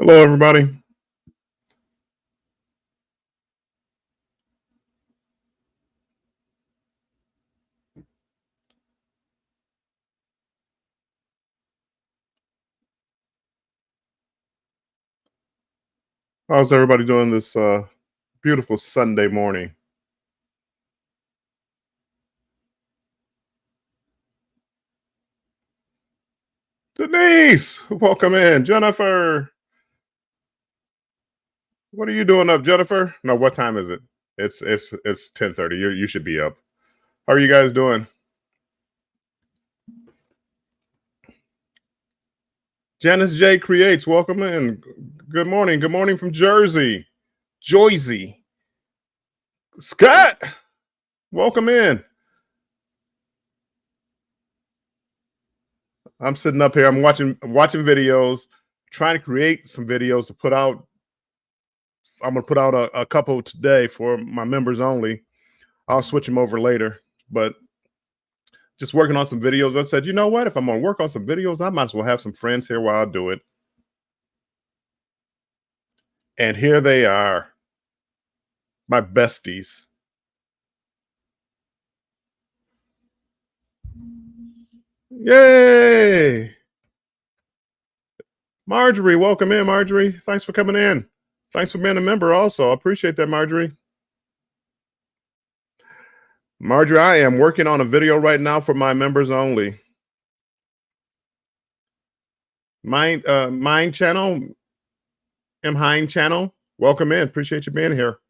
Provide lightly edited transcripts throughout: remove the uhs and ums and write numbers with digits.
Hello, everybody. How's everybody doing this beautiful Sunday morning? Denise, welcome in. Jennifer, what are you doing up, Jennifer? No, what time is it? It's 10:30. You should be up. How are you guys doing? Janice J creates. Welcome in. Good morning. Good morning from Jersey. Joyzy. Scott, welcome in. I'm sitting up here. I'm watching videos, trying to create some videos to put out. I'm gonna put out a couple today for my members only. I'll switch them over later, but just working on some videos. I said, you know what? If I'm gonna work on some videos, I might as well have some friends here while I do it. And here they are, my besties. Yay! Marjorie, welcome in, Marjorie. Thanks for coming in. Thanks for being a member also. I appreciate that, Marjorie. Marjorie, I am working on a video right now for my members only. Mine channel, M Hine channel. Welcome in. Appreciate you being here.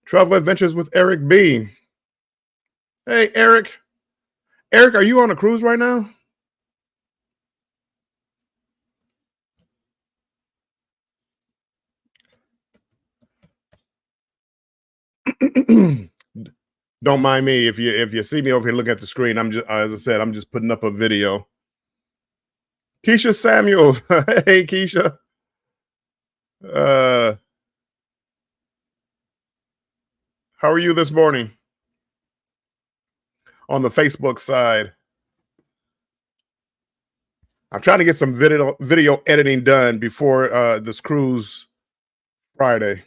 Travel Adventures with Eric B. Hey, Eric. Eric, are you on a cruise right now? Don't mind me if you see me over here looking at the screen. I'm just, as I said, I'm just putting up a video. Keisha Samuel, hey Keisha. How are you this morning? On the Facebook side, I'm trying to get some video editing done before this cruise Friday.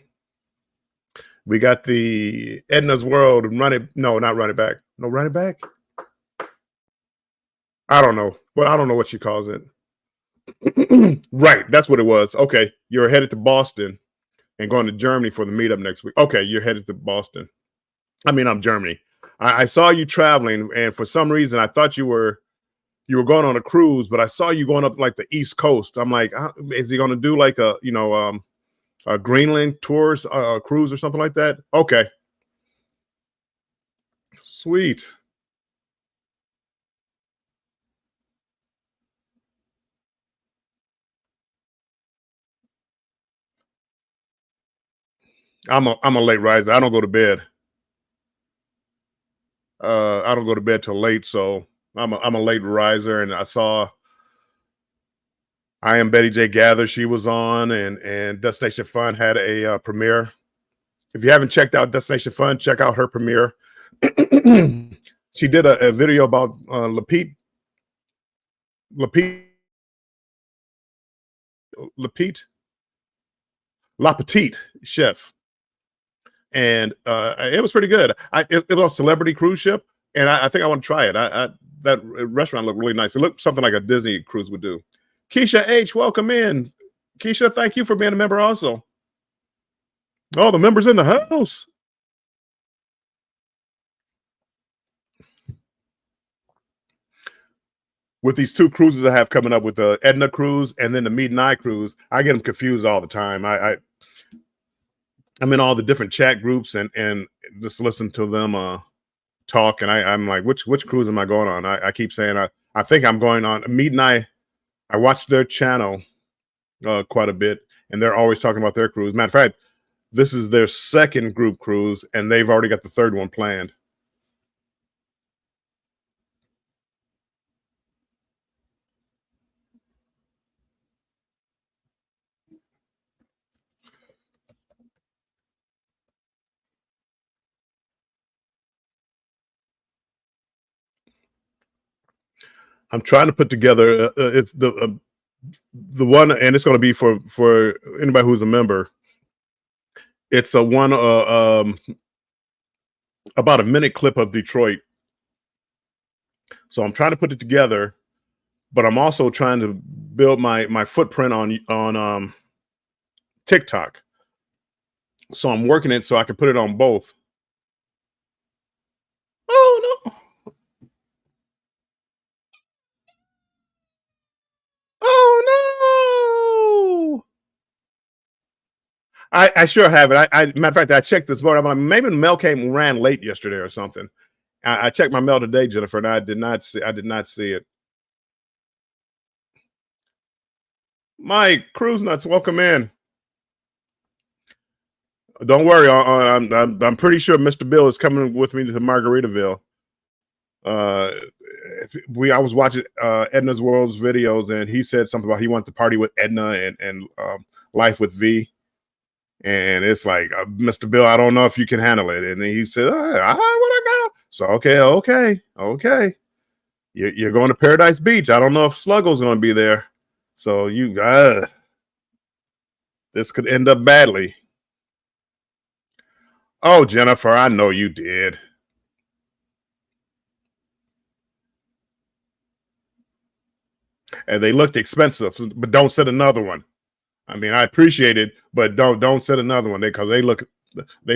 We got the Edna's World Run It. No, not Run It Back. No, Run It Back. I don't know. Well, I don't know what she calls it. Right, that's what it was. Okay, you're headed to Boston and going to Germany for the meetup next week. Okay, you're headed to Boston. I'm Germany. I saw you traveling, and for some reason, I thought you were going on a cruise, but I saw you going up like the East Coast. I'm like, is he going to do like a Greenland tours cruise or something like that? Okay, sweet. I'm a late riser. I don't go to bed. I don't go to bed till late, so I'm a late riser. And I Am Betty J Gather. She was on, and Destination Fun had a premiere. If you haven't checked out Destination Fun, check out her premiere. She did a video about Lapete, Lapete, La Petite chef, and it was pretty good. It was a celebrity cruise ship, and I think I want to try it. That restaurant looked really nice. It looked something like a Disney cruise would do. Keisha H, welcome in. Keisha, thank you for being a member also. Oh, the members in the house. With these two cruises I have coming up, with the Edna cruise and then the Meet and I cruise, I get them confused all the time. I'm in all the different chat groups and just listen to them talk, and I'm like, which cruise am I going on? I keep saying I think I'm going on Meet and I watch their channel quite a bit, and they're always talking about their cruise. Matter of fact, this is their second group cruise, and they've already got the third one planned. I'm trying to put together it's the The one, and it's going to be for anybody who's a member. It's a one about a minute clip of Detroit. So I'm trying to put it together, but I'm also trying to build my footprint on TikTok. So I'm working it so I can put it on both. Oh no! Oh no! I sure have it. Matter of fact, I checked this morning. I'm like, maybe the mail came ran late yesterday or something. I checked my mail today, Jennifer, and I did not see it. Mike, Cruise Nuts, welcome in. Don't worry, I'm pretty sure Mr. Bill is coming with me to Margaritaville. Uh, I was watching Edna's World's videos, and he said something about he wanted to party with Edna and Life with V. And it's like, Mr. Bill, I don't know if you can handle it. And then he said, I want to go. So okay. You're going to Paradise Beach. I don't know if Sluggo's going to be there. So this could end up badly. Oh, Jennifer, I know you did. And they looked expensive, but don't set another one. I mean, I appreciate it, but don't set another one because they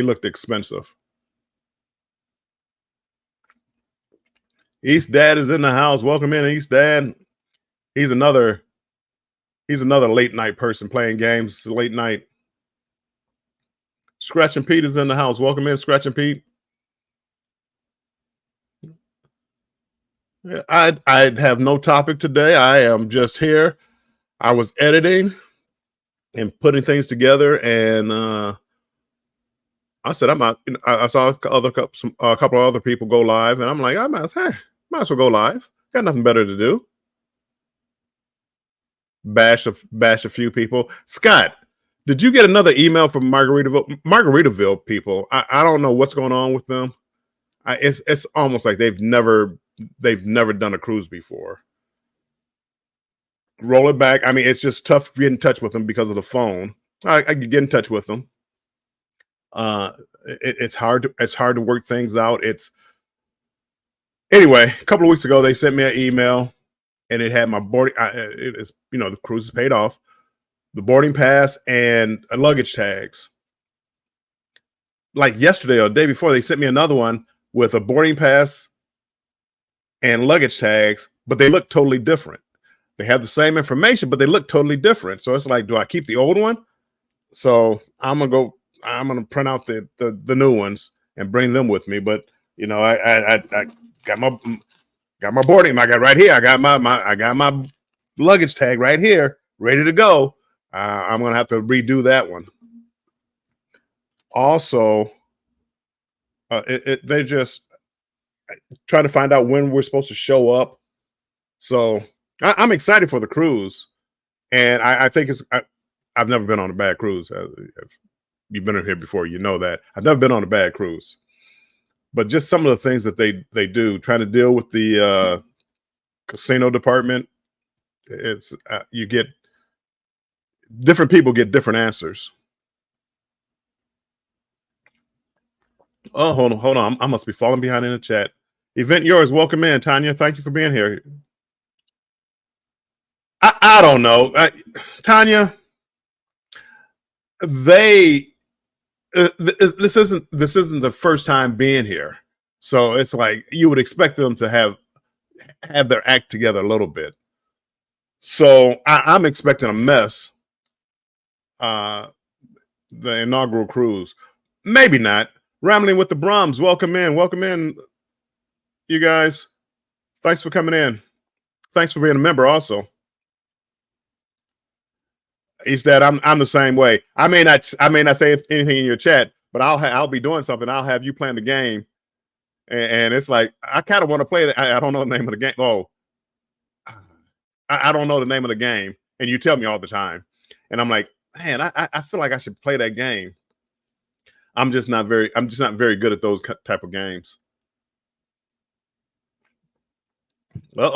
looked expensive. East Dad is in the house. Welcome in, East Dad. He's another late night person playing games late night. Scratch and Pete is in the house. Welcome in, Scratch and Pete. I have no topic today. I am just here. I was editing and putting things together, and I said I saw a couple of other people go live, and I'm like, I might as well go live. Got nothing better to do. Bash a few people. Scott, did you get another email from Margaritaville people? I don't know what's going on with them. It's almost like they've never done a cruise before. Roll it back. I mean, it's just tough to get in touch with them because of the phone. I could get in touch with them. It's hard to work things out. Anyway, a couple of weeks ago they sent me an email, and it had my boarding. It's the cruise is paid off, the boarding pass and luggage tags. Like yesterday or the day before, they sent me another one with a boarding pass and luggage tags, but they look totally different. They have the same information, but they look totally different. So it's like, do I keep the old one? So I'm gonna print out the new ones and bring them with me. But I got my boarding. I got right here. I got my luggage tag right here, ready to go. I'm gonna have to redo that one. Also, they just try to find out when we're supposed to show up. So I'm excited for the cruise, and I think I've never been on a bad cruise. If you've been in here before, you know that I've never been on a bad cruise. But just some of the things that they do, trying to deal with the casino department, it's you get different people get different answers. Oh, hold on. I must be falling behind in the chat. Event yours. Welcome in, Tanya. Thank you for being here. I don't know, Tanya. This isn't the first time being here, so it's like you would expect them to have their act together a little bit. So I'm expecting a mess. The inaugural cruise, maybe not. Rambling with the Brahms. Welcome in, you guys. Thanks for coming in. Thanks for being a member. Also, is that I'm the same way. I may not say anything in your chat, but I'll be doing something. I'll have you playing the game, and it's like I kind of want to play it. I don't know the name of the game. Oh, I don't know the name of the game, and you tell me all the time, and I'm like, man, I feel like I should play that game. I'm just not very good at those type of games.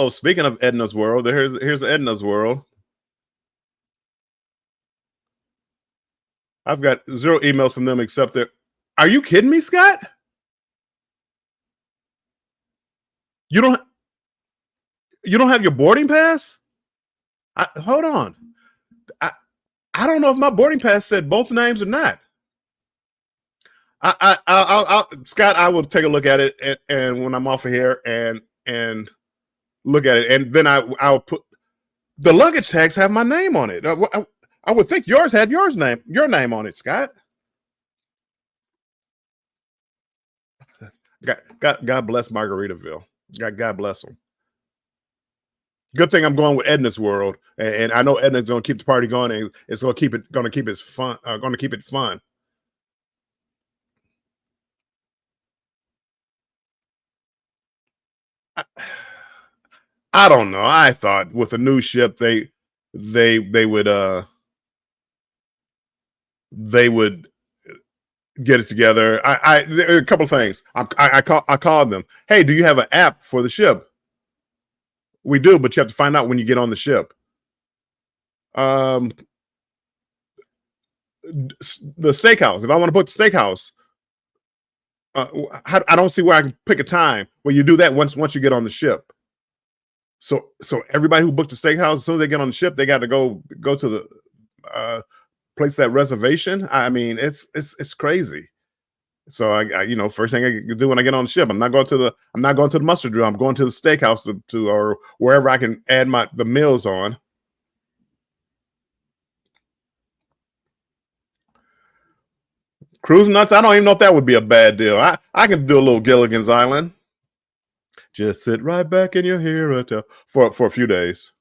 Speaking of Edna's World, here's Edna's World. I've got zero emails from them except that. Are you kidding me, Scott? You don't you don't have your boarding pass? Hold on. I I don't know if my boarding pass said both names or not. Scott, I will take a look at it, and when I'm off of here, and look at it, and then I'll put the luggage tags have my name on it. I would think yours had your name on it, Scott. God bless Margaritaville. God bless them. Good thing I'm going with Edna's World, and I know Edna's going to keep the party going, and it's going to keep it fun. Going to keep it fun. I, I don't know. I thought with a new ship they would get it together. A couple of things. I called them. Hey, do you have an app for the ship? We do, but you have to find out when you get on the ship. Um, the steakhouse. If I want to book the steakhouse, I don't see where I can pick a time. Well, you do that once you get on the ship. So everybody who booked the steakhouse, as soon as they get on the ship, they got to go to the place that reservation. I mean, it's crazy. So first thing I do when I get on the ship, I'm not going to the mustard drill. I'm going to the steakhouse to or wherever I can add the meals on. Cruise nuts. I don't even know if that would be a bad deal. I can do a little Gilligan's Island. Just sit right back in your hero for a few days.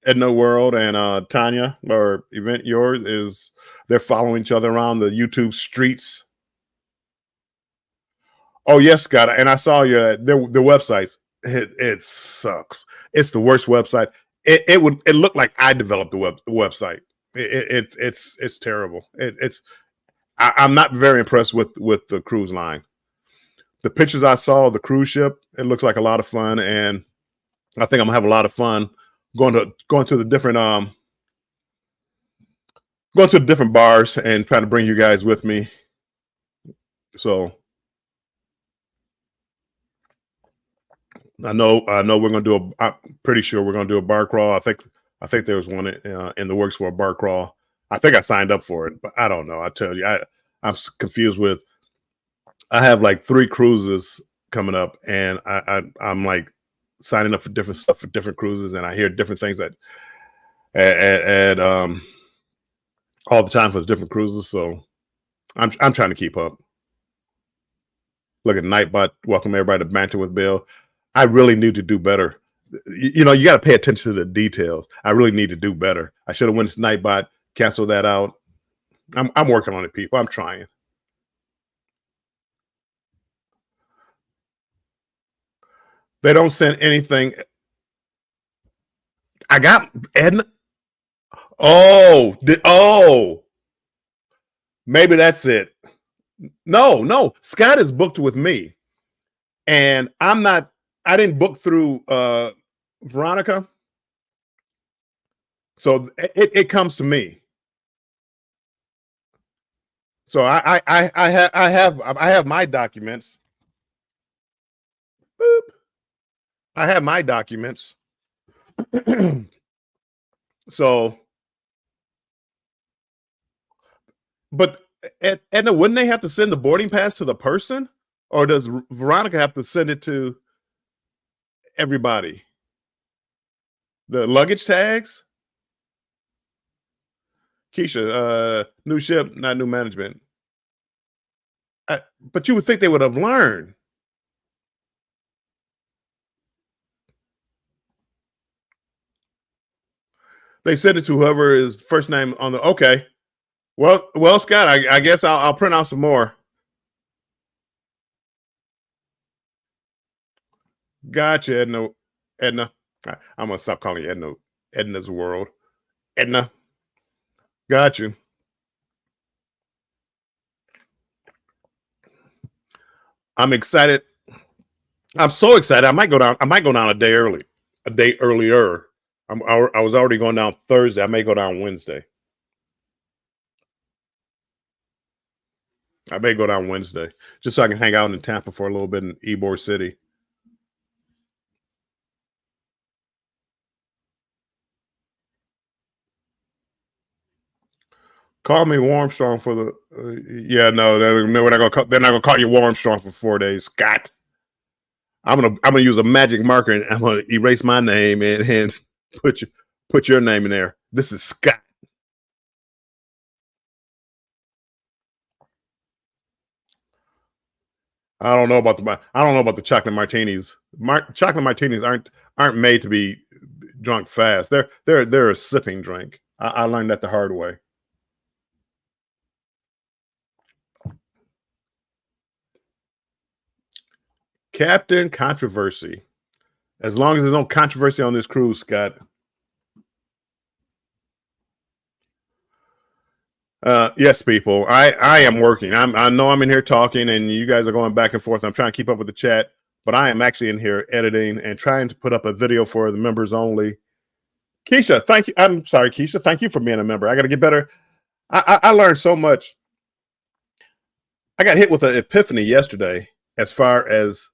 Edna World and Tanya or Event Yours is they're following each other around the YouTube streets. Oh yes, Scott, and I saw their websites. It sucks. It's the worst website. It looked like I developed the website. It's terrible. I'm not very impressed with the cruise line. The pictures I saw of the cruise ship, it looks like a lot of fun, and I think I'm gonna have a lot of fun going to the different going to the different bars and trying to bring you guys with me. So I know we're gonna do I'm pretty sure we're gonna do a bar crawl. I think there was one in the works for a bar crawl. I think I signed up for it, but I don't know. I tell you, I'm confused with. I have like 3 cruises coming up, and I'm like signing up for different stuff for different cruises, and I hear different things that at all the time for the different cruises. So I'm trying to keep up. Look at Nightbot. Welcome everybody to Banter with Bill. I really need to do better. You got to pay attention to the details. I really need to do better. I should have went to Nightbot, canceled that out. I'm working on it, people. I'm trying. They don't send anything. I got Edna. Oh, maybe that's it. No. Scott is booked with me, and I'm not. I didn't book through Veronica, so it comes to me. So I have my documents. Boop. I have my documents. So, but Edna, wouldn't they have to send the boarding pass to the person, or does Veronica have to send it to everybody? The luggage tags. Keisha, new ship, not new management. But you would think they would have learned. They sent it to whoever is first name on the. Okay, well, Scott, I guess I'll print out some more. Gotcha, Edna. I'm gonna stop calling you Edna. Edna's World. Edna. Got you. I'm excited. I'm so excited. I might go down a day early, a day earlier. I was already going down Thursday. I may go down Wednesday. I may go down Wednesday just so I can hang out in Tampa for a little bit in Ybor City. Call me Warmstrong for the. Yeah, no, we're not gonna. They're not gonna call you Warmstrong for 4 days, Scott. I'm gonna use a magic marker and I'm gonna erase my name and put your name in there. This is Scott. I don't know about the chocolate martinis. Chocolate martinis aren't made to be drunk fast. They're a sipping drink. I learned that the hard way. Captain Controversy. As long as there's no controversy on this cruise, Scott. Yes, people. I am working. I know I'm in here talking, and you guys are going back and forth. I'm trying to keep up with the chat, but I am actually in here editing and trying to put up a video for the members only. Keisha, thank you. I'm sorry, Keisha. Thank you for being a member. I got to get better. I learned so much. I got hit with an epiphany yesterday as far as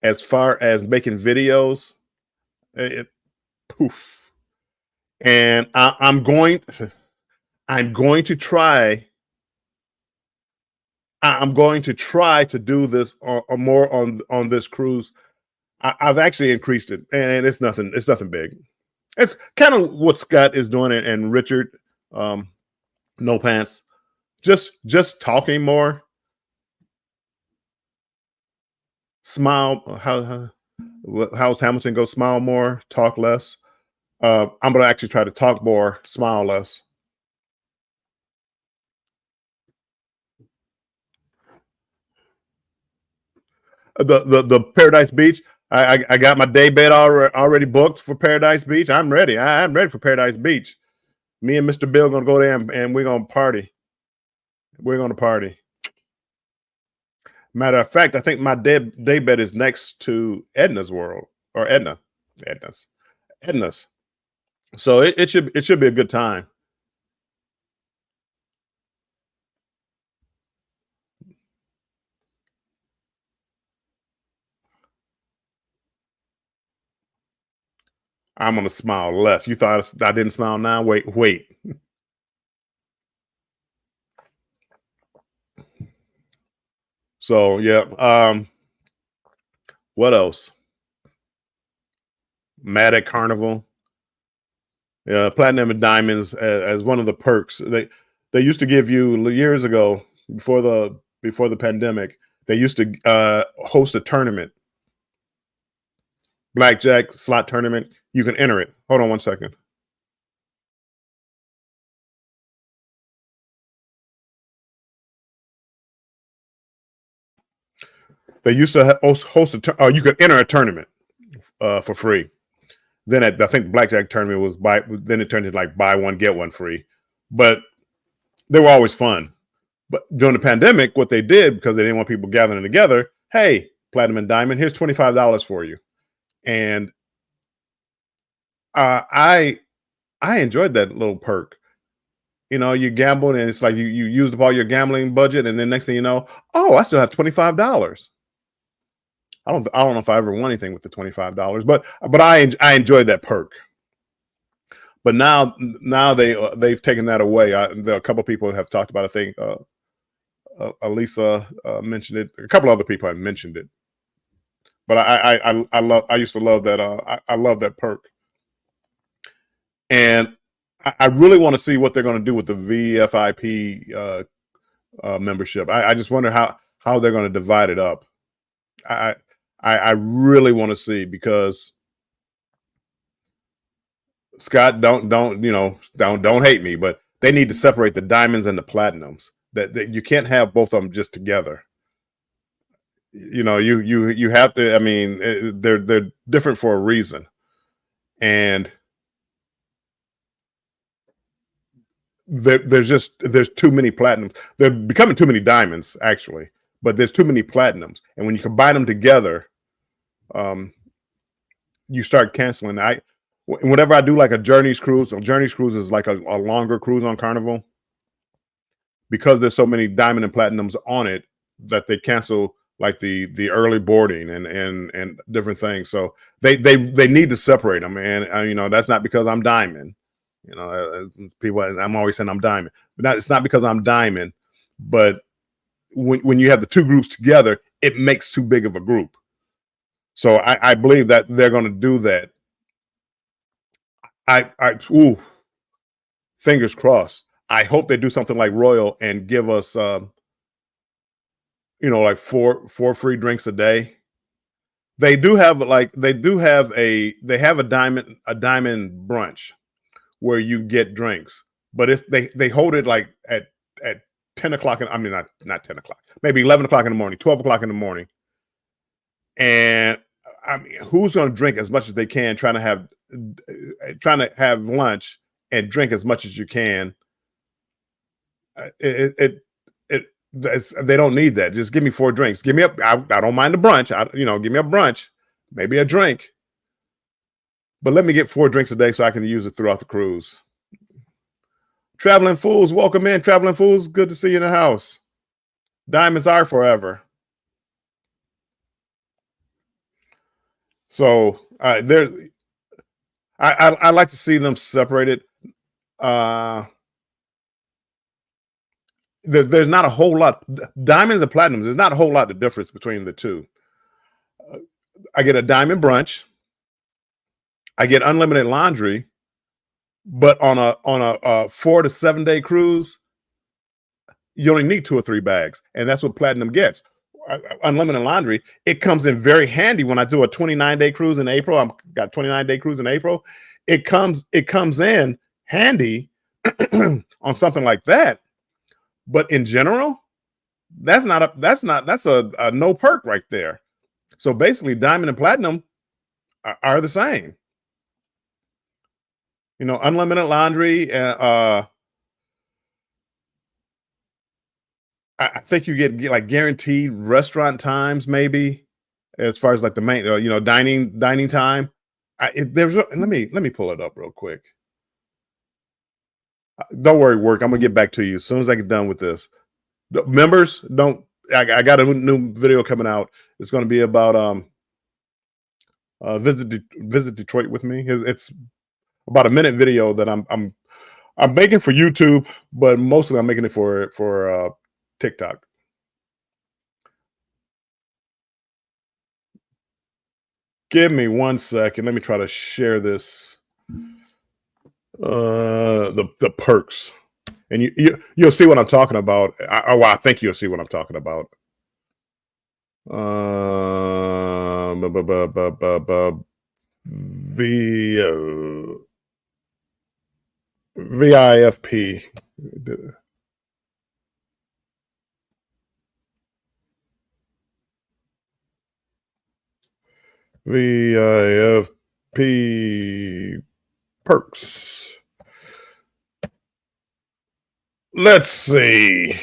making videos. Poof. And I'm going to try. I'm going to try to do this more on this cruise. I've actually increased it, and it's nothing. It's nothing big. It's kind of what Scott is doing, and Richard, no pants, just talking more. Smile. How's Hamilton go? Smile more, talk less. I'm gonna actually try to talk more, smile less. The Paradise Beach. I got my day bed already booked for Paradise Beach. I'm ready. I'm ready for Paradise Beach. Me and Mr. Bill gonna go there and we're gonna party. We're gonna party. Matter of fact, I think my day bed is next to Edna's World or Edna's. So it should be a good time. I'm gonna smile less. You thought I didn't smile now? Wait. So yeah. What else? Mad at Carnival. Yeah, platinum and diamonds as one of the perks. They used to give you years ago before the pandemic. They used to host a tournament, blackjack slot tournament. You can enter it. Hold on one second. They used to host a. You could enter a tournament for free. Then I think blackjack tournament was then it turned into like buy one get one free, but they were always fun. But during the pandemic, what they did because they didn't want people gathering together, hey, platinum and diamond, here's $25 for you, and I enjoyed that little perk. You know, you gambled and it's like you used up all your gambling budget, and then next thing you know, oh, I still have $25. I don't know if I ever won anything with the $25, but I enjoyed that perk. But now they've taken that away. There are a couple of people have talked about. I think Elisa mentioned it. A couple other people have mentioned it. But I used to love that. I love that perk, and I really want to see what they're going to do with the VFIP membership. I just wonder how they're going to divide it up. I really want to see because Scott, don't hate me, but they need to separate the diamonds and the platinums. That you can't have both of them just together. You know, you have to. I mean, they're different for a reason, and there's too many platinums. They're becoming too many diamonds actually, but there's too many platinums, and when you combine them together, you start canceling. Whenever I do like a Journeys cruise is like a longer cruise on Carnival. because there's so many diamond and platinums on it that they cancel like the early boarding and different things. So they need to separate them. And you know, that's not because I'm diamond. You know, people, I'm always saying I'm diamond, but it's not because I'm diamond. But when you have the two groups together, it makes too big of a group. So I believe that they're going to do that. Ooh, fingers crossed. I hope they do something like Royal and give us, you know, like four free drinks a day. They do have they have a diamond brunch where you get drinks, but it's they hold it like at 10 o'clock. I mean, not 10 o'clock, maybe 11 o'clock in the morning, 12 o'clock in the morning. And I mean, who's going to drink as much as they can, trying to have lunch and drink as much as you can? They don't need that. Just give me 4 drinks. Give me I don't mind the brunch. Give me a brunch, maybe a drink, but let me get 4 drinks a day so I can use it throughout the cruise. Traveling Fools, welcome in. Traveling Fools, good to see you in the house. Diamonds are forever. So I like to see them separated. There's not a whole lot. Diamonds and platinums, there's not a whole lot of difference between the two. I get a diamond brunch. I get unlimited laundry, but on a 4 to 7 day cruise, you only need 2 or 3 bags, and that's what platinum gets. Unlimited laundry. It comes in very handy when I do a 29-day cruise in April. I've got 29-day cruise in April. It comes in handy on something like that. But in general, that's a no perk right there. So basically, diamond and platinum are the same. You know, unlimited laundry. I think you get like guaranteed restaurant times, maybe, as far as like the main, dining time. Let me pull it up real quick. Don't worry, work. I'm gonna get back to you as soon as I get done with this. The members, don't. I got a new video coming out. It's going to be about visit Detroit with me. It's about a minute video that I'm making for YouTube, but mostly I'm making it for TikTok. Give me 1 second. Let me try to share this. The perks, and you'll see what I'm talking about. I think you'll see what I'm talking about. VIFP. VIFP perks. Let's see.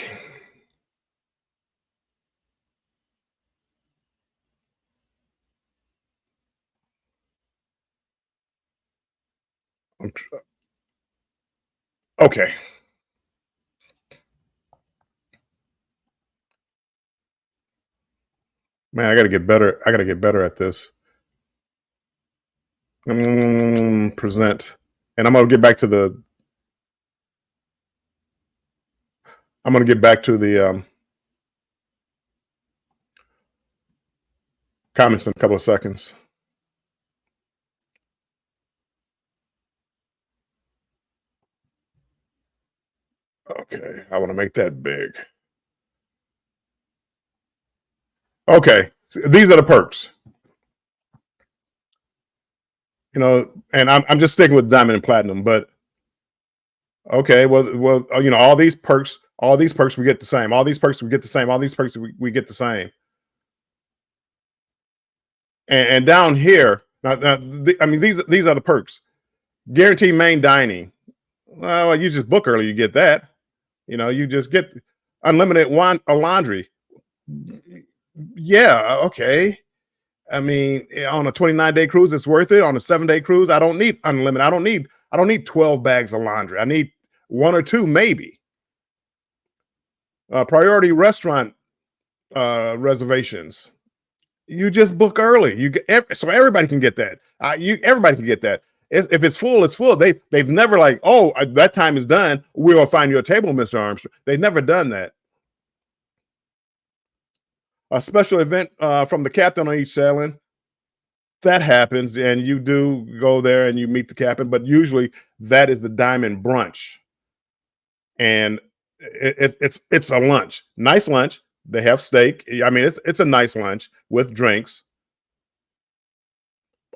Okay. Man, I gotta get better. I gotta get better at this. Present. And I'm gonna get back to the comments in a couple of seconds. Okay, I want to make that big. Okay, these are the perks. You know, and I'm just sticking with diamond and platinum, but okay, well, all these perks we get the same. All these perks we get the same. All these perks we get the same. And down here, I mean, these are the perks. Guaranteed main dining. Well, you just book early, you get that. You know, you just get unlimited laundry. Yeah, okay. I mean, on a 29-day cruise, it's worth it. On a 7-day cruise, I don't need unlimited. I don't need 12 bags of laundry. I need 1 or 2, maybe. Priority restaurant reservations. You just book early. So everybody can get that. Everybody can get that. If it's full, it's full. They've never like, oh, that time is done. We'll find you a table, Mr. Armstrong. They've never done that. A special event from the captain on each sailing. That happens, and you do go there and you meet the captain, but usually that is the diamond brunch, and it's a lunch, nice lunch. They have steak. I mean, it's a nice lunch with drinks.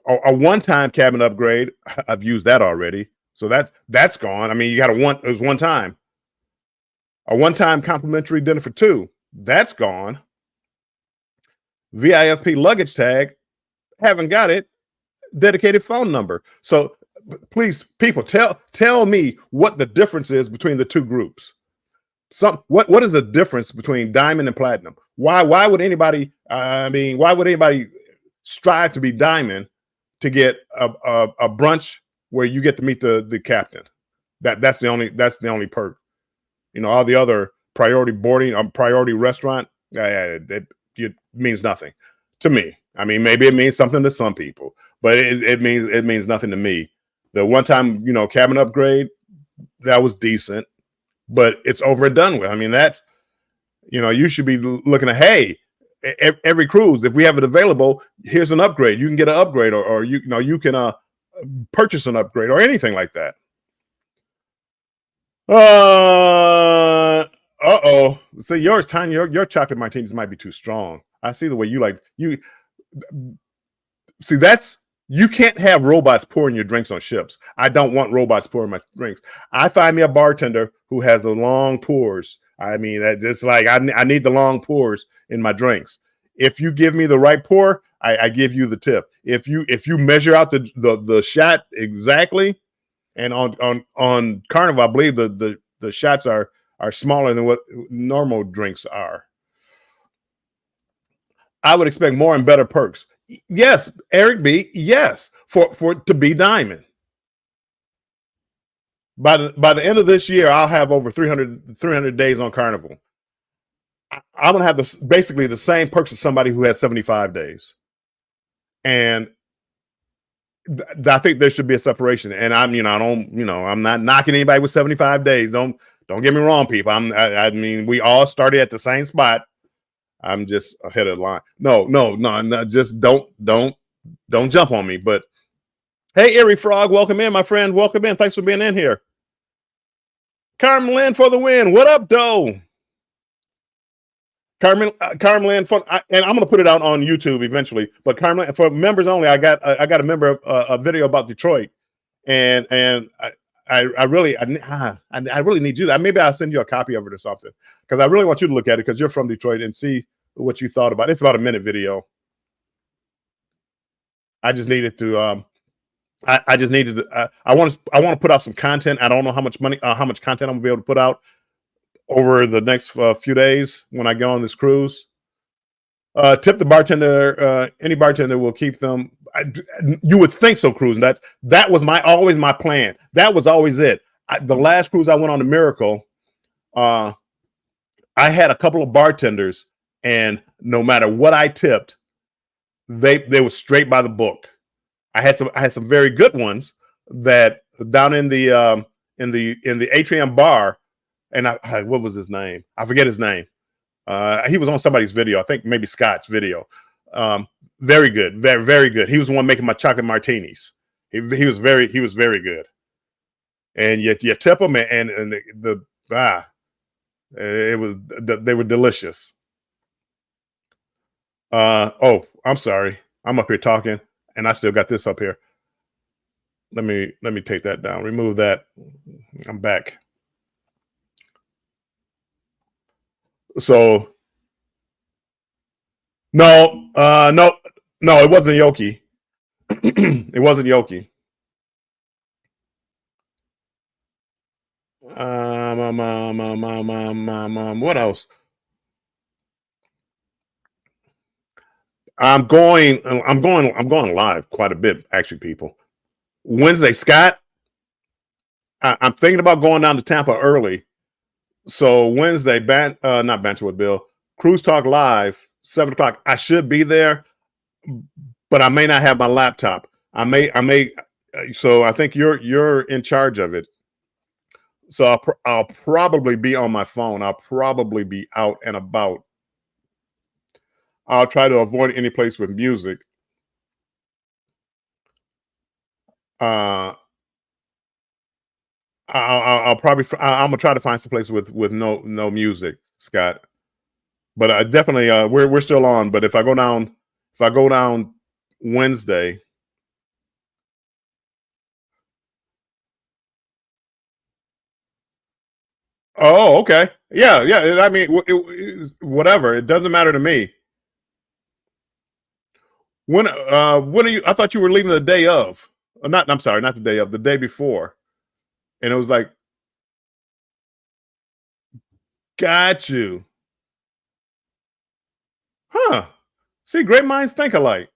A one-time cabin upgrade, I've used that already, so that's gone. I mean, it was one time. A one-time complimentary dinner for two, that's gone. VIFP luggage tag, haven't got it. Dedicated phone number. So please, people, tell me what the difference is between the two groups. What is the difference between diamond and platinum? Why would anybody? Why would anybody strive to be diamond to get a brunch where you get to meet the captain? That's the only perk. All the other priority boarding, priority restaurant, it means nothing to me. I mean, maybe it means something to some people, but it means nothing to me. The one time, cabin upgrade, that was decent, but it's over and done with. I mean, that's, you should be looking at, hey, every cruise, if we have it available, here's an upgrade. You can get an upgrade, or you can purchase an upgrade or anything like that. Uh-oh. See, yours, Tanya, your chocolate martinis might be too strong. I see the way you see, you can't have robots pouring your drinks on ships. I don't want robots pouring my drinks. I find me a bartender who has the long pours. I mean, it's like I need the long pours in my drinks. If you give me the right pour, I give you the tip. If you measure out the shot exactly, and on Carnival, I believe the shots are smaller than what normal drinks are. I would expect more and better perks. Yes, Eric B. Yes, for to be diamond. By the end of this year, I'll have over 300 days on Carnival. I'm gonna have basically the same perks as somebody who has 75 days, and I think there should be a separation. And I'm not knocking anybody with 75 days. Don't get me wrong, people. I mean, we all started at the same spot. I'm just ahead of the line. No, just don't jump on me. But hey, Erie Frog, welcome in, my friend. Welcome in. Thanks for being in here. Carmen Lynn for the win. What up, Doe? Carmen Lynn, and I'm gonna put it out on YouTube eventually. But Carmen, for members only, I got a member a video about Detroit, and I really need you. Maybe I'll send you a copy of it or something, because I really want you to look at it, because you're from Detroit, and see what you thought about it. It's about a minute video. I just needed to. I just needed to. I want to put out some content. I don't know how much content I'm gonna be able to put out over the next few days when I go on this cruise. Tip the bartender. Any bartender will keep them. You would think so, cruising. That was always my plan. That was always it. The last cruise I went on, the Miracle, I had a couple of bartenders, and no matter what I tipped, they were straight by the book. I had some very good ones that down in the atrium bar, and what was his name? I forget his name. He was on somebody's video. I think maybe Scott's video. Very good, very, very good. He was the one making my chocolate martinis. He was very good. And you tip them, and they were delicious. Oh, I'm sorry. I'm up here talking, and I still got this up here. Let me take that down. Remove that. I'm back. So no, it wasn't Yoki. It wasn't Yoki. What else? I'm going live quite a bit, actually, people. Wednesday, Scott, I'm thinking about going down to Tampa early So Wednesday, not Banter with Bill, Cruise Talk Live, 7 o'clock. I should be there, but I may not have my laptop. I may. So I think you're in charge of it. So I'll probably be on my phone. I'll probably be out and about. I'll try to avoid any place with music. Uh, I'll probably I'm gonna try to find some place with no music, Scott. But I definitely we're still on. But if I go down Wednesday. Oh, okay. Yeah, yeah. I mean, whatever. It doesn't matter to me. When are you? I thought you were leaving the day of. Not. I'm sorry, not the day of. The day before. And it was like, got you, huh? See, great minds think alike.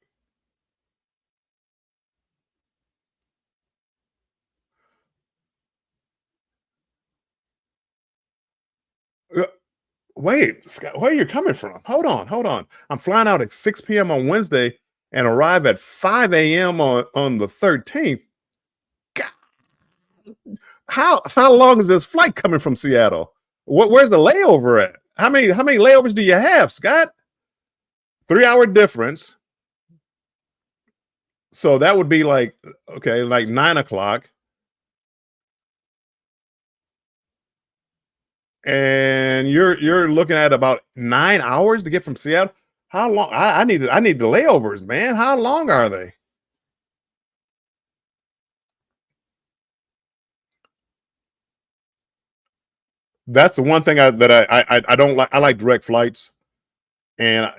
Uh, Wait, Scott, where are you coming from? Hold on, hold on. I'm flying out at 6 p.m. on Wednesday and arrive at 5 a.m. on the 13th. God, how long is this flight coming from Seattle? Where's the layover at? How many layovers do you have, Scott? 3 hour difference. So that would be like, okay, like 9 o'clock. And you're looking at about 9 hours to get from Seattle. How long? I need the layovers, man. How long are they? That's the one thing that I don't like. I like direct flights, and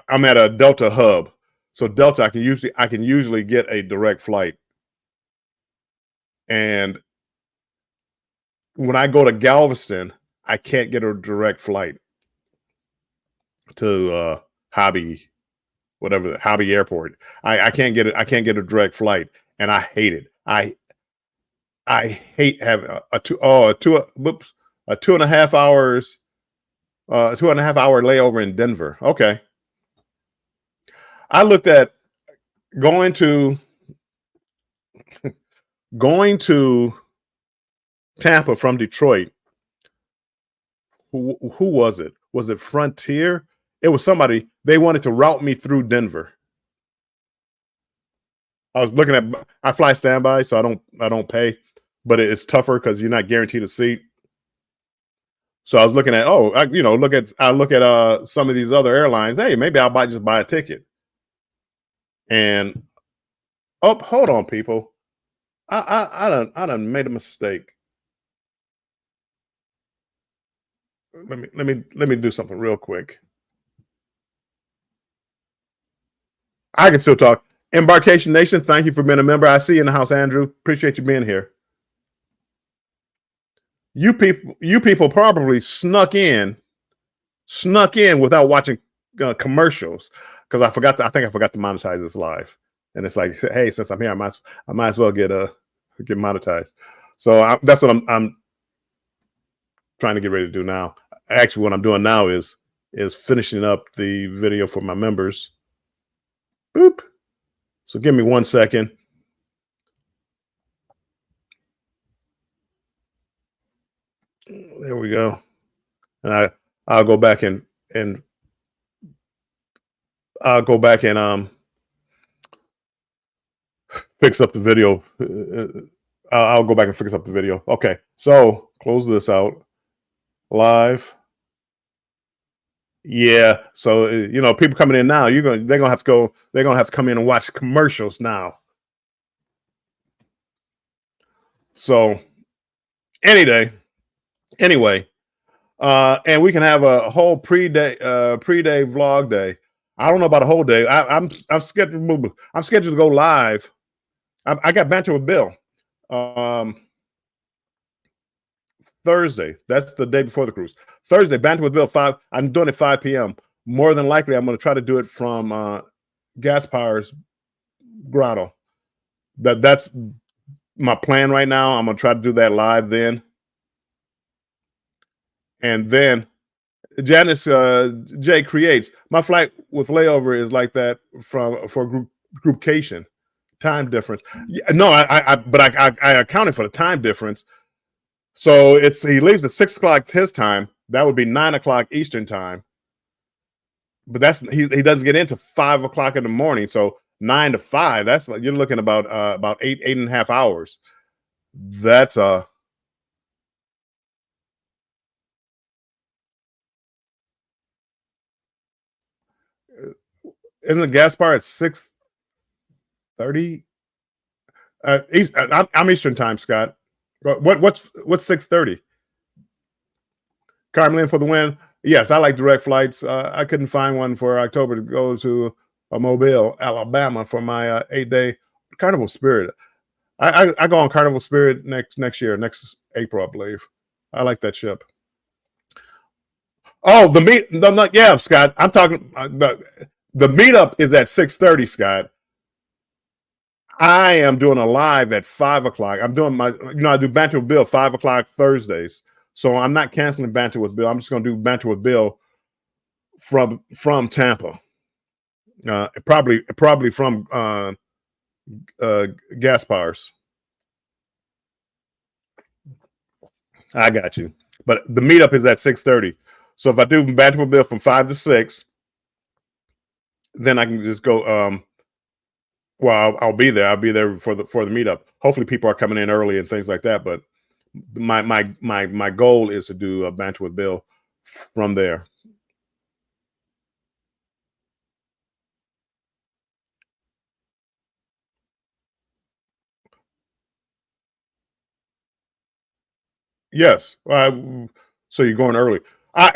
I'm at a Delta hub, so Delta I can usually get a direct flight. And when I go to Galveston, I can't get a direct flight to Hobby, whatever, the Hobby Airport. I can't get it. I can't get a direct flight, and I hate it. I hate having a 2.5 hour layover in Denver. Okay, I looked at going to going to Tampa from Detroit. Who was it? Was it Frontier? It was somebody. They wanted to route me through Denver. I was looking at. I fly standby, so I don't pay, but it's tougher because you're not guaranteed a seat. So I was looking at, I look at some of these other airlines. Hey, maybe just buy a ticket. And oh, hold on, people. I done made a mistake. Let me do something real quick. I can still talk. Embarkation Nation, thank you for being a member. I see you in the house, Andrew. Appreciate you being here. You people probably snuck in without watching commercials because I think I forgot to monetize this live, and it's like, hey, since I'm here, I might as well get monetized. So that's what I'm trying to get ready to do now. Actually, what I'm doing now is finishing up the video for my members. Boop. So give me 1 second. There we go. And I'll go back and I'll go back and fix up the video. I'll go back and fix up the video. Okay, so close this out. Live. Yeah. So people coming in now, they're gonna have to go. They're gonna have to come in and watch commercials now. So any day, anyway, and we can have a whole pre-day vlog day. I don't know about a whole day. I'm scheduled. I'm scheduled to go live. I got banter with Bill. Thursday. That's the day before the cruise. Thursday, banter with Bill 5. I'm doing it 5 p.m. More than likely, I'm going to try to do it from Gaspar's grotto. That's my plan right now. I'm going to try to do that live then. and then Janice J creates. My flight with layover is like that from for groupcation time difference. No, I accounted for the time difference. So it's he leaves at 6 o'clock his time. That would be 9 o'clock Eastern time. But that's he doesn't get into 5 o'clock in the morning. So 9 to 5. That's like you're looking about eight and a half hours. That's isn't the gas bar at 6:30? I'm Eastern time, Scott. What's 6:30? Carmelin for the win. Yes, I like direct flights. I couldn't find one for October to go to Mobile, Alabama for my 8 day Carnival Spirit. I go on Carnival Spirit next year, next April, I believe. I like that ship. Oh, the meet. No, not yeah, Scott. I'm talking. The meetup is at 6:30, Scott. I am doing a live at 5 o'clock. I'm doing I do Banter with Bill 5 o'clock Thursdays. So I'm not canceling Banter with Bill. I'm just going to do Banter with Bill from Tampa. Probably from Gaspar's. I got you. But the meetup is at 6:30. So if I do Banter with Bill from 5 to 6, then I can just go. Well, I'll be there. I'll be there for the meetup. Hopefully, people are coming in early and things like that. But my goal is to do a Banter with Bill from there. Yes. So you're going early.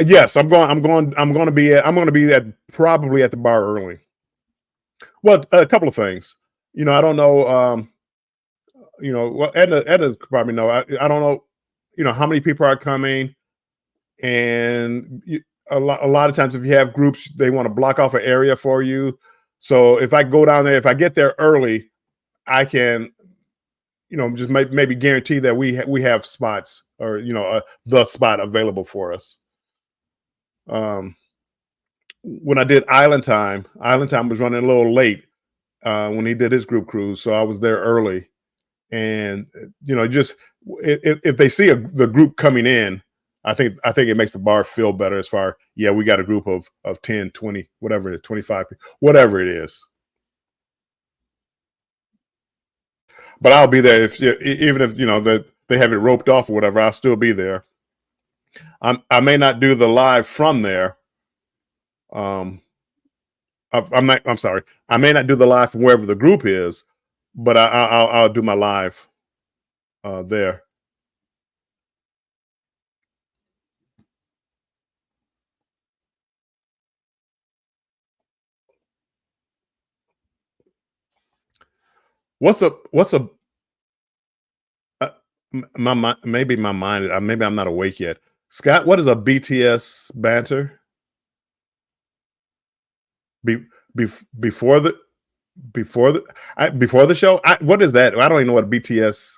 Yes, I'm going. I'm going to be. I'm going to be at probably at the bar early. Well, a couple of things. I don't know. Well, Edna probably know. I don't know. How many people are coming, and a lot of times if you have groups, they want to block off an area for you. So if I go down there, if I get there early, I can just maybe guarantee that we have spots or the spot available for us. When I did Island Time was running a little late when he did his group cruise, so I was there early. And just if they see the group coming in, I think it makes the bar feel better as far yeah we got a group of 10, 20, whatever it is, 25, whatever it is. But I'll be there if even if that they have it roped off or whatever. I'll still be there. I may not do the live from there. Um, I'm not. I'm sorry. I may not do the live from wherever the group is, but I'll do my live there. What's a uh, maybe my mind maybe I'm not awake yet. Scott, what is a BTS banter? Be, before before the show? What is that? I don't even know what BTS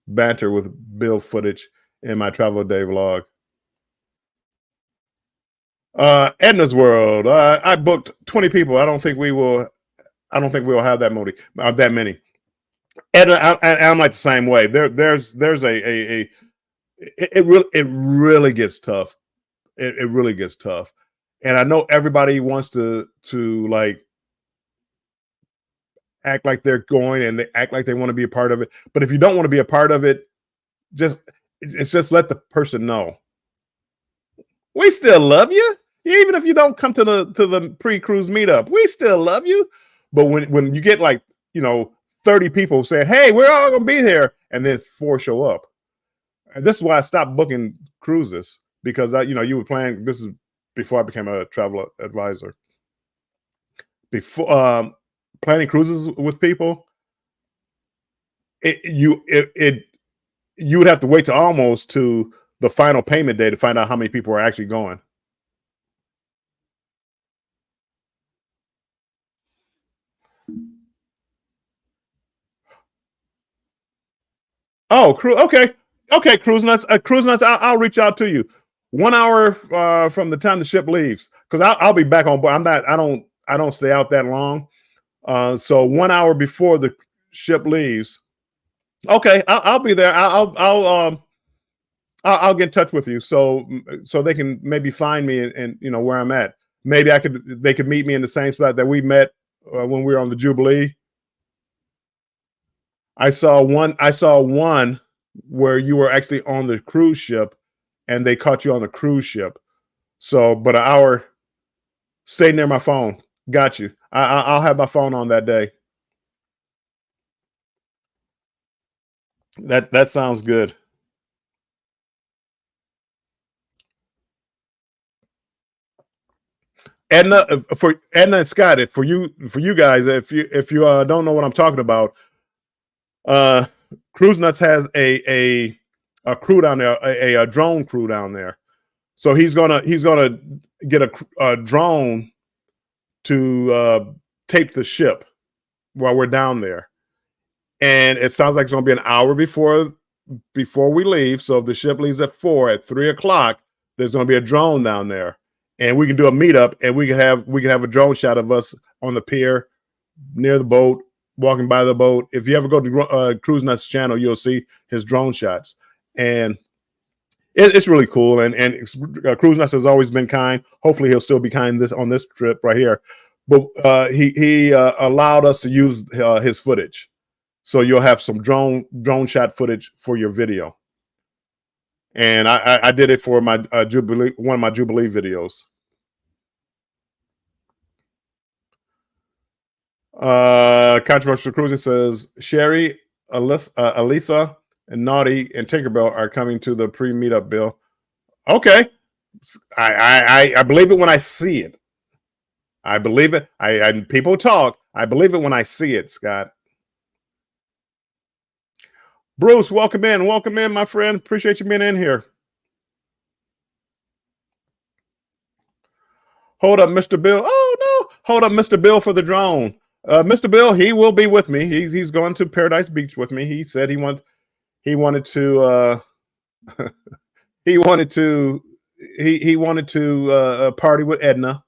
banter with Bill footage in my travel day vlog. Edna's World. I booked 20 people. I don't think we will. I don't think we'll have that many. Edna, I'm like the same way. There's a it really gets tough. It really gets tough. And I know everybody wants to like act like they're going and they act like they want to be a part of it. But if you don't want to be a part of it, just it's just let the person know we still love you, even if you don't come to the pre-cruise meetup. We still love you. But when you get like 30 people saying, "Hey, we're all gonna be here," and then 4 show up, and this is why I stopped booking cruises because you were planning. This is before I became a travel advisor. Before planning cruises with people, you would have to wait to almost to the final payment day to find out how many people are actually going. Oh, okay, okay, cruise nuts, I'll reach out to you. 1 hour from the time the ship leaves, because I'll be back on board. I'm not. I don't stay out that long. So 1 hour before the ship leaves. Okay, I'll be there. I'll get in touch with you so they can maybe find me and you know where I'm at. Maybe they could meet me in the same spot that we met when we were on the Jubilee. I saw one where you were actually on the cruise ship, and they caught you on the cruise ship. So, but an hour. Stay near my phone. Got you. I'll have my phone on that day. That sounds good. Edna, for Edna and Scott, for you guys, if you don't know what I'm talking about, uh, Cruise Nuts has a crew down there, a drone crew down there. So he's gonna get a drone to tape the ship while we're down there, and it sounds like it's gonna be an hour before we leave. So if the ship leaves at 4, at 3 o'clock, there's going to be a drone down there, and we can do a meetup, and we can have a drone shot of us on the pier near the boat, walking by the boat. If you ever go to Cruise Nuts channel, you'll see his drone shots, and it's really cool. And Cruise Nuts has always been kind. Hopefully, he'll still be kind on this trip right here. But he allowed us to use his footage. So you'll have some drone shot footage for your video. And I did it for my Jubilee, one of my Jubilee videos. Controversial Cruising says Sherry, Elisa, and Naughty and Tinkerbell are coming to the pre-meetup, Bill. Okay, I believe it when I see it. I believe it. People talk. I believe it when I see it, Scott. Bruce, welcome in, my friend. Appreciate you being in here. Hold up, Mr. Bill. Oh no, hold up, Mr. Bill, for the drone. Mr. Bill, he will be with me. He's going to Paradise Beach with me. He said he wanted to he wanted to party with Edna.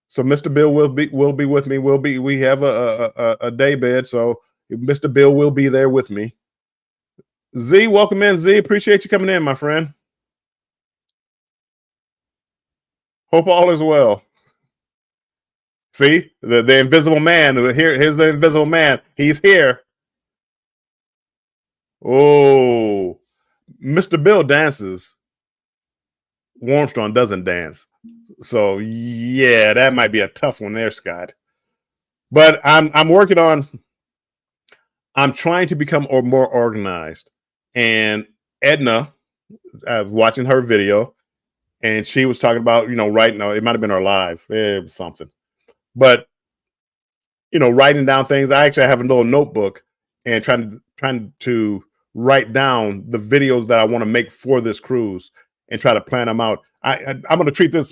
So Mr. Bill will be with me. We have a day bed, so Mr. Bill will be there with me. Z, welcome in, Z. Appreciate you coming in, my friend. Hope all is well. See, the invisible man. Here's the invisible man. He's here. Oh, Mr. Bill dances. Warmstrong doesn't dance. So yeah, that might be a tough one there, Scott. But I'm working on. I'm trying to become more organized. And Edna, I was watching her video, and she was talking about writing. It might have been her live. It was something, but writing down things. I actually have a little notebook and trying to write down the videos that I want to make for this cruise and try to plan them out. I'm going to treat this.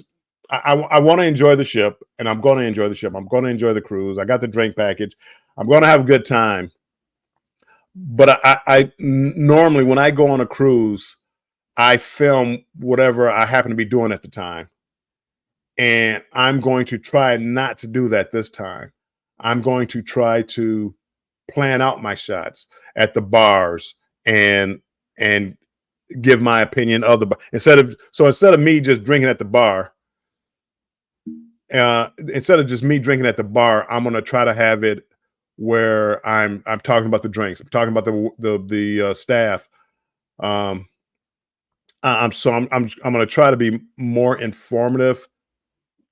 I want to enjoy the ship, and I'm going to enjoy the ship. I'm going to enjoy the cruise. I got the drink package. I'm going to have a good time. But I normally, when I go on a cruise, I film whatever I happen to be doing at the time. And I'm going to try not to do that this time. I'm going to try to plan out my shots at the bars and give my opinion of the bar. Instead of me just drinking at the bar, instead of just me drinking at the bar, I'm going to try to have it where I'm talking about the drinks. I'm talking about the staff. I'm going to try to be more informative,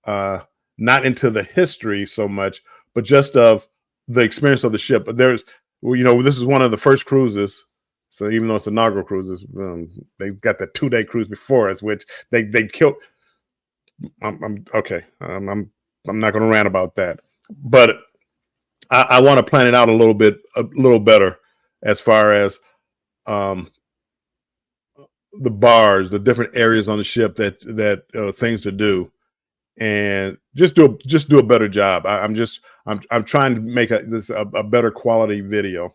not into the history so much, but just of the experience of the ship. But this is one of the first cruises. So even though it's inaugural cruises, they've got the 2-day cruise before us, which they killed. I'm okay. I'm not going to rant about that, but I want to plan it out a little better as far as the bars, the different areas on the ship that things to do, and just do a better job. I'm trying to make a better quality video.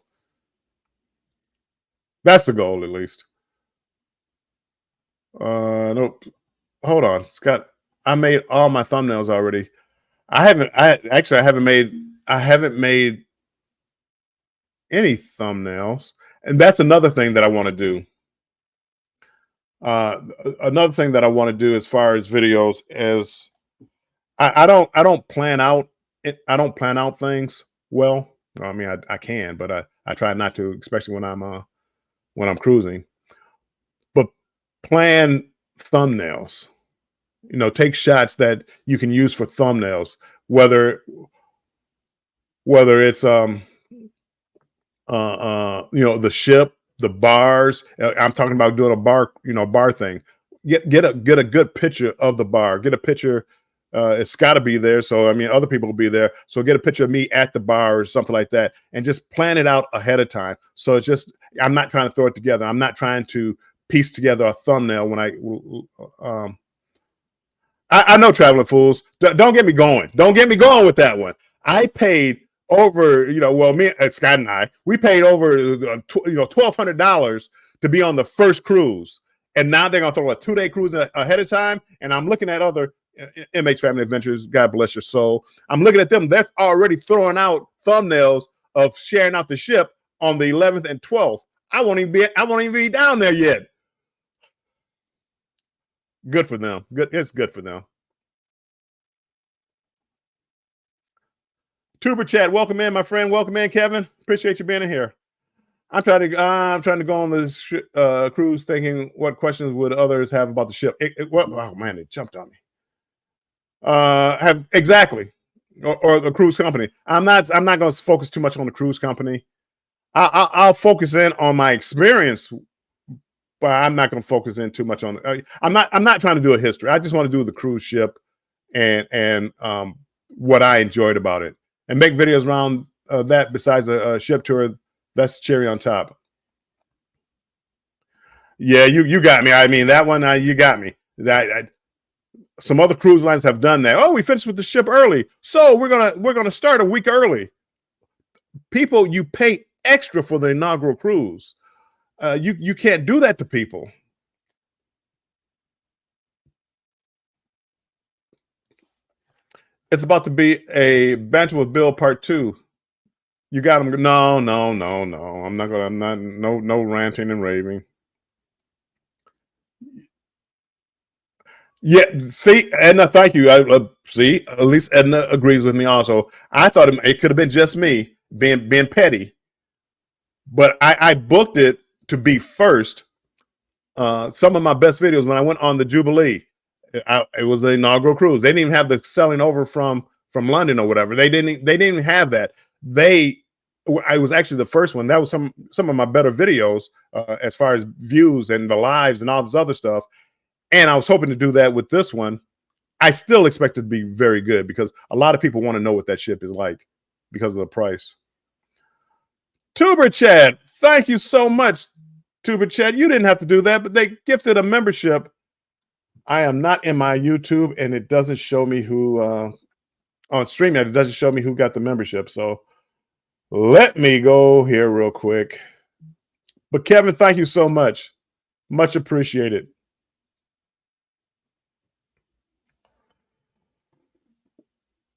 That's the goal, at least. Nope. hold on, Scott. I made all my thumbnails already. I haven't made any thumbnails. And that's another thing that I want to do. Another thing that I want to do as far as videos is I don't plan out I don't plan out things well. I mean, I can, but I try not to, especially when I'm cruising. But plan thumbnails. You know, take shots that you can use for thumbnails, whether it's you know, the ship, the bars. I'm talking about doing a bar, you know, bar thing. Get a good picture of the bar. Get a picture. It's got to be there. So I mean, other people will be there. So get a picture of me at the bar or something like that, and just plan it out ahead of time. So it's just, I'm not trying to throw it together. I'm not trying to piece together a thumbnail when I know, traveling fools. Don't get me going. Don't get me going with that one. I paid over, you know, well, me and Scott and we paid over, $1,200 to be on the first cruise, and now they're gonna throw a 2-day cruise ahead of time. And I'm looking at other MH Family Adventures. God bless your soul. I'm looking at them. That's already throwing out thumbnails of sharing out the ship on the 11th and 12th. I won't even be down there yet. Good for them. Good. It's good for them. Tuber Chat, welcome in, my friend. Welcome in, Kevin. Appreciate you being in here. I'm trying to go on the cruise, thinking what questions would others have about the ship. Oh man, it jumped on me. Have exactly, or the cruise company. I'm not going to focus too much on the cruise company. I'll focus in on my experience, but I'm not going to focus in too much on. I'm not trying to do a history. I just want to do the cruise ship and what I enjoyed about it, and make videos around that. Besides a ship tour, that's cherry on top. Yeah, you got me. I mean, that one, you got me. Some other cruise lines have done that. Oh, we finished with the ship early, so we're gonna start a week early. People, you pay extra for the inaugural cruise. You can't do that to people. It's about to be a Banter with Bill Part 2. You got him. No. I'm not. No ranting and raving. Yeah. See, Edna. Thank you. See. At least Edna agrees with me. Also, I thought it could have been just me being petty, but I booked it to be first. Some of my best videos when I went on the Jubilee, it was the inaugural cruise. They didn't even have the selling over from London or whatever. They didn't even have that. I was actually the first one. That was some of my better videos as far as views and the lives and all this other stuff. And I was hoping to do that with this one. I still expect it to be very good because a lot of people want to know what that ship is like because of the price. Tuber Chad, thank you so much, Tuber Chad. You didn't have to do that, but they gifted a membership. I am not in my YouTube, and it doesn't show me who on StreamYard. It doesn't show me who got the membership. So let me go here real quick. But Kevin, thank you so much. Much appreciated.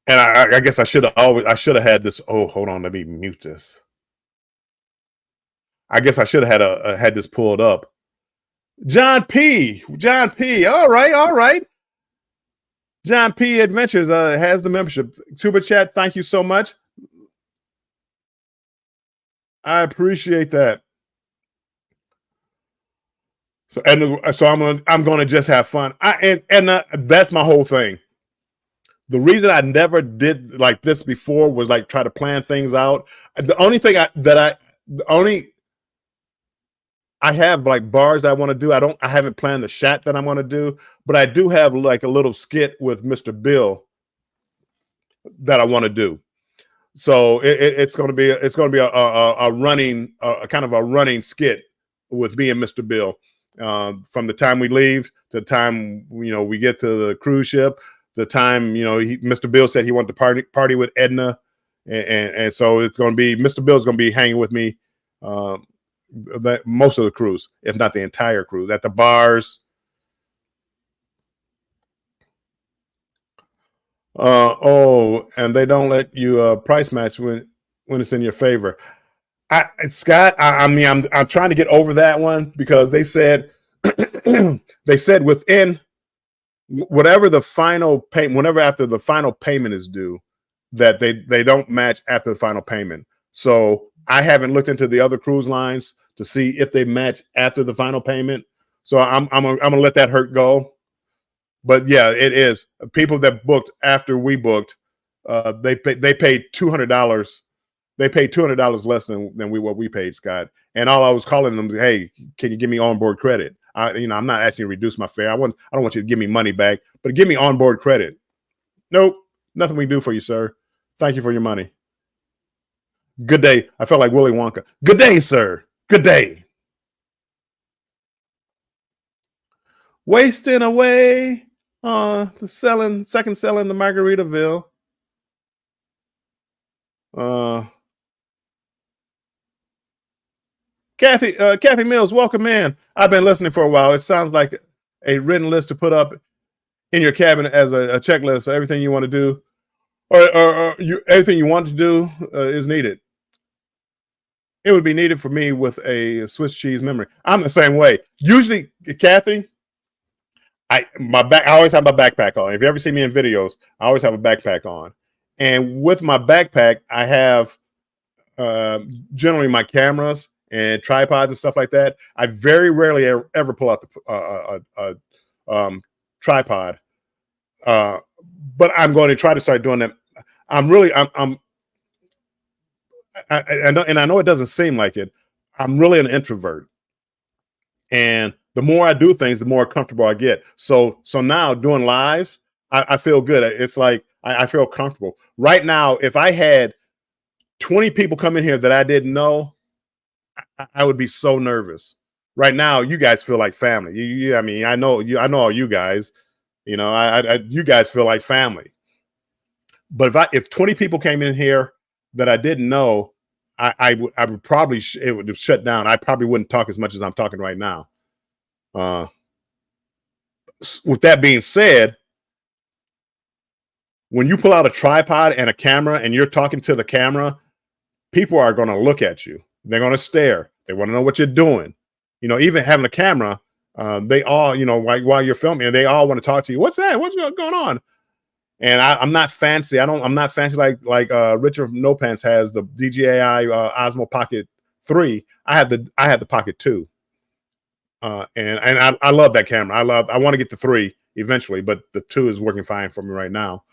And I guess I should have had this. Oh, hold on, let me mute this. I guess I should have had this pulled up. John P. All right. John P. Adventures has the membership. Tuber Chat, thank you so much. I appreciate that. So I'm gonna just have fun. That's my whole thing. The reason I never did like this before was like try to plan things out. The only thing I have like bars I want to do. I haven't planned the shot that I'm going to do, but I do have like a little skit with Mr. Bill that I want to do. So it's going to be a running kind of a running skit with me and Mr. Bill from the time we leave to the time we get to the cruise ship. The time Mr. Bill said he wanted to party with Edna, and so it's going to be Mr. Bill's going to be hanging with me. That most of the cruise, if not the entire cruise, at the bars. Oh, and they don't let you price match when it's in your favor. Scott, I mean, I'm trying to get over that one because they said they said within whatever the final payment, whenever after the final payment is due, that they don't match after the final payment. So I haven't looked into the other cruise lines to see if they match after the final payment. So I'm gonna let that hurt go. But yeah, it is people that booked after we booked. They paid $200. They paid $200 less than what we paid, Scott. And all I was calling them, hey, can you give me onboard credit? I'm not asking you to reduce my fare. I don't want you to give me money back, but give me onboard credit. Nope, nothing we can do for you, sir. Thank you for your money. Good day. I felt like Willy Wonka. Good day, sir. Good day. Wasting away the second selling the Margaritaville. Kathy Mills, welcome in. I've been listening for a while. It sounds like a written list to put up in your cabinet as a checklist. So everything you want to do, or everything you want to do is needed. It would be needed for me with a Swiss cheese memory. I'm the same way. Usually, Kathy, I always have my backpack on. If you ever see me in videos, I always have a backpack on, and with my backpack, I have generally my cameras and tripods and stuff like that. I very rarely ever pull out the tripod, but I'm going to try to start doing that. I know it doesn't seem like it. I'm really an introvert, and the more I do things, the more comfortable I get. So now doing lives, I feel good. It's like I feel comfortable right now. If I had 20 people come in here that I didn't know, I would be so nervous. Right now, you guys feel like family. I mean, I know all you guys. You guys feel like family. But if 20 people came in here that I didn't know, I would probably it would have shut down. I probably wouldn't talk as much as I'm talking right now. With that being said, when you pull out a tripod and a camera and you're talking to the camera, people are going to look at you. They're going to stare. They want to know what you're doing. Even having a camera, they all, while you're filming, they all want to talk to you. What's that? What's going on? And I'm not fancy. I'm not fancy like Richard No Pants has the DJI Osmo Pocket 3. I have the Pocket 2. And I love that camera. I want to get the 3 eventually, but the 2 is working fine for me right now.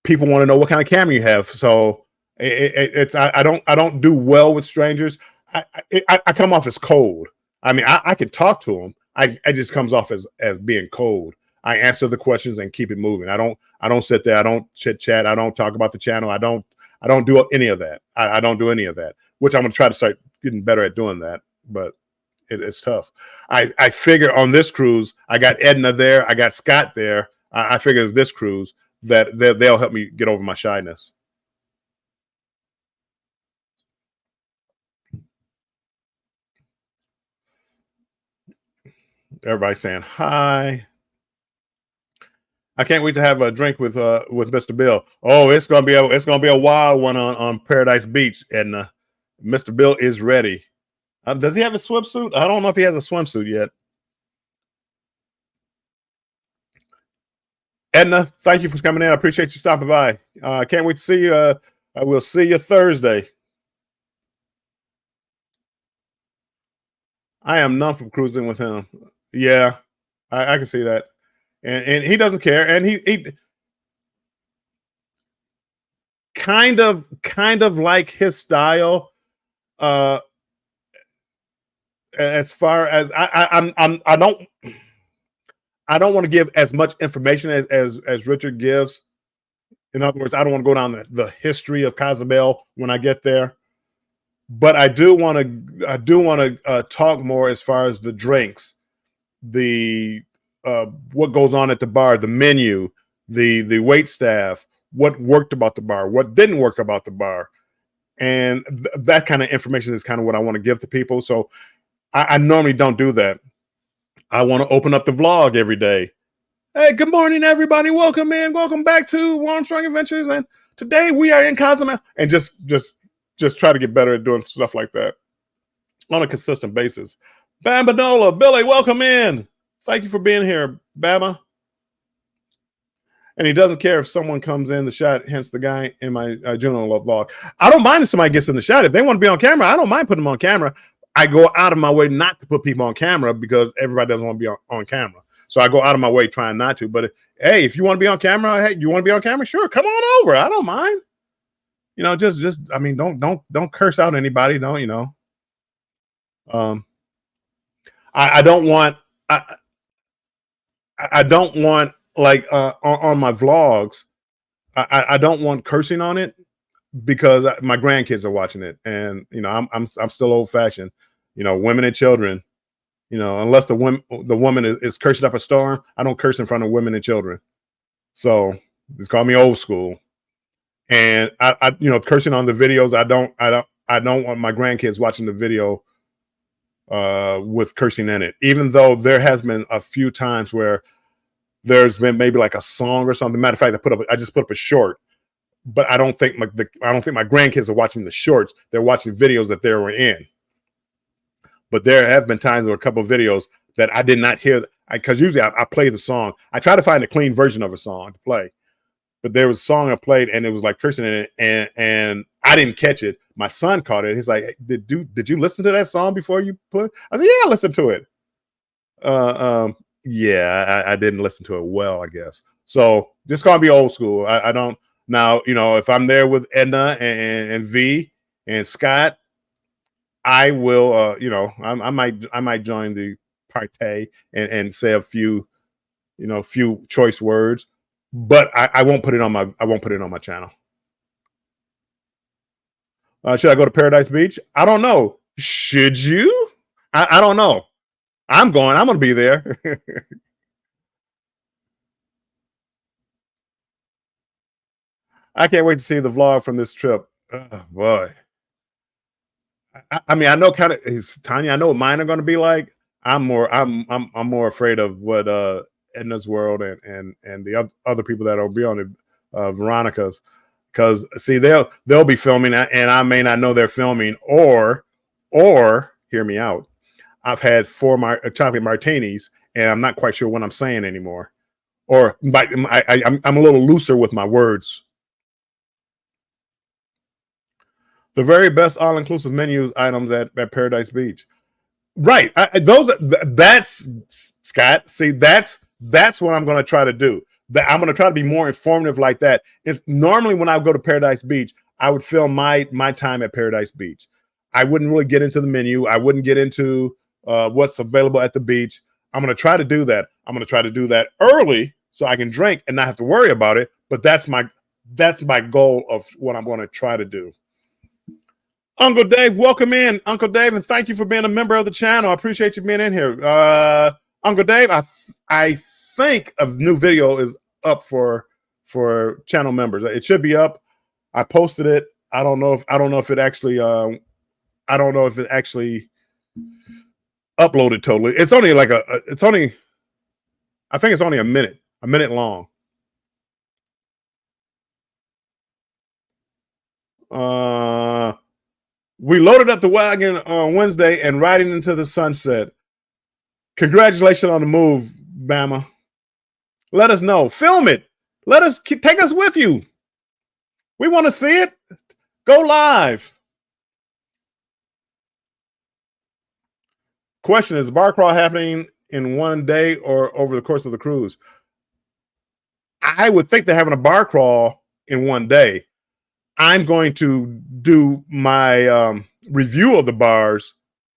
People want to know what kind of camera you have. So I don't do well with strangers. I come off as cold. I mean, I can talk to them. I just comes off as being cold. I answer the questions and keep it moving. I don't sit there. I don't chit chat. I don't talk about the channel. I don't do any of that. I don't do any of that, which I'm going to try to start getting better at doing that. But it's tough. I figure on this cruise, I got Edna there. I got Scott there. I figure this cruise that they'll help me get over my shyness. Everybody saying hi. I can't wait to have a drink with Mr. Bill. Oh, it's gonna be a wild one on Paradise Beach, and Mr. Bill is ready. Does he have a swimsuit? I don't know if he has a swimsuit yet. Edna, thank you for coming in. I appreciate you stopping by. Can't wait to see you. I will see you Thursday. I am numb from cruising with him. Yeah, I can see that, and he doesn't care, and he kind of like his style. As far as I don't want to give as much information as Richard gives. In other words, I don't want to go down the history of Cozumel when I get there, but I do want to talk more as far as the drinks, the what goes on at the bar, the menu, the wait staff, what worked about the bar, what didn't work about the bar, and that kind of information is kind of what I want to give to people. So I normally don't do that. I want to open up the vlog every day. Hey, good morning, everybody. Welcome in. Welcome back to Armstrong Adventures. And today we are in Cozumel. And just try to get better at doing stuff like that on a consistent basis. Bambanola, Billy, welcome in. Thank you for being here, Bama. And he doesn't care if someone comes in the shot, hence the guy in my Juno vlog. I don't mind if somebody gets in the shot. If they want to be on camera, I don't mind putting them on camera. I go out of my way not to put people on camera because everybody doesn't want to be on camera. So I go out of my way trying not to. But hey, if you want to be on camera, hey, you want to be on camera? Sure, come on over. I don't mind. You know, just I mean, don't curse out anybody. Don't, you know. I don't want I don't want like on my vlogs. I don't want cursing on it because my grandkids are watching it, and you know I'm still old fashioned. You know, women and children. You know, unless the woman is cursing up a storm, I don't curse in front of women and children. So just call me old school. And I you know, cursing on the videos, I don't want my grandkids watching the video with cursing in it. Even though there has been a few times where there's been maybe like a song or something. Matter of fact, I just put up a short, but I don't think my grandkids are watching the shorts. They're watching videos that they were in. But there have been times where a couple of videos that I did not hear, because usually I play the song. I try to find a clean version of a song to play, but there was a song I played and it was like cursing in it, and I didn't catch it. My son caught it. He's like, hey, "Did you listen to that song before you put?" I said, "Yeah, I listened to it." Yeah, I didn't listen to it well, I guess. So just gonna be old school. I don't now. You know, if I'm there with Edna and V and Scott, I will, you know, I might join the party and say a few, you know, few choice words, but I won't put it on my channel. Should I go to Paradise Beach? I don't know. Should you? I don't know. I'm going. I'm going to be there. I can't wait to see the vlog from this trip. Oh, boy. I mean, I know kind of Tanya. I know what mine are going to be like. I'm more afraid of what Edna's world and the other people that will be on it, Veronica's, because see they'll be filming and I may not know they're filming, or hear me out. I've had 4 chocolate martinis and I'm not quite sure what I'm saying anymore, or I'm a little looser with my words. The very best all-inclusive menus items at Paradise Beach. Right. That's Scott. See, that's what I'm going to try to do. I'm going to try to be more informative like that. It's normally when I go to Paradise Beach, I would film my time at Paradise Beach. I wouldn't really get into the menu. I wouldn't get into what's available at the beach. I'm going to try to do that. I'm going to try to do that early so I can drink and not have to worry about it. But that's my goal of what I'm going to try to do. Uncle Dave, welcome in, Uncle Dave, and thank you for being a member of the channel. I appreciate you being in here. Uncle Dave, I think a new video is up for channel members. It should be up. I posted it. I don't know if it actually uploaded totally. It's only like I think it's only a minute long. We loaded up the wagon on Wednesday and riding into the sunset. Congratulations on the move, Bama. Let us know. Film it. Take us with you. We want to see it. Go live. Question: is the bar crawl happening in one day or over the course of the cruise? I would think they're having a bar crawl in one day. I'm going to do my review of the bars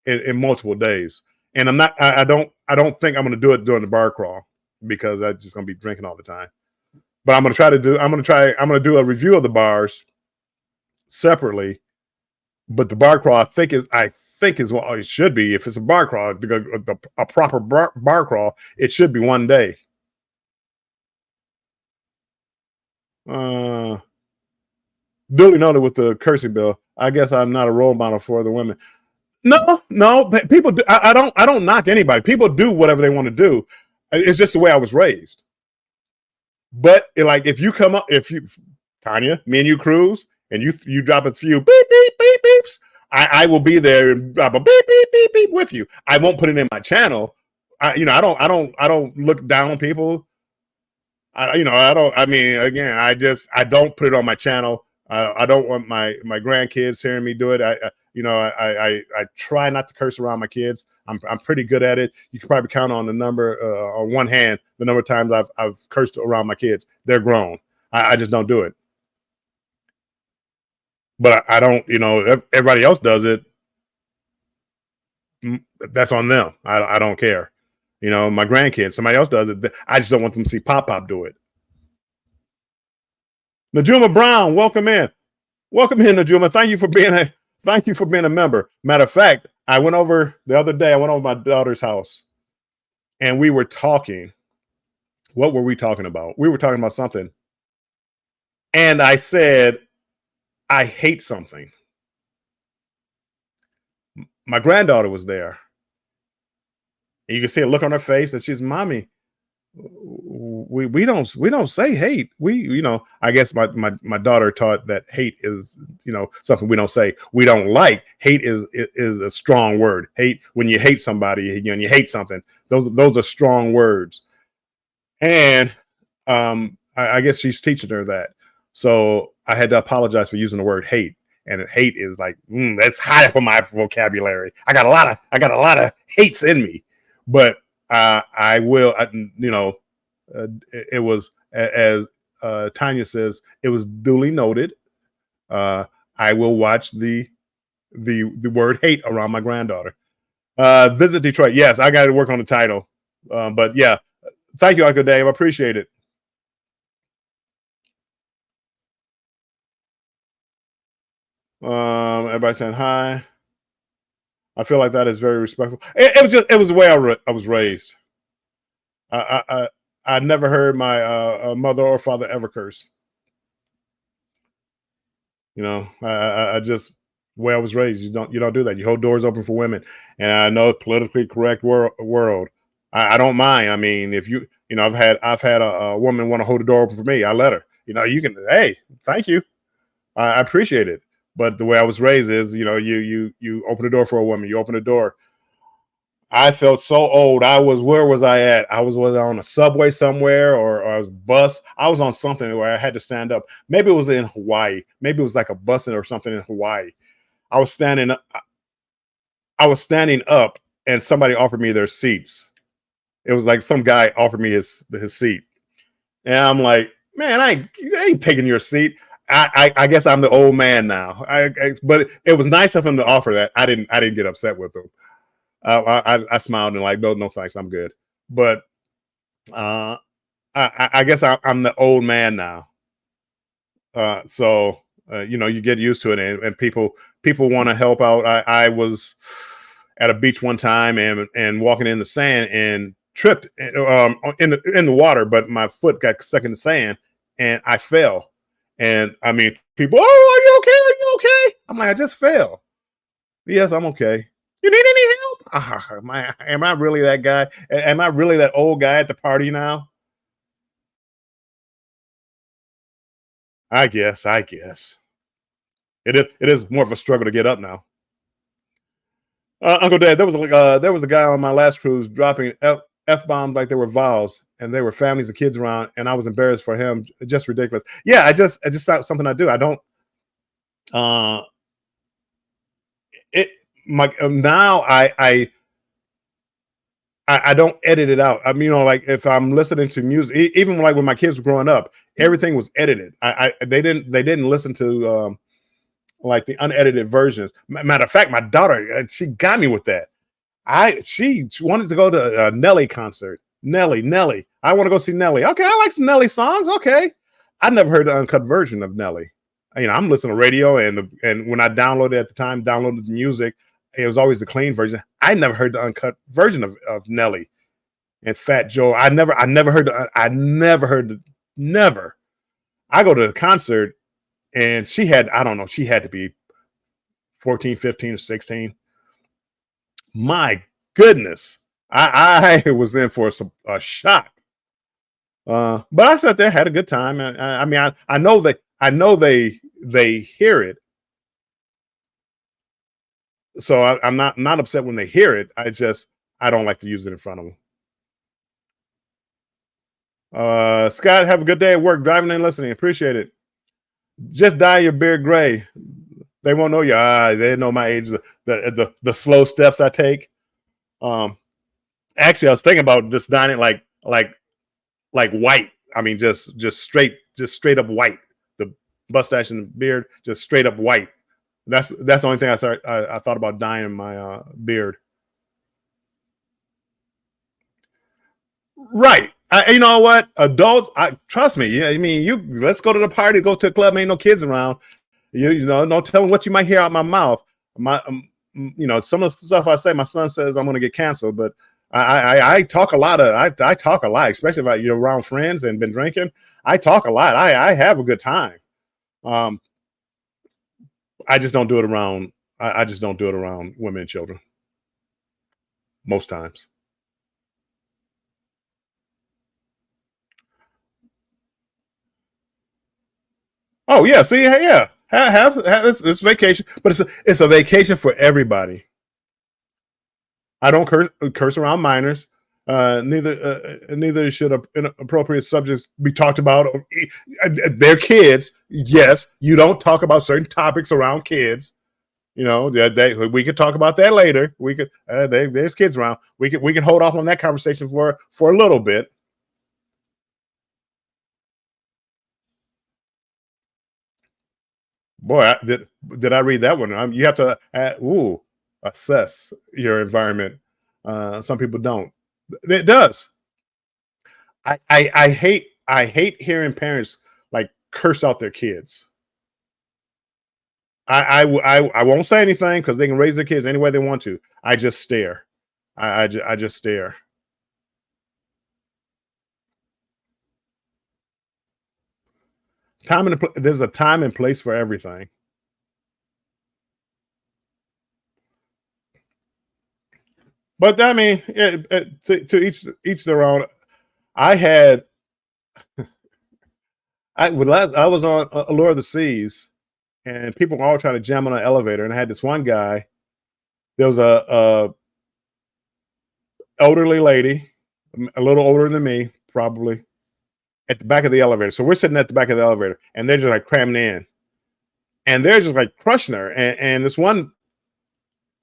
in multiple days, and I don't think I'm going to do it during the bar crawl because I'm just going to be drinking all the time. But I'm going to do a review of the bars separately. But the bar crawl, I think is what it should be. If it's a bar crawl, because a proper bar crawl, it should be one day. Duly noted with the cursing bill. I guess I'm not a role model for other women. No, people do. I don't knock anybody. People do whatever they want to do. It's just the way I was raised. But like if you come up, if you Tanya, me and you cruise, and you drop a few beep beep beep beeps, I will be there and drop a beep beep beep beep with you. I won't put it in my channel. I don't look down on people. I don't. I mean, again, I don't put it on my channel. I don't want my grandkids hearing me do it. I try not to curse around my kids. I'm pretty good at it. You can probably count on the number on one hand the number of times I've cursed around my kids. They're grown. I just don't do it. But I don't. If everybody else does it, that's on them. I don't care. My grandkids, somebody else does it. I just don't want them to see Pop do it. Najuma Brown, welcome in. Welcome in, Najuma. Thank you for being a member. Matter of fact, I went over the other day. I went over my daughter's house, and we were talking. What were we talking about? We were talking about something, and I said, "I hate something." My granddaughter was there, and you can see a look on her face that she's, "Mommy, we don't say hate. I guess my daughter taught that hate is something we don't say. We don't like. Hate is a strong word. Hate, when you hate somebody and you hate something, those are strong words. And I guess she's teaching her that. So I had to apologize for using the word hate. And hate is like, that's high for my vocabulary. I got a lot of hates in me. But I will, it was, as Tanya says, it was duly noted. I will watch the word hate around my granddaughter. Visit Detroit. Yes, I got to work on the title. But yeah, thank you, Uncle Dave. I appreciate it. Everybody saying hi. I feel like that is very respectful. It was the way I was raised. I never heard my mother or father ever curse. I just, the way I was raised, you don't do that. You hold doors open for women, and I know politically correct world. I don't mind. I mean, if I've had a woman want to hold the door open for me. I let her. You can. Hey, thank you. I appreciate it. But the way I was raised is, you open the door for a woman. You open the door. I felt so old. Where was I at? Was I on a subway somewhere, or I was bus? I was on something where I had to stand up. Maybe it was in Hawaii. Maybe it was like a bus or something in Hawaii. I was standing up. I was standing up, and somebody offered me their seats. It was like some guy offered me his seat, and I'm like, man, I ain't taking your seat. I guess I'm the old man now. But it was nice of him to offer that. I didn't get upset with him. I smiled and like, no thanks, I'm good. But I guess I'm the old man now. So you get used to it, and people want to help out. I was at a beach one time and walking in the sand and tripped in the water, but my foot got stuck in the sand and I fell. And I mean, people, oh, are you okay? Are you okay? I'm like, I just fell. Yes, I'm okay. You need any help? Am I really that guy? Am I really that old guy at the party now? I guess. It is more of a struggle to get up now. Uncle Dad, there was a guy on my last cruise dropping f bombs like they were vowels, and there were families of kids around, and I was embarrassed for him. Just ridiculous. Yeah, I just something I do. I don't. Uh, it my now I don't edit it out. I mean, like if I'm listening to music, even like when my kids were growing up, everything was edited. They didn't listen to like the unedited versions. Matter of fact, my daughter, she got me with that. She wanted to go to a Nelly concert. Nelly. I want to go see Nelly. Okay, I like some Nelly songs. Okay, I never heard the uncut version of Nelly. I'm listening to radio, and when I downloaded at the time, downloaded the music, it was always the clean version. I never heard the uncut version of Nelly and Fat Joe. Never. I go to the concert, and she had, I don't know, she had to be 14, 15, or 16. My goodness. I was in for a shock. But I sat there, had a good time. I mean, I know they hear it, so I'm not upset when they hear it. I don't like to use it in front of them. Scott, have a good day at work, driving and listening. Appreciate it. Just dye your beard gray. They won't know you. They know my age. The slow steps I take. Um, Actually, I was thinking about just dyeing it like white. I mean, just straight up white. The mustache and the beard, just straight up white. That's the only thing I thought about dyeing my beard. Right. You know what? Adults, trust me. Yeah, I mean, you let's go to the party, go to the club. Ain't no kids around. You know, don't tell me what you might hear out my mouth. My, you know, some of the stuff I say, my son says I'm going to get canceled, but I talk a lot I talk a lot, especially if you're around friends and been drinking. I talk a lot. I have a good time. Um, I just don't do it around. I just don't do it around women and children most times. Oh yeah, see, yeah, have it's vacation, but it's a vacation for everybody. I don't curse around minors. Neither should inappropriate subjects be talked about. They're kids. Yes, you don't talk about certain topics around kids. You know, we could talk about that later. We could. There's kids around. We can hold off on that conversation for a little bit. Boy, did I read that one? You have to assess your environment. Some people don't. It does. I hate hearing parents like curse out their kids. I won't say anything because they can raise their kids any way they want to. I just stare. I just stare. There's a time and place for everything. But I mean, to each their own. I had I was on Allure of the Seas, and people were all trying to jam on an elevator, and I had this one guy. There was a elderly lady, a little older than me, probably, at the back of the elevator. So we're sitting at the back of the elevator, and they're just like cramming in, and they're just like crushing her. And this one,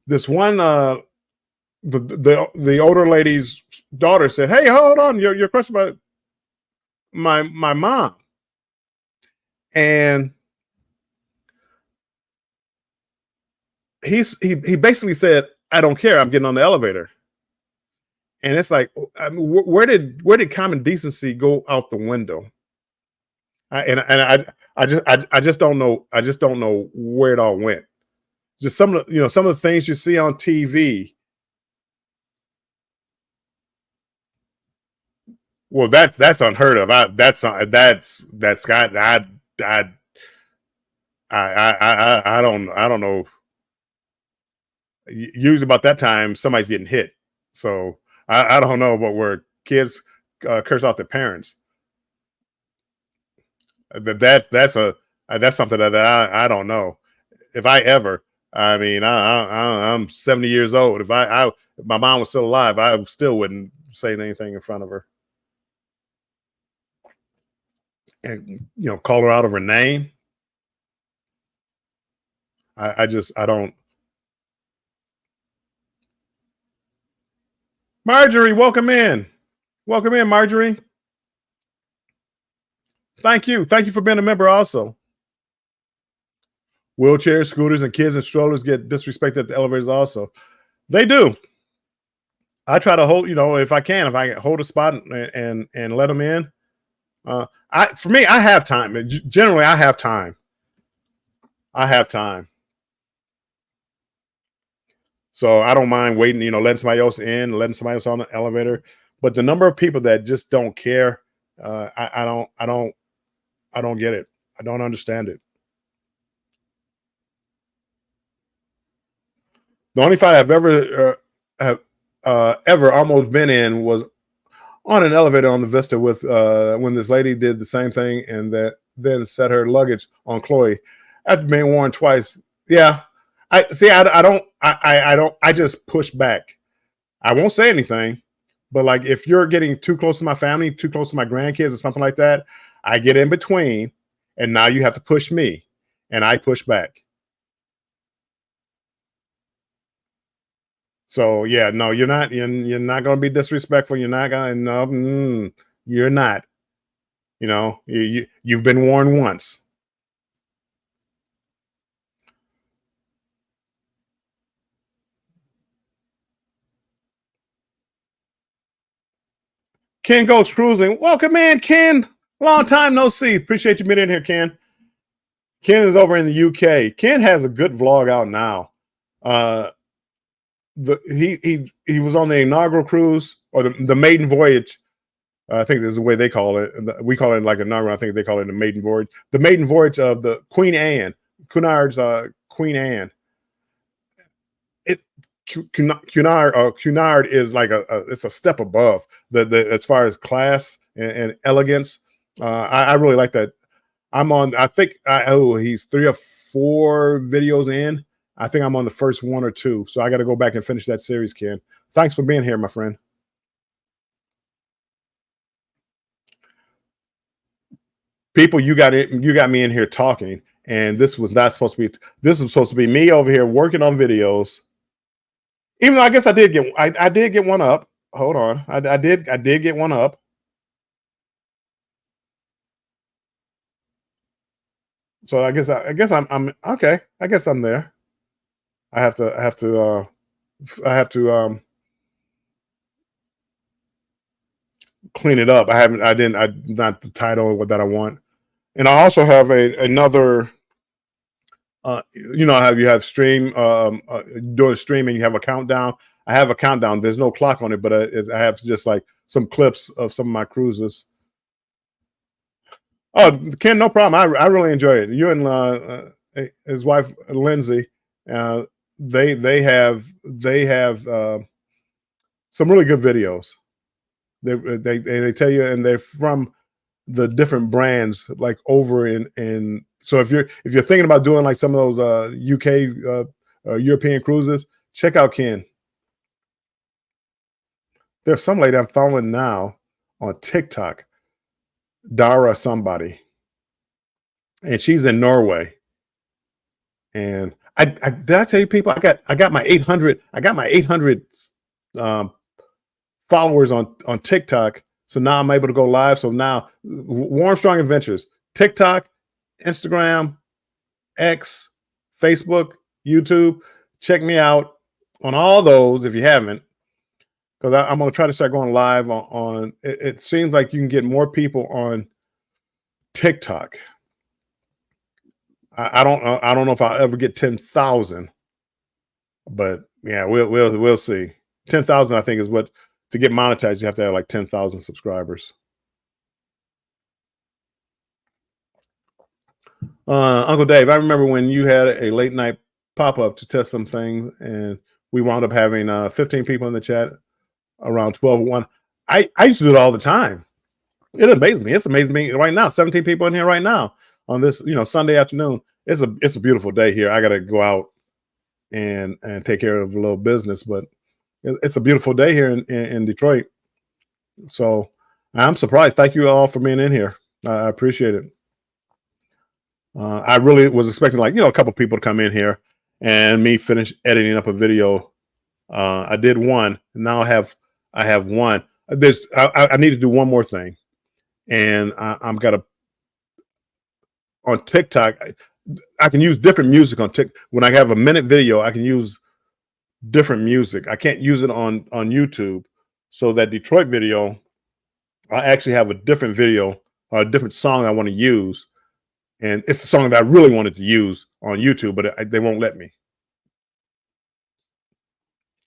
the older lady's daughter said, "Hey, hold on, you're crushing my mom." And he basically said, "I don't care. I'm getting on the elevator." And it's like, I mean, where did common decency go out the window? I just don't know. I just don't know where it all went. Just some of the things you see on TV. Well, that's unheard of. That's got I don't know. Usually about that time, somebody's getting hit. So I don't know what where kids curse out their parents. That's something that I don't know if I ever. I mean, I'm 70 years old. If my mom was still alive, I still wouldn't say anything in front of her and call her out of her name. I don't. Marjorie, welcome in, Marjorie. Thank you for being a member. Also, wheelchairs, scooters, and kids and strollers get disrespected at the elevators. Also, they do. I try to hold, if I can, if I hold a spot and let them in. For me, I have time. Generally, I have time. I have time, so I don't mind waiting. Letting somebody else in, letting somebody else on the elevator. But the number of people that just don't care, I don't get it. I don't understand it. The only fight I've ever almost been in was on an elevator on the Vista with when this lady did the same thing and that then set her luggage on Chloe after being warned twice. Yeah, I see. I don't. I don't. I just push back. I won't say anything, but like if you're getting too close to my family, too close to my grandkids or something like that, I get in between, and now you have to push me, and I push back. So yeah, no, you're not. You're not going to be disrespectful. You're not going to. No, you're not. You've been warned once. Ken goes cruising. Welcome in, Ken. Long time no see. Appreciate you being in here, Ken. Ken is over in the UK. Ken has a good vlog out now. Uh, he was on the inaugural cruise or the maiden voyage. I think this is the way they call it. We call it like inaugural. I think they call it the maiden voyage. The maiden voyage of the Queen Anne, Cunard's Queen Anne. It Cunard is like it's a step above the as far as class and elegance. I really like that. I'm on. I think he's 3 or 4 videos in. I think I'm on the first 1 or 2, so I got to go back and finish that series. Ken, thanks for being here, my friend. People, you got me in here talking, and this was not supposed to be. This was supposed to be me over here working on videos. Even though I guess I did get one up. Hold on, I did get one up. So I'm okay. I guess I'm there. I have to clean it up. I not the title that I want. And I also have another. How you have stream doing a stream and you have a countdown. I have a countdown. There's no clock on it, but I have just like some clips of some of my cruises. Oh, Ken, no problem. I really enjoy it. You and his wife Lindsay, uh, they have some really good videos. They tell you, and they're from the different brands like over in. So if you're thinking about doing like some of those UK European cruises, check out Ken. There's some lady I'm following now on TikTok, Dara somebody, and she's in Norway. And I did I tell you people I got my 800 um, followers on TikTok. So now I'm able to go live. So now Warm Strong Adventures, TikTok, Instagram, X, Facebook, YouTube. Check me out on all those if you haven't, because I'm going to try to start going live on it seems like you can get more people on TikTok. I don't know if I'll ever get 10,000, but yeah, we'll see. 10,000 I think is what to get monetized. You have to have like 10,000 subscribers. Uncle Dave, I remember when you had a late night pop up to test some things, and we wound up having 15 people in the chat around 12:01. I used to do it all the time. It amazed me. It's amazed me right now. 17 people in here right now on this Sunday afternoon. It's a beautiful day here. I got to go out and take care of a little business, but it's a beautiful day here in Detroit. So I'm surprised. Thank you all for being in here. I appreciate it. I really was expecting a couple people to come in here and me finish editing up a video. I did one. Now I have one. I need to do one more thing, and I'm got to on TikTok. I can use different music on TikTok. When I have a minute video, I can use different music. I can't use it on YouTube. So that Detroit video, I actually have a different video or a different song I want to use, and it's a song that I really wanted to use on YouTube, but they won't let me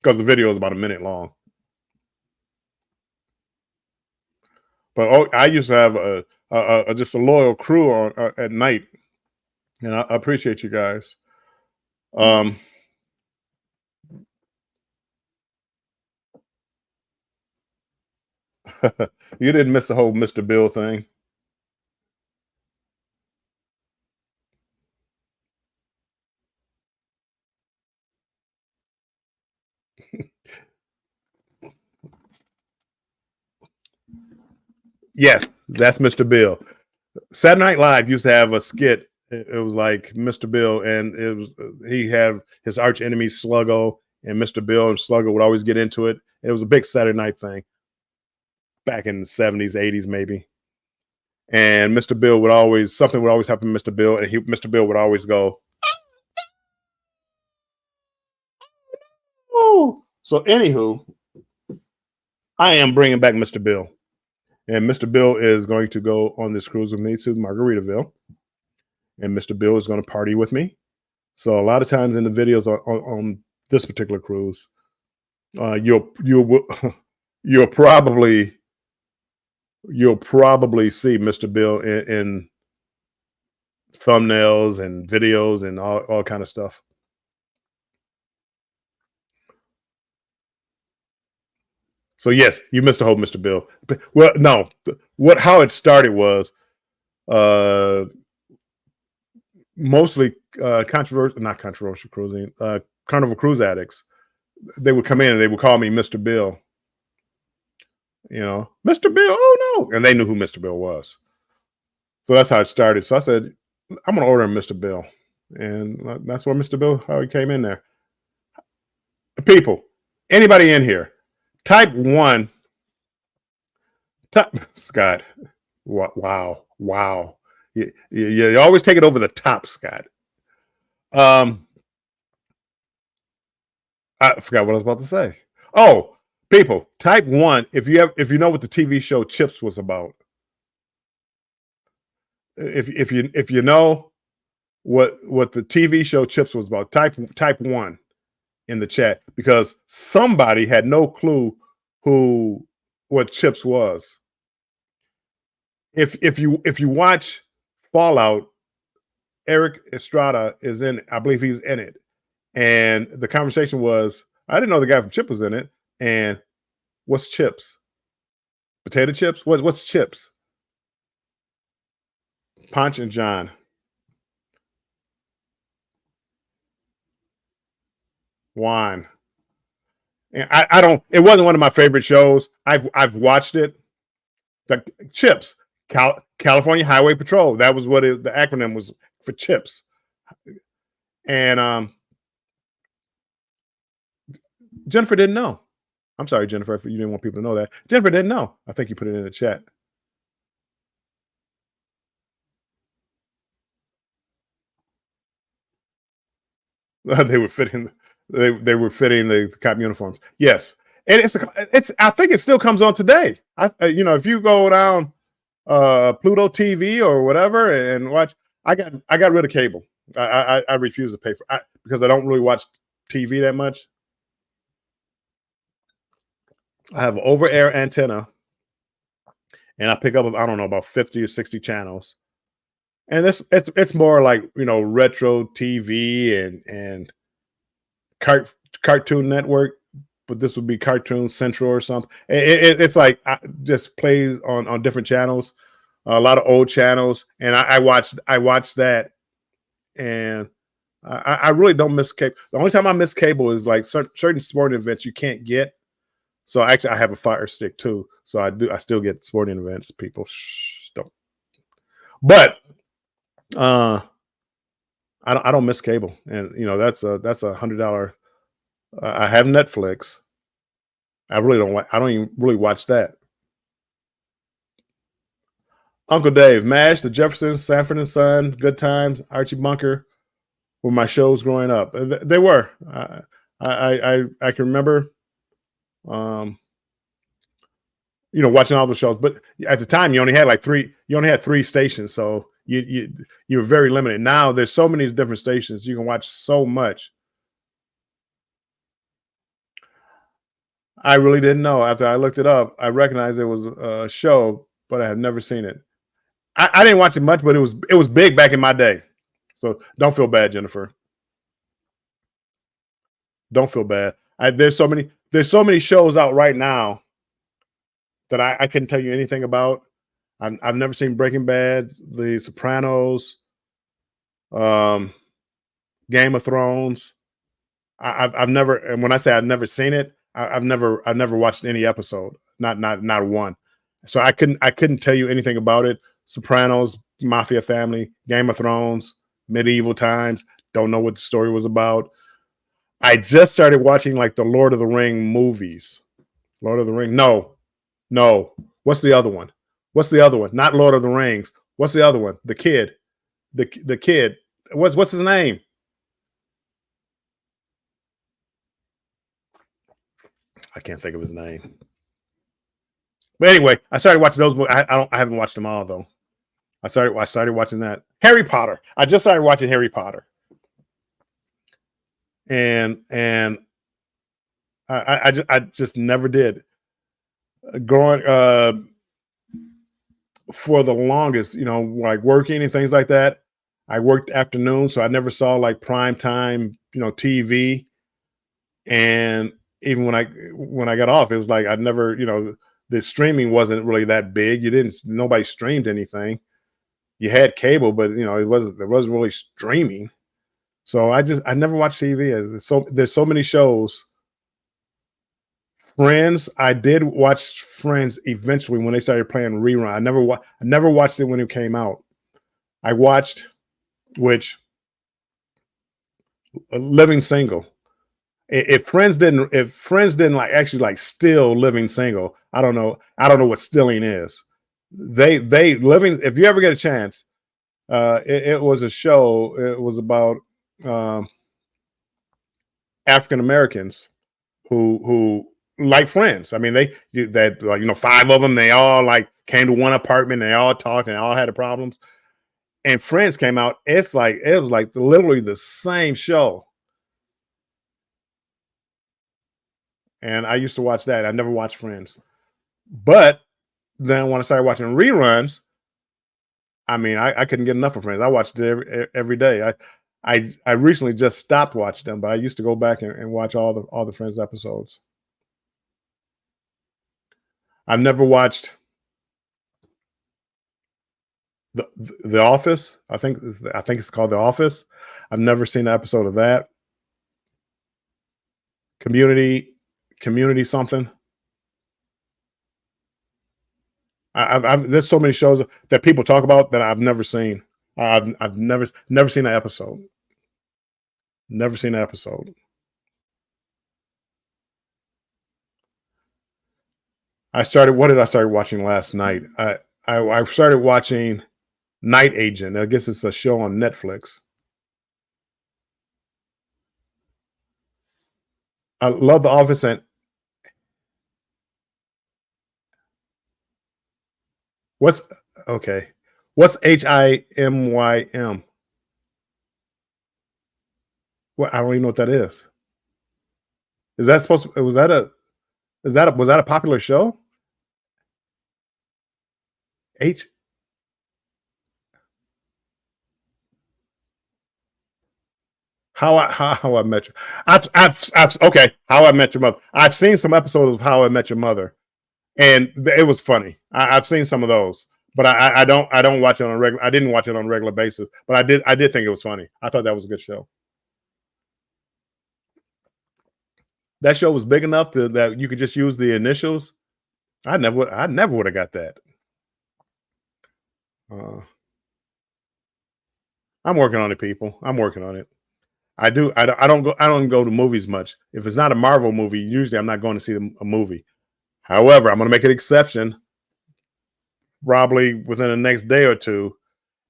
because the video is about a minute long. But I used to have just a loyal crew on at night, and I appreciate you guys. Um, You didn't miss the whole Mr. Bill thing. Yes, that's Mr. Bill. Saturday Night Live used to have a skit. It was like Mr. Bill, and it was he had his arch enemy Sluggo, and Mr. Bill and Sluggo would always get into it. It was a big Saturday night thing back in the 70s, 80s, maybe. And Mr. Bill would always something would always happen to Mr. Bill, and Mr. Bill would always go, "Oh." So, anywho, I am bringing back Mr. Bill, and Mr. Bill is going to go on this cruise with me to Margaritaville, and Mr. Bill is going to party with me. So, a lot of times in the videos on this particular cruise, you'll you'll probably see Mr. Bill in thumbnails and videos and all kind of stuff. So yes, you missed the whole Mr. Bill. Well, no, what how it started was uh mostly controversial, not controversial cruising, Carnival cruise addicts. They would come in and they would call me Mr. Bill. Mr. Bill. Oh no, and they knew who Mr. Bill was. So that's how it started. So I said, I'm going to order Mr. Bill, and that's where Mr. Bill how he came in there. People, anybody in here? Type one. Type Scott. Wow, wow. You always take it over the top, Scott. I forgot what I was about to say. Oh, people, type one if you know what the TV show Chips was about. If you know what the TV show Chips was about, type one in the chat, because somebody had no clue what Chips was. If you watch Fallout, Eric Estrada is in it. I believe he's in it. And the conversation was, I didn't know the guy from Chip was in it. And what's chips? Potato chips? What's chips? Ponch and John. Wine. And I don't. It wasn't one of my favorite shows. I've watched it. The Chips, California Highway Patrol. That was what the acronym was for Chips. And Jennifer didn't know. I'm sorry, Jennifer, if you didn't want people to know that. Jennifer didn't know. I think you put it in the chat. They were fitting. They were fitting the cop uniforms. Yes, and it's. I think it still comes on today. If you go down Pluto TV or whatever and watch. I got rid of cable. I refuse to pay for because I don't really watch TV that much. I have an over-air antenna, and I pick up I don't know about 50 or 60 channels, and it's more like retro TV and Cartoon Network, but this would be Cartoon Central or something. It's like just plays on different channels, a lot of old channels, and I watched that, and I really don't miss cable. The only time I miss cable is like certain sporting events you can't get. So actually, I have a Fire Stick too, so I still get sporting events. People don't, but I don't miss cable, and that's a $100. I have Netflix. I don't even really watch that. Uncle Dave, MASH, The Jeffersons, Sanford and Son, Good Times, Archie Bunker were my shows growing up. They were. I can remember, watching all the shows. But at the time, you only had three. You only had three stations, so you were very limited. Now there's so many different stations. You can watch so much. I really didn't know. After I looked it up, I recognized it was a show, but I had never seen it. I didn't watch it much, but it was big back in my day. So don't feel bad, Jennifer. Don't feel bad. There's so many shows out right now that I couldn't tell you anything about. I've never seen Breaking Bad, The Sopranos, um, Game of Thrones. I've never, and when I say I've never seen it, I've never watched any episode, not one. So I couldn't tell you anything about it. Sopranos, Mafia Family, Game of Thrones, Medieval Times. Don't know what the story was about. I just started watching like the Lord of the Ring movies. Lord of the Ring. No, no. What's the other one? What's the other one? Not Lord of the Rings. What's the other one? The kid. The kid. What's his name? I can't think of his name. But anyway, I started watching those. I haven't watched them all though. I started watching that. Harry Potter. I just started watching Harry Potter. And I just never did. Growing for the longest, like working and things like that. I worked afternoons, so I never saw like prime time, TV. And even when I got off, it was like I never, the streaming wasn't really that big. Nobody streamed anything. You had cable, but there wasn't really streaming. So I never watched TV. There's so many shows. Friends, I did watch Friends eventually when they started playing rerun. I never watched it when it came out. I watched which Living Single. If Friends didn't like actually like still Living Single, I don't know what stilling is. They living. If you ever get a chance, it was a show. It was about African Americans who like Friends. I mean, that like five of them. They all like came to one apartment. They all talked and they all had the problems. And Friends came out. It was like literally the same show. And I used to watch that. I never watched Friends, but then when I started watching reruns, I mean, I couldn't get enough of Friends. I watched it every day. I recently just stopped watching them, but I used to go back and watch all the Friends episodes. I've never watched the Office. I think it's called The Office. I've never seen an episode of that. Community something. There's so many shows that people talk about that I've never seen. I've never seen an episode. Never seen an episode. What did I start watching last night? I started watching Night Agent. I guess it's a show on Netflix. I love The Office and what's okay. What's HIMYM? What I don't even know what that is. Is that supposed to, was that a popular show? H how I met you. Okay, How I Met Your Mother. I've seen some episodes of How I Met Your Mother, and it was funny. I've seen some of those, but I don't watch it on a regular. I didn't watch it on a regular basis, but I did think it was funny. I thought that was a good show. That show was big enough that you could just use the initials. I never would have got that. Uh, I'm working on it, people. I'm working on it. I don't go to movies much. If it's not a Marvel movie, usually I'm not going to see a movie. However, I'm going to make an exception, probably within the next day or two,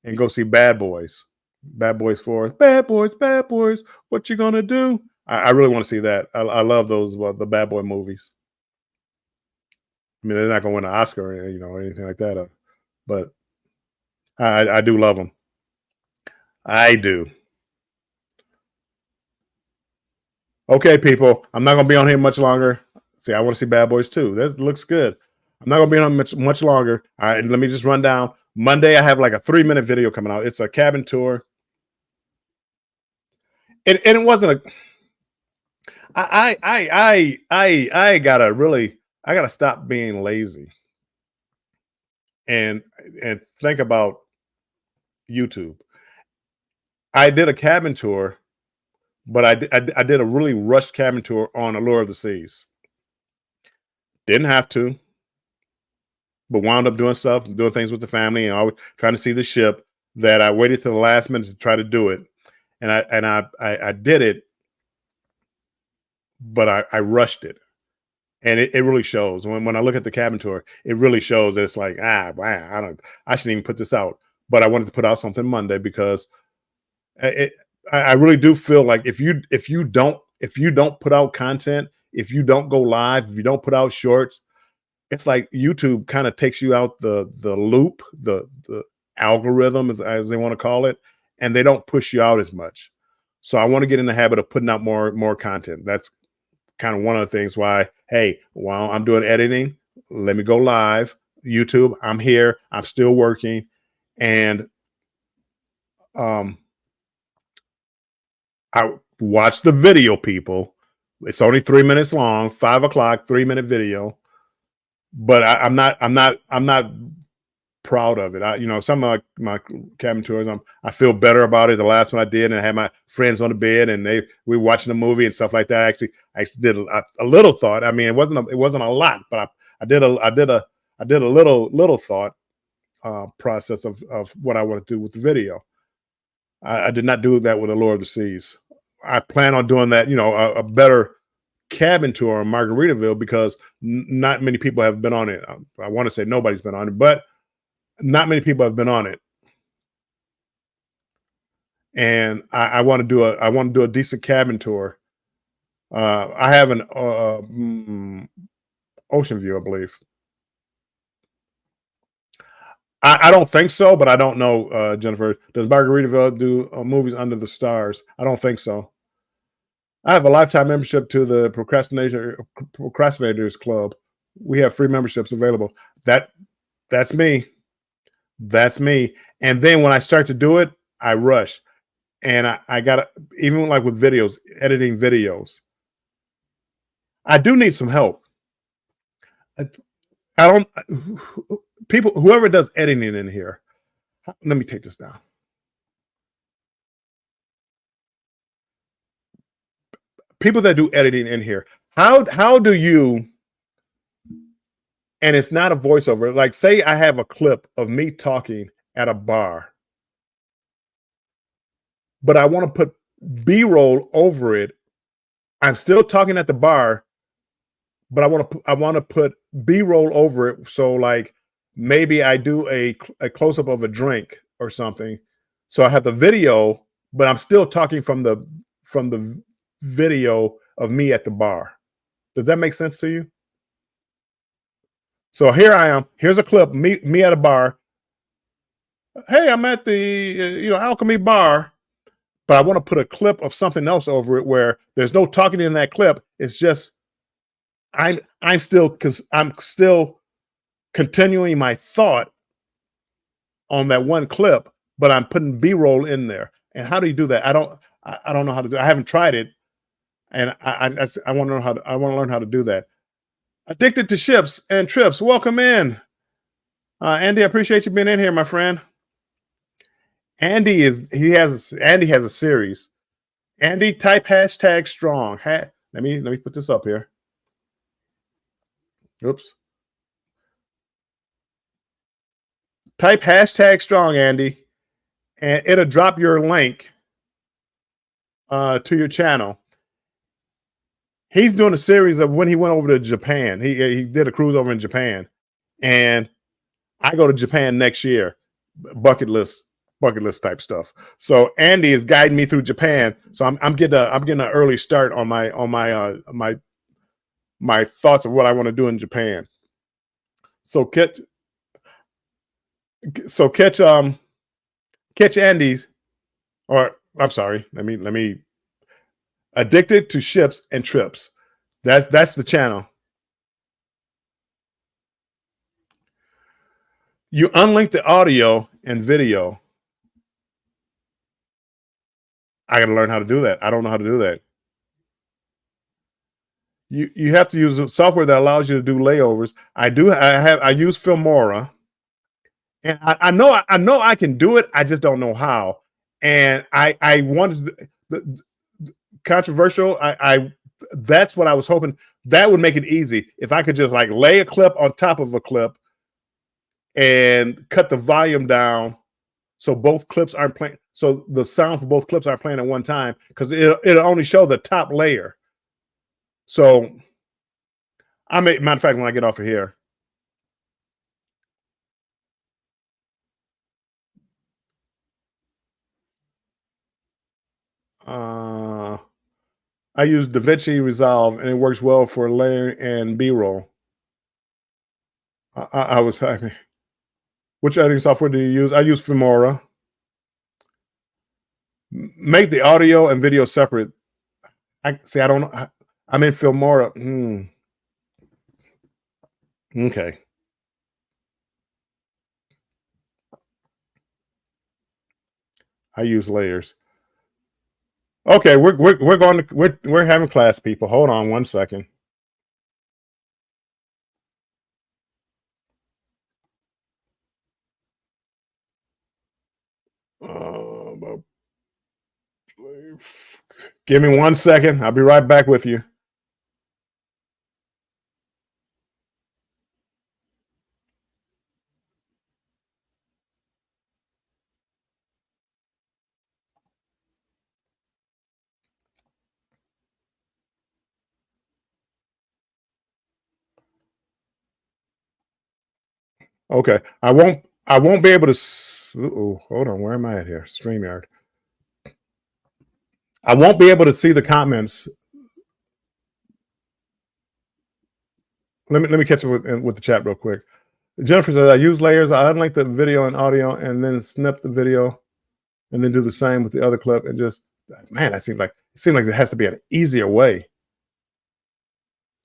and go see Bad Boys. Bad Boys 4. Bad Boys, Bad Boys. What you gonna do? I really want to see that. I love those the Bad Boy movies. I mean, they're not going to win an Oscar, or anything like that, but I do love them. I do. Okay, people, I'm not going to be on here much longer. See, I want to see Bad Boys 2. That looks good. I'm not going to be on much longer. Let me just run down. Monday, I have like a 3-minute video coming out. It's a cabin tour. And it wasn't a. I gotta stop being lazy. and think about YouTube. I did a cabin tour, but I did a really rushed cabin tour on Allure of the Seas. Didn't have to, but wound up doing stuff, doing things with the family, and always trying to see the ship. That I waited till the last minute to try to do it, and I did it, but I rushed it, and it really shows when I look at the cabin tour. It really shows that it's like, wow, I shouldn't even put this out, but I wanted to put out something Monday because it, I really do feel like if you don't put out content, if you don't go live, if you don't put out shorts, it's like YouTube kind of takes you out the loop, the algorithm as they want to call it, and they don't push you out as much. So I want to get in the habit of putting out more content. That's kind of one of the things why, hey, while I'm doing editing, let me go live. YouTube, I'm here, I'm still working, and I watch the video, people. It's only 3 minutes long, 5 o'clock, 3-minute video. But I'm not proud of it. Some of my cabin tours, I feel better about it. The last one I did, and I had my friends on the bed, and we were watching a movie and stuff like that. I actually did a little thought. I mean, it wasn't a lot, but I did a little thought process of what I want to do with the video. I did not do that with Allure of the Seas. I plan on doing that, a better cabin tour in Margaritaville, because not many people have been on it. I want to say nobody's been on it, but not many people have been on it. And I want to do a decent cabin tour. I have an Ocean View, I believe. I don't think so, but I don't know, Jennifer. Does Margaritaville do movies under the stars? I don't think so. I have a lifetime membership to the Procrastinators Club. We have free memberships available. That's me. That's me. And then when I start to do it, I rush. And I got to, even like with videos, editing videos, I do need some help. I don't, whoever does editing in here, let me take this down. People that do editing in here, how do you, and it's not a voiceover, like say I have a clip of me talking at a bar, but I want to put B-roll over it. I'm still talking at the bar, but I want to put B-roll over it. So like maybe I do a close-up of a drink or something. So I have the video, but I'm still talking from the video of me at the bar. Does that make sense to you? So here I am. Here's a clip, me at a bar. Hey, I'm at the Alchemy Bar, but I want to put a clip of something else over it where there's no talking in that clip. It's just I'm still continuing my thought on that one clip, but I'm putting B-roll in there. And how do you do that? I don't know how to do it. I haven't tried it, and I want to know I want to learn how to do that. Addicted to Ships and Trips, welcome in, Andy. I appreciate you being in here, my friend. Andy has a series. Andy, type #strong. Let me put this up here. Oops. Type #strong, Andy, and it'll drop your link to your channel. He's doing a series of when he went over to Japan. He did a cruise over in Japan, and I go to Japan next year. Bucket list type stuff. So Andy is guiding me through Japan. So I'm getting an early start on my thoughts of what I want to do in Japan. So catch Andy's, or I'm sorry, let me Addicted to Ships and Trips. That's the channel. You unlink the audio and video. I got to learn how to do that. I don't know how to do that. You have to use software that allows you to do layovers. I use Filmora. And I know I can do it. I just don't know how. And I wanted the controversial. I That's what I was hoping. That would make it easy if I could just like lay a clip on top of a clip and cut the volume down so both clips aren't playing. So the sound for both clips are playing at one time because it'll only show the top layer. So matter of fact, when I get off of here, uh, I use DaVinci Resolve and it works well for layering and B-roll. I was happy. Which editing software do you use? I use Filmora. Make the audio and video separate. I see. I don't know. I'm in Filmora. Okay. I use layers. Okay, we're going to we're having class, people. Hold on one second. Give me 1 second. I'll be right back with you. Okay, I won't be able to. Hold on. Where am I at here? StreamYard. I won't be able to see the comments. Let me catch up with the chat real quick. Jennifer says I use layers. I unlink the video and audio, and then snip the video, and then do the same with the other clip. And just man, it seems like there has to be an easier way.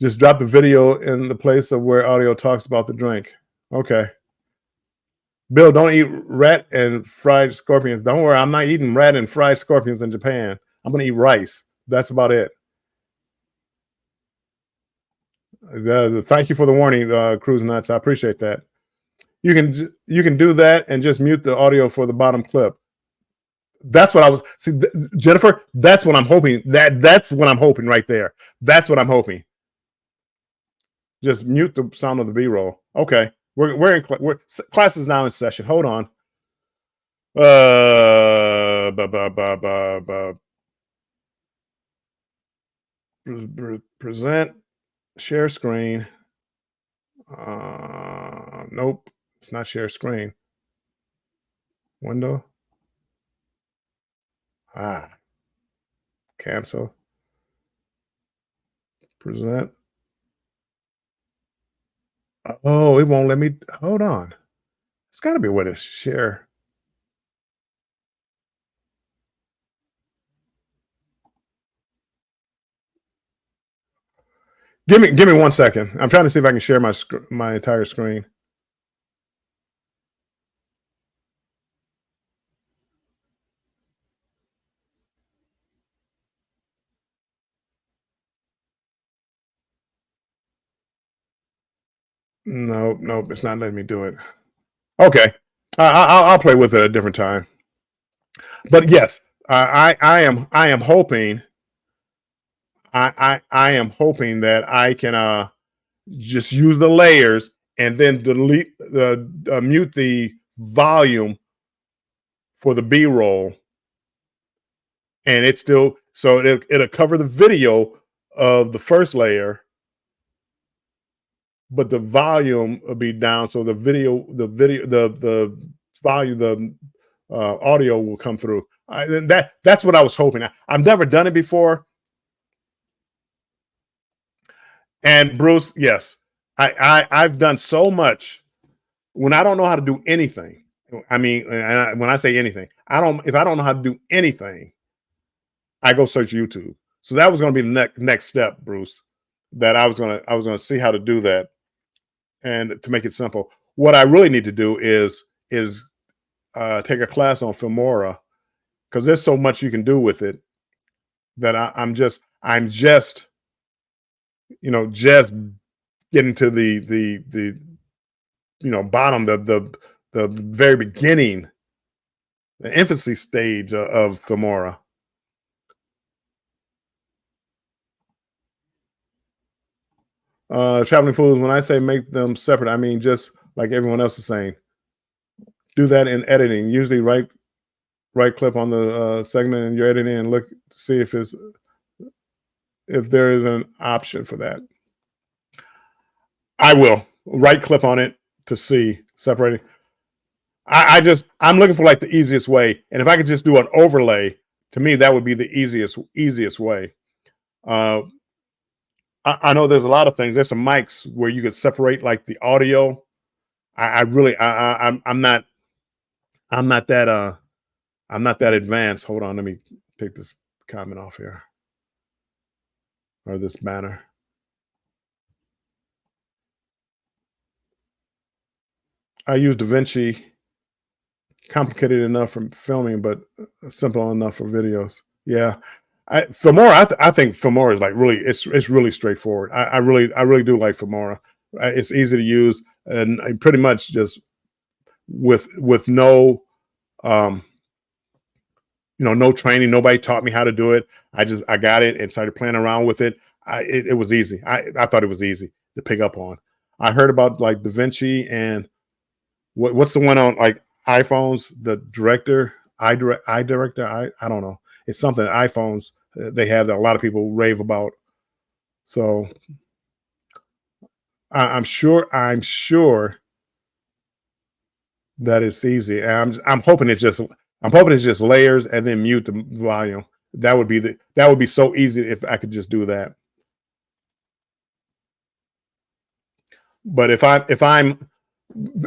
Just drop the video in the place of where audio talks about the drink. Okay. Bill, don't eat rat and fried scorpions. Don't worry, I'm not eating rat and fried scorpions in Japan. I'm going to eat rice. That's about it. Thank you for the warning, Cruise Nuts. I appreciate that. You can do that and just mute the audio for the bottom clip. That's what I was Jennifer. That's what I'm hoping. That's what I'm hoping right there. That's what I'm hoping. Just mute the sound of the B-roll. Okay, class is now in session. Hold on. Present, share screen. Nope, it's not share screen. Window. Cancel. Present. Oh, it won't let me. Hold on. It's got to be a way to share. Give me 1 second. I'm trying to see if I can share my entire screen. No, it's not letting me do it. Okay, I'll play with it at a different time. But yes, I am hoping. I am hoping that I can just use the layers and then mute the volume for the B-roll, and it's still so it'll cover the video of the first layer, but the volume will be down. So the volume, the audio will come through. That's what I was hoping. I've never done it before. And Bruce, yes, I've done so much when I don't know how to do anything. I mean, when I say anything, if I don't know how to do anything, I go search YouTube. So that was going to be the next step, Bruce, that I was going to see how to do that. And to make it simple, what I really need to do is take a class on Filmora, because there's so much you can do with it that I'm just just getting to the bottom, the the very beginning, the infancy stage of Filmora. Traveling Fools, when I say make them separate, I mean just like everyone else is saying, do that in editing. Usually right click on the segment and you're editing and look, see if there is an option for that. I will right click on it to see separating. I'm looking for like the easiest way, and if I could just do an overlay, to me that would be the easiest way. I know there's a lot of things. There's some mics where you could separate like the audio. I'm not that I'm not that advanced. Hold on, let me take this comment off here, or this banner. I use DaVinci, complicated enough for filming, but simple enough for videos. Yeah, Filmora, I think Filmora is like really, it's really straightforward. I really do like Filmora. It's easy to use, and I pretty much just with no no training. Nobody taught me how to do it. I got it and started playing around with it. It was easy. I thought it was easy to pick up on. I heard about like DaVinci and what's the one on like iPhones, the iDirector. I don't know. It's something iPhones they have that a lot of people rave about. So I'm sure that it's easy. And I'm hoping it's just layers and then mute the volume. That would be so easy if I could just do that. But if I'm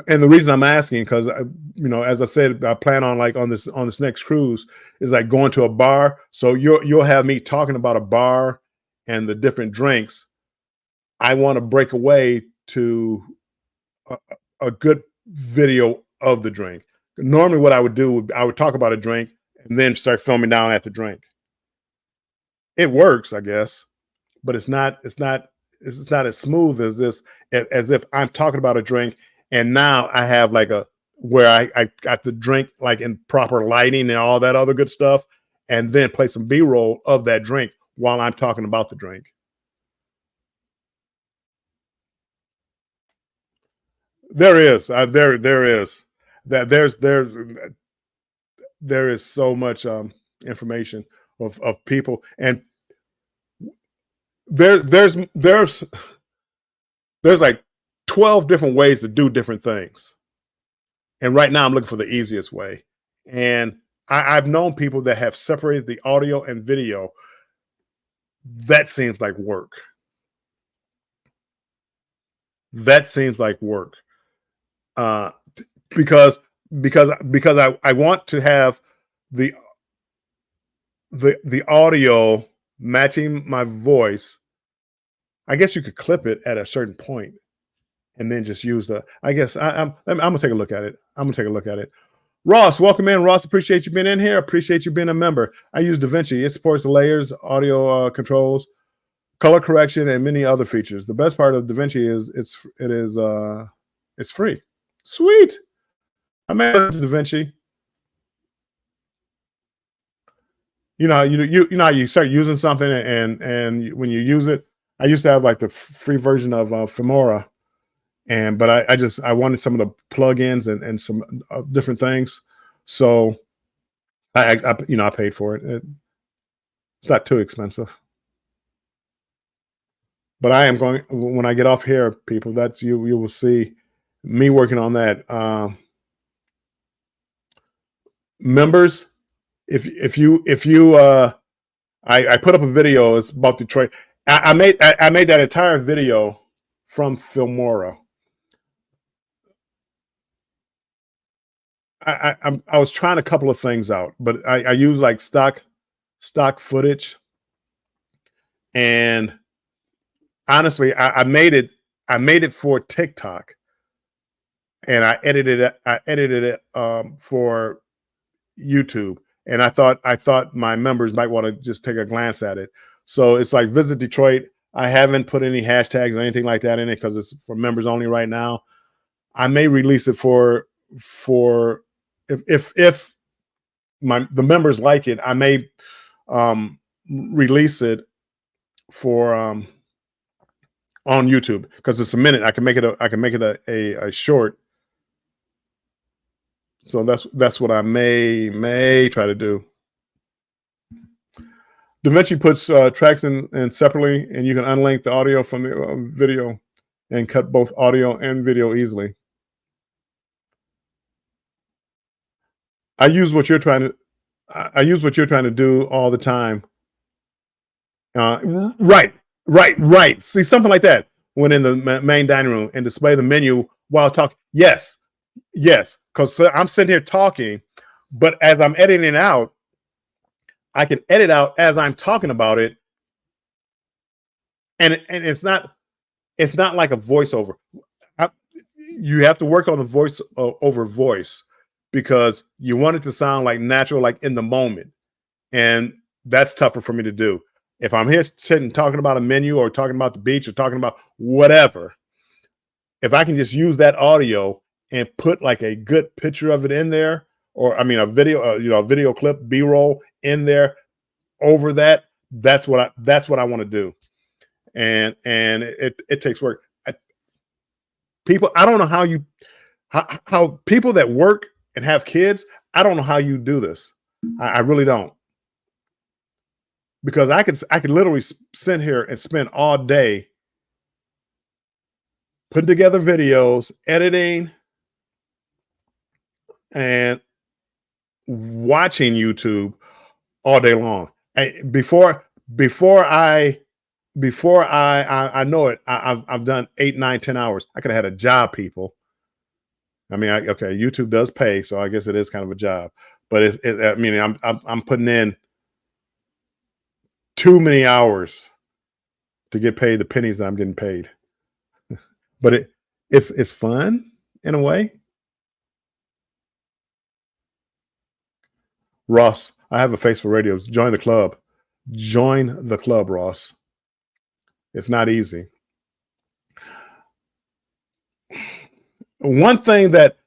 and the reason I'm asking, because as I said, I plan on like on this next cruise is like going to a bar. So you'll have me talking about a bar and the different drinks. I want to break away to a good video of the drink. Normally, what I would do, I would talk about a drink and then start filming down at the drink. It works, I guess, but it's not as smooth as this, as if I'm talking about a drink and now I have like where I got the drink like in proper lighting and all that other good stuff, and then play some B-roll of that drink while I'm talking about the drink. There is there is so much information of people, and there's like 12 different ways to do different things. And right now I'm looking for the easiest way. And I've known people that have separated the audio and video. That seems like work. Because I want to have the audio matching my voice. I guess you could clip it at a certain point and then just use I guess I'm gonna take a look at it. Ross, welcome in. Ross, appreciate you being in here. Appreciate you being a member. I use DaVinci. It supports layers, audio controls, color correction, and many other features. The best part of DaVinci is it's free. Sweet. I made DaVinci. You know you start using something and when you use it, I used to have like the free version of Filmora, but I wanted some of the plugins and some different things, so I paid for it. It's not too expensive, but I am going, when I get off here, people. That's you will see me working on that. Members, if you I put up a video. It's about Detroit. I made that entire video from Filmora. I was trying a couple of things out, but I use like stock footage, and honestly, I made it for TikTok, and I edited it for YouTube, and I thought my members might want to just take a glance at it. So it's like Visit Detroit. I haven't put any hashtags or anything like that in it because it's for members only right now. I may release it for for if the members like it, I may release it for on YouTube because it's a minute. I can make it a short. So that's what I may try to do. DaVinci puts tracks in separately, and you can unlink the audio from the video and cut both audio and video easily. I use what you're trying to do all the time. Right, right. See, something like that. When in the main dining room and display the menu while talking. Yes, yes. Because I'm sitting here talking, but as I'm editing it out, I can edit out as I'm talking about it, and it's not like a voiceover. You have to work on the voice over voice because you want it to sound like natural, like in the moment, and that's tougher for me to do. If I'm here sitting talking about a menu or talking about the beach or talking about whatever, if I can just use that audio and put like a good picture of it in there, or I mean a video, a video clip, B-roll in there over that, that's what I want to do, and it takes work. People, I don't know how people that work and have kids, I don't know how you do this. I really don't. Because I could literally sit here and spend all day putting together videos, editing, and watching YouTube all day long. And before I know it, I've done 8, 9, 10 hours. I could have had a job, people. I mean, okay, YouTube does pay, so I guess it is kind of a job. But I mean, I'm putting in too many hours to get paid the pennies that I'm getting paid. But it's fun in a way. Ross, I have a face for radios. Join the club. Join the club, Ross. It's not easy. One thing that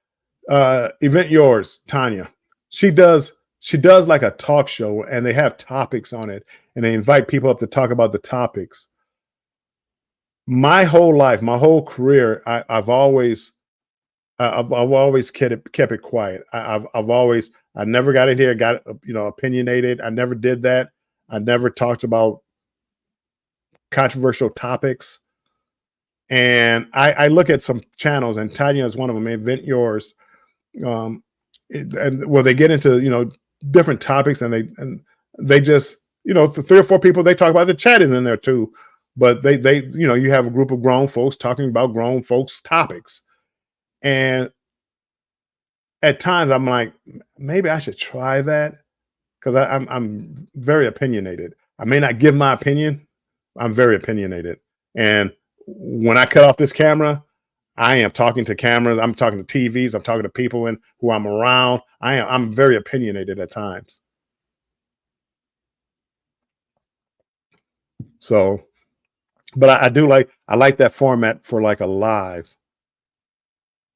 Event Yours, Tanya, she does like a talk show, and they have topics on it, and they invite people up to talk about the topics. My whole life, my whole career, I've always kept it quiet. I never got in here, got opinionated. I never did that. I never talked about controversial topics. And I look at some channels, and Tanya is one of them. Event Yours, and where they get into different topics, and they just the 3 or 4 people they talk about. The chat is in there too, but they you have a group of grown folks talking about grown folks topics, and at times I'm like, maybe I should try that because I'm very opinionated. I may not give my opinion. I'm very opinionated, and when I cut off this camera, I am talking to cameras. I'm talking to TVs. I'm talking to people who I'm around. I'm very opinionated at times. So, but I like that format for like a live.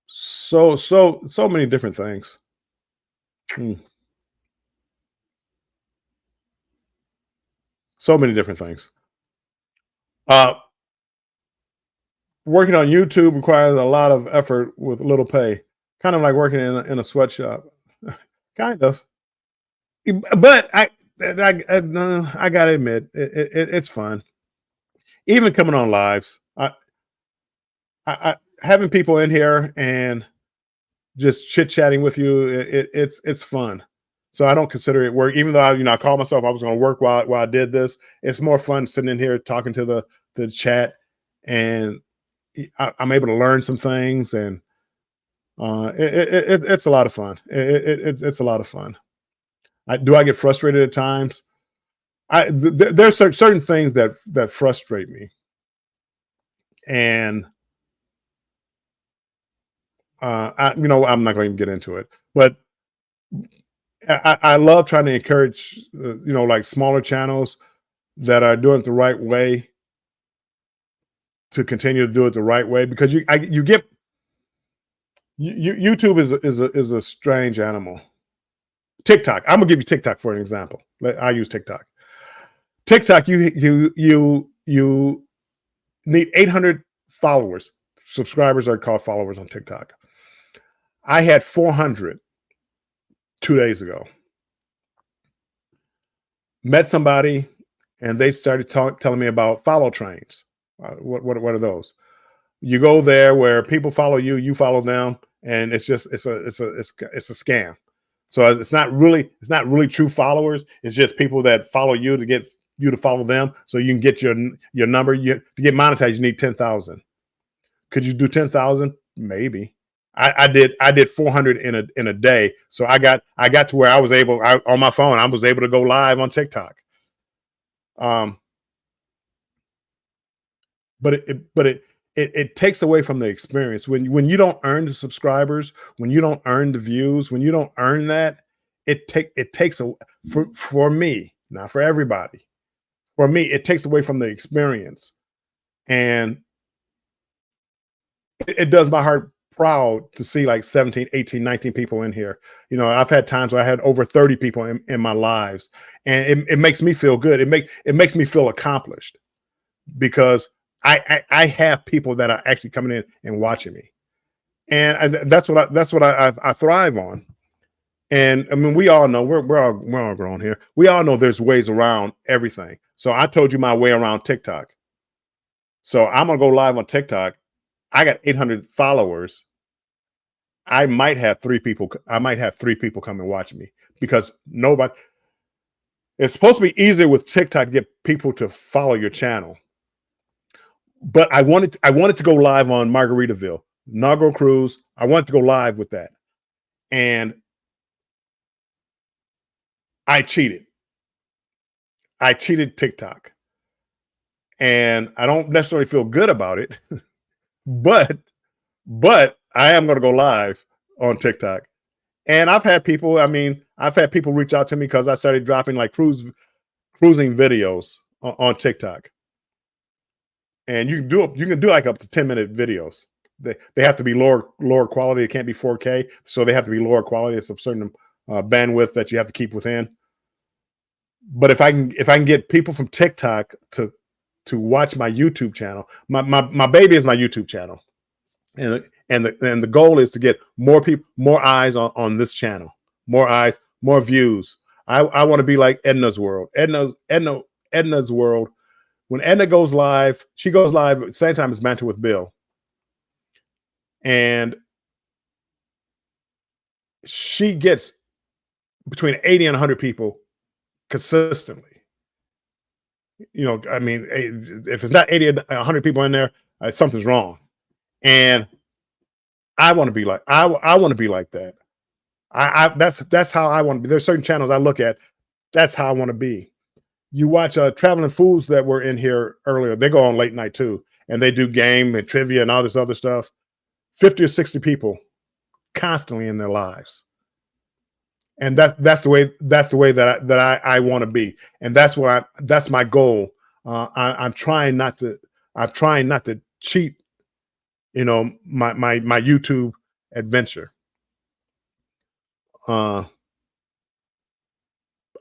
So many different things. So many different things. Working on YouTube requires a lot of effort with little pay, kind of like working in a sweatshop, kind of. But I gotta admit, it's fun. Even coming on lives, I having people in here and just chit chatting with you, it's fun. So I don't consider it work, even though I call myself I was going to work while I did this. It's more fun sitting in here talking to the chat, and I'm able to learn some things, and it's a lot of fun. It's a lot of fun. Do I get frustrated at times? There's certain things that frustrate me, and I'm not going to get into it, but I love trying to encourage like smaller channels that are doing it the right way to continue to do it the right way, because you get YouTube is a strange animal. TikTok. I'm gonna give you TikTok for an example. I use TikTok. TikTok, you need 800 followers. Subscribers are called followers on TikTok. I had 400 2 days ago. Met somebody, and they started telling me about follow trains. What are those? You go there where people follow you, you follow them, and it's a scam. So it's not really true followers. It's just people that follow you to get you to follow them, so you can get your number. To get monetized, you need 10,000. Could you do 10,000? Maybe. I did 400 in a day. So I got to where I was able on my phone. I was able to go live on TikTok. Um, but it takes away from the experience when you don't earn the subscribers, when you don't earn the views, when you don't earn that, it takes a for me, not for everybody. For me, it takes away from the experience, and it does my heart proud to see like 17, 18, 19 people in here. I've had times where I had over 30 people in my lives, and it makes me feel good. It makes me feel accomplished because I have people that are actually coming in and watching me, and that's what I thrive on. And I mean, we all know we're all grown here. We all know there's ways around everything. So I told you my way around TikTok. So I'm gonna go live on TikTok. I got 800 followers. I might have three people. I might have three people come and watch me because nobody. It's supposed to be easier with TikTok to get people to follow your channel. But I wanted to go live on Margaritaville, Nago Cruise. I wanted to go live with that, and I cheated. I cheated TikTok, and I don't necessarily feel good about it, but I am going to go live on TikTok. And I've had people. I mean, I've had people reach out to me because I started dropping like cruising videos on TikTok. And you can do like up to 10-minute videos. They have to be lower quality. It can't be 4K, so they have to be lower quality. It's a certain bandwidth that you have to keep within. But if I can get people from TikTok to watch my YouTube channel, my baby is my YouTube channel, and the goal is to get more people, more eyes on this channel, more eyes, more views. I want to be like Edna's World. Edna's World. When Edna goes live, she goes live at the same time as Banter with Bill. And she gets between 80 and 100 people consistently. I mean, if it's not 80 or 100 people in there, something's wrong. And I want to be like I want to be like that. That's how I want to be. There's certain channels I look at. That's how I want to be. You watch Traveling Fools that were in here earlier. They go on late night too, and they do game and trivia and all this other stuff. 50 or 60 people constantly in their lives, and that's the way that I want to be, and that's my goal. I'm trying not to cheat. My YouTube adventure.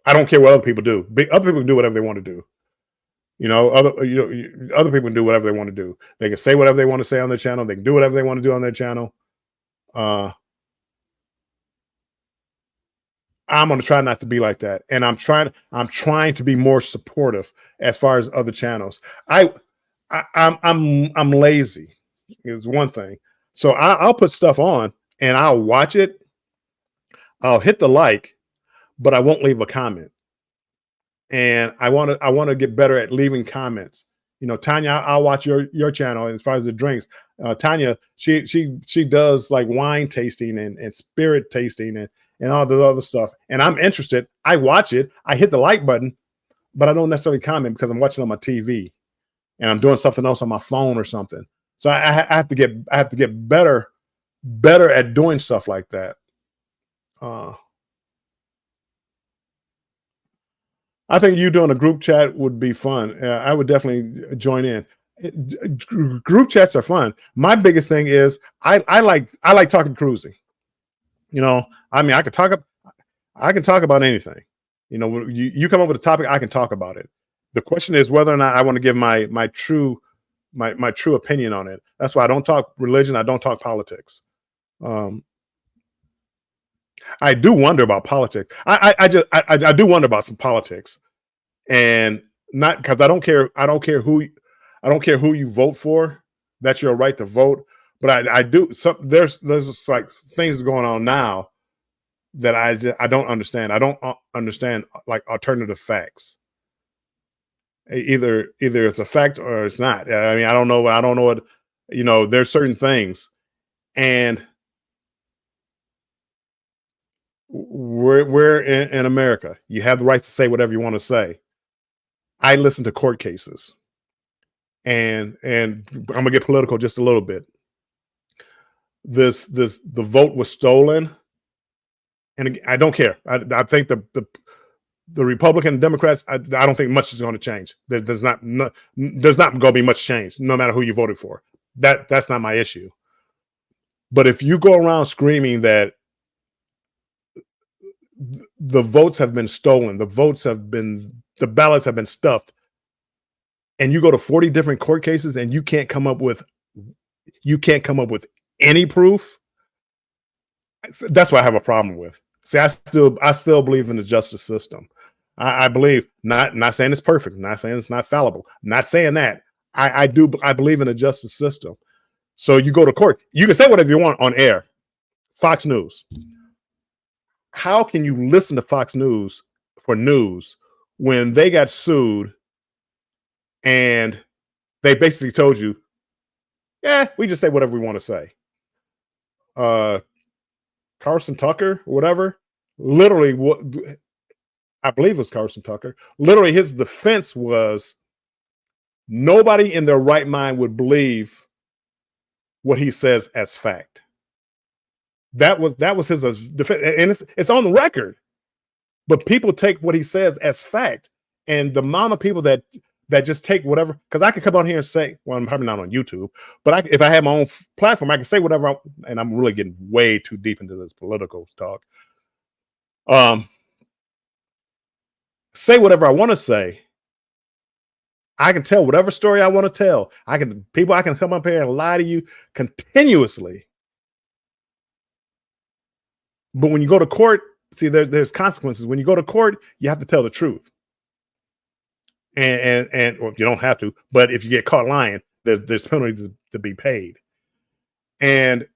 I don't care what other people do. Other people can do whatever they want to do. Other people can do whatever they want to do. They can say whatever they want to say on their channel. They can do whatever they want to do on their channel. I'm going to try not to be like that, and I'm trying to be more supportive as far as other channels. I'm lazy is one thing, so I'll put stuff on and I'll watch it. I'll hit the like, but I won't leave a comment. And I want to get better at leaving comments. Tanya, I'll watch your channel as far as the drinks. Tanya, she does like wine tasting and spirit tasting and all the other stuff. And I'm interested. I watch it. I hit the like button, but I don't necessarily comment because I'm watching on my TV and I'm doing something else on my phone or something. So I have to get better at doing stuff like that. I think you doing a group chat would be fun. I would definitely join in. Group chats are fun. My biggest thing is I like talking cruising. You know, I mean, I can talk about anything. You know, when you come up with a topic, I can talk about it. The question is whether or not I want to give my true my true opinion on it. That's why I don't talk religion. I don't talk politics. Um, I do wonder about politics. I do wonder about some politics, and not because I don't care who you vote for. That's your right to vote. But I do. There's just like things going on now that I don't understand. I don't understand like alternative facts. Either it's a fact or it's not. I mean, I don't know. I don't know what you know. There's certain things, and we're in America. You have the right to say whatever you want to say. I listen to court cases, and I'm gonna get political just a little bit. The vote was stolen, and I don't care. I think the Republican Democrats. I don't think much is going to change. There's not going to be much change, no matter who you voted for. That's not my issue. But if you go around screaming that the votes have been stolen, the ballots have been stuffed, and you go to 40 different court cases and you can't come up with any proof, that's what I have a problem with. See, I still believe in the justice system. I believe, not saying it's perfect, not saying it's not fallible, not saying that. I believe in the justice system. So you go to court, you can say whatever you want on air. Fox News. How can you listen to Fox News for news when they got sued and they basically told you, yeah, we just say whatever we want to say. Carson Tucker, whatever, literally, what I believe it was Carson Tucker, literally his defense was nobody in their right mind would believe what he says as fact. That was his defense, and it's on the record. But people take what he says as fact, and the amount of people that just take whatever. Because I could come on here and say, well, I'm probably not on YouTube, but if I had my own platform, I can say whatever. And I'm really getting way too deep into this political talk. Say whatever I want to say. I can tell whatever story I want to tell. I can come up here and lie to you continuously. But when you go to court, see, there's consequences. When you go to court, you have to tell the truth. And well, you don't have to, but if you get caught lying, there's penalties to be paid. And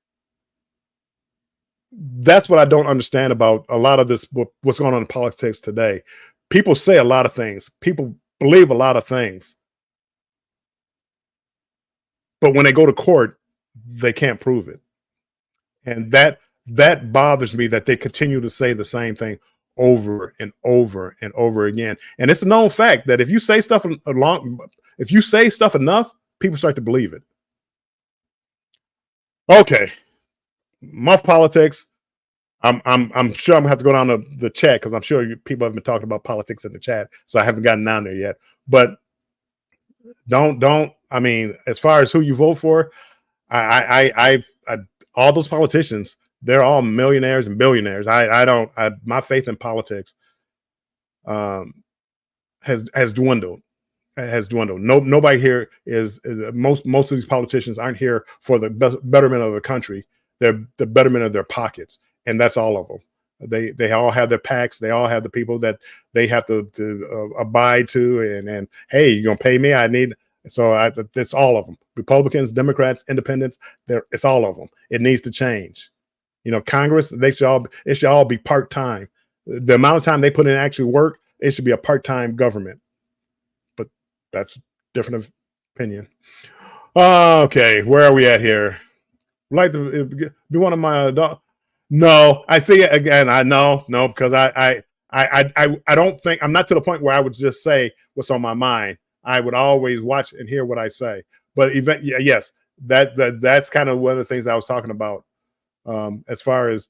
that's what I don't understand about a lot of this, what's going on in politics today. People say a lot of things. People believe a lot of things. But when they go to court, they can't prove it. And that bothers me that they continue to say the same thing over and over and over again. And it's a known fact that if you say stuff enough, people start to believe it. Okay, muff politics. I'm sure I'm gonna have to go down to the chat because I'm sure people have been talking about politics in the chat, so I haven't gotten down there yet. But don't. I mean, as far as who you vote for, I all those politicians, they're all millionaires and billionaires. My faith in politics has dwindled. Nobody here is most of these politicians aren't here for the betterment of the country. They're the betterment of their pockets, and that's all of them. They all have their PACs. They all have the people that they have to abide to. And hey, you're gonna pay me? I need. So it's all of them. Republicans, Democrats, Independents. It's all of them. It needs to change. You know, Congress. It should all be part time. The amount of time they put in actually work, it should be a part time government. But that's different opinion. Okay, where are we at here? I'd like to be one of my adult. No, I see it again. I know, no, because I don't think I'm not to the point where I would just say what's on my mind. I would always watch and hear what I say. But yes, that's kind of one of the things I was talking about as far as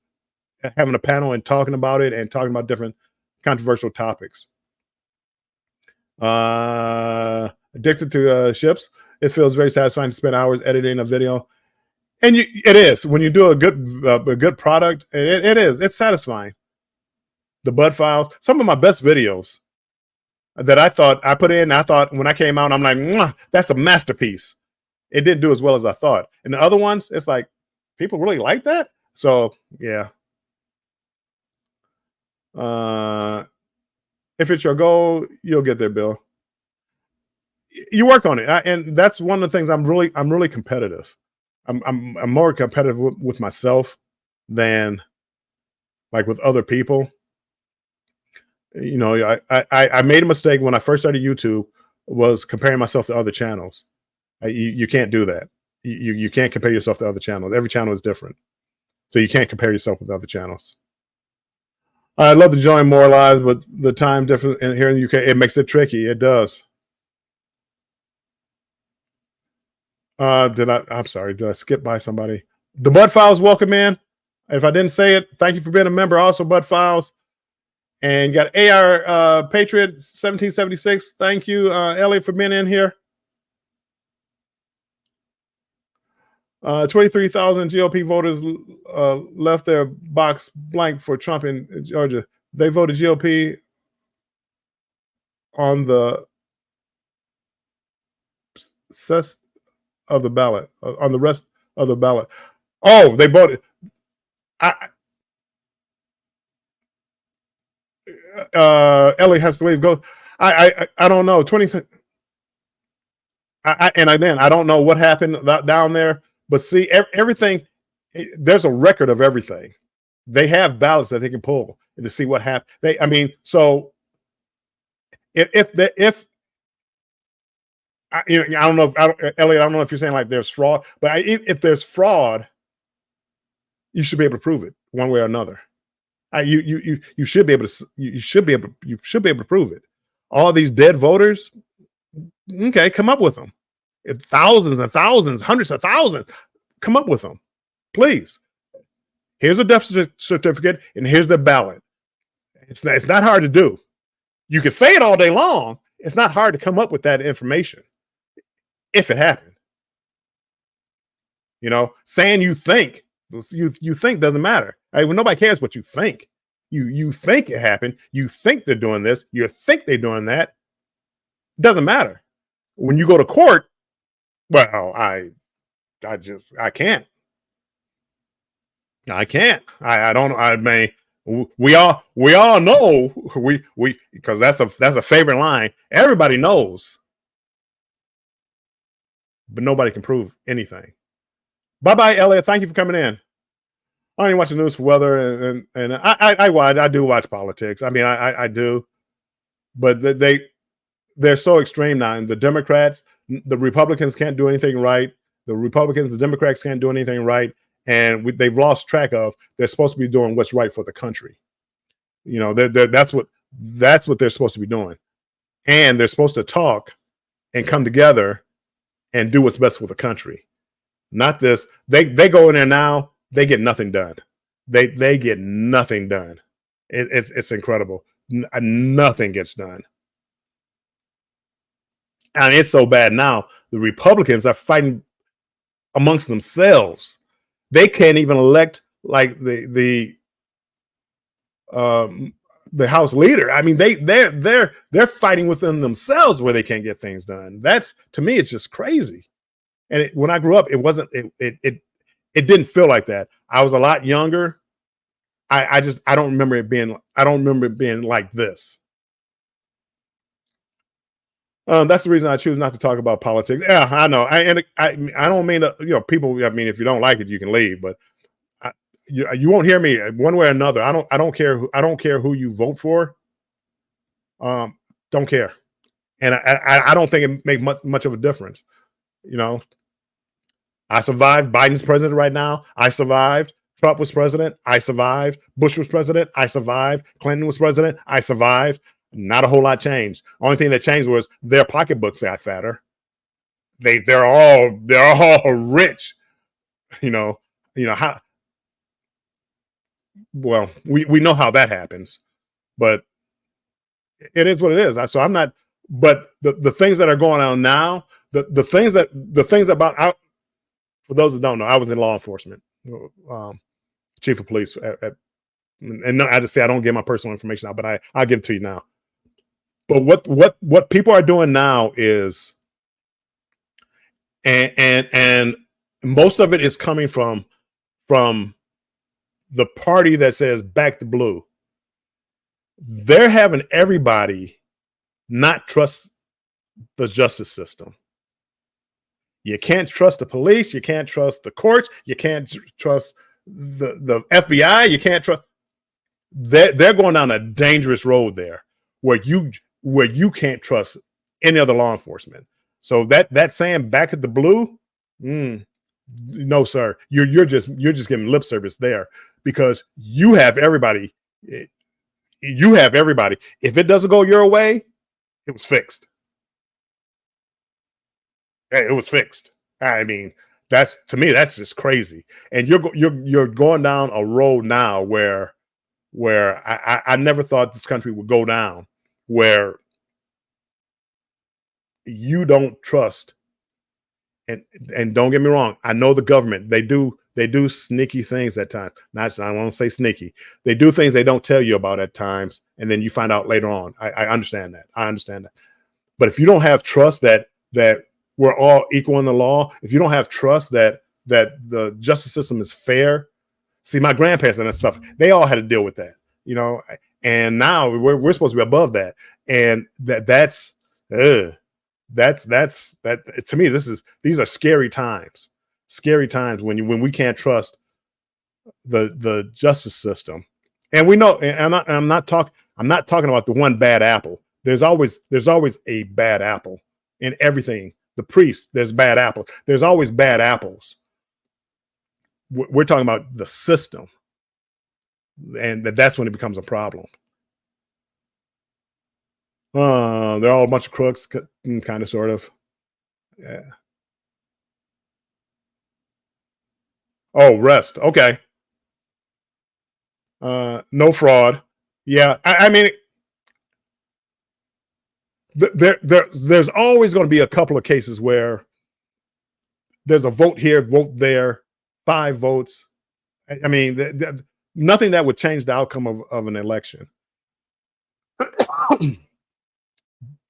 having a panel and talking about it and talking about different controversial topics. Addicted to ships. It feels very satisfying to spend hours editing a video. And it is when you do a good product. It is. It's satisfying. The bud files, some of my best videos that I thought I put in. I thought when I came out, I'm like, that's a masterpiece. It didn't do as well as I thought. And the other ones, it's like people really like that. So yeah. If it's your goal, you'll get there, Bill. You work on it, and that's one of the things. I'm really competitive. I'm more competitive with myself than like with other people. You know, I made a mistake when I first started YouTube, was comparing myself to other channels. You can't do that. You can't compare yourself to other channels. Every channel is different, so you can't compare yourself with other channels. I'd love to join more lives, but the time difference here in the UK, it makes it tricky. It does. I'm sorry. Did I skip by somebody? The Bud Files, welcome in. If I didn't say it, thank you for being a member. Also, Bud Files. And got AR Patriot 1776. Thank you, Elliot, for being in here. 23,000 GOP voters left their box blank for Trump in Georgia. They voted GOP on the rest of the ballot. On the rest of the ballot. Oh, they voted. Ellie has to leave. Go. I don't know. 20. I don't know what happened down there. But see, everything, there's a record of everything. They have ballots that they can pull to see what happened. So if I don't know, Elliot, I don't know if you're saying like there's fraud, but if there's fraud, you should be able to prove it one way or another. You should be able to prove it. All these dead voters, okay, come up with them. It's thousands and thousands, hundreds of thousands. Come up with them, please. Here's a death certificate, and here's the ballot. It's not hard to do. You can say it all day long. It's not hard to come up with that information if it happened. You know, saying you think doesn't matter. When nobody cares what you think. You think it happened. You think they're doing this. You think they're doing that. It doesn't matter. When you go to court, well, I can't. I can't. I don't. I mean, we all know because that's a favorite line. Everybody knows, but nobody can prove anything. Bye, Elliot. Thank you for coming in. I only watch the news for weather, and I do watch politics. I mean, I do, but they're so extreme now. And the Democrats, the Republicans can't do anything right. The Democrats can't do anything right, and they've lost track of. They're supposed to be doing what's right for the country. You know, that's what they're supposed to be doing, and they're supposed to talk and come together and do what's best for the country. Not this. They go in there now. They get nothing done. They get nothing done. It's incredible. Nothing gets done. And it's so bad now. The Republicans are fighting amongst themselves. They can't even elect like the House leader. I mean, they're fighting within themselves where they can't get things done. That's, to me, it's just crazy. And when I grew up, it wasn't. It didn't feel like that. I was a lot younger. I don't remember it being. I don't remember it being like this. That's the reason I choose not to talk about politics. Yeah, I know. I don't mean to, people. I mean, if you don't like it, you can leave. But you won't hear me one way or another. I don't care. I don't care who you vote for. Don't care, and I don't think it makes much of a difference. I survived. Biden's president right now. I survived. Trump was president. I survived. Bush was president. I survived. Clinton was president. I survived. Not a whole lot changed. Only thing that changed was their pocketbooks got fatter. They're all rich. How. Well, we know how that happens, but it is what it is. So I'm not. But the things that are going on now, the things about for those that don't know, I was in law enforcement, chief of police and no, I just say I don't give my personal information out, but I'll give it to you now. But what people are doing now is, and most of it is coming from the party that says back the blue. They're having everybody not trust the justice system. You can't trust the police. You can't trust the courts. You can't trust the FBI. You can't trust. They're going down a dangerous road there, where you can't trust any other law enforcement. So that saying back at the blue, no, sir. You're just giving lip service there, because you have everybody. You have everybody. If it doesn't go your way, it was fixed. It was fixed. I mean, to me, that's just crazy. And you're going down a road now where I never thought this country would go down, where you don't trust. And don't get me wrong, I know the government, they do sneaky things at times. I don't want to say sneaky. They do things they don't tell you about at times, and then you find out later on. I understand that. But if you don't have trust that we're all equal in the law, if you don't have trust that the justice system is fair, see, my grandparents and that stuff, they all had to deal with that, and now we're supposed to be above that. And that's to me, these are scary times when we can't trust the justice system. And we know, and I'm not talking about the one bad apple. There's always a bad apple in everything. The priest, there's bad apples. There's always bad apples. We're talking about the system, and that's when it becomes a problem. They're all a bunch of crooks, kind of, sort of. Yeah. Oh, rest. Okay. No fraud. Yeah. I mean, there's always going to be a couple of cases where there's a vote here, vote there, 5 votes. I mean, nothing that would change the outcome of an election.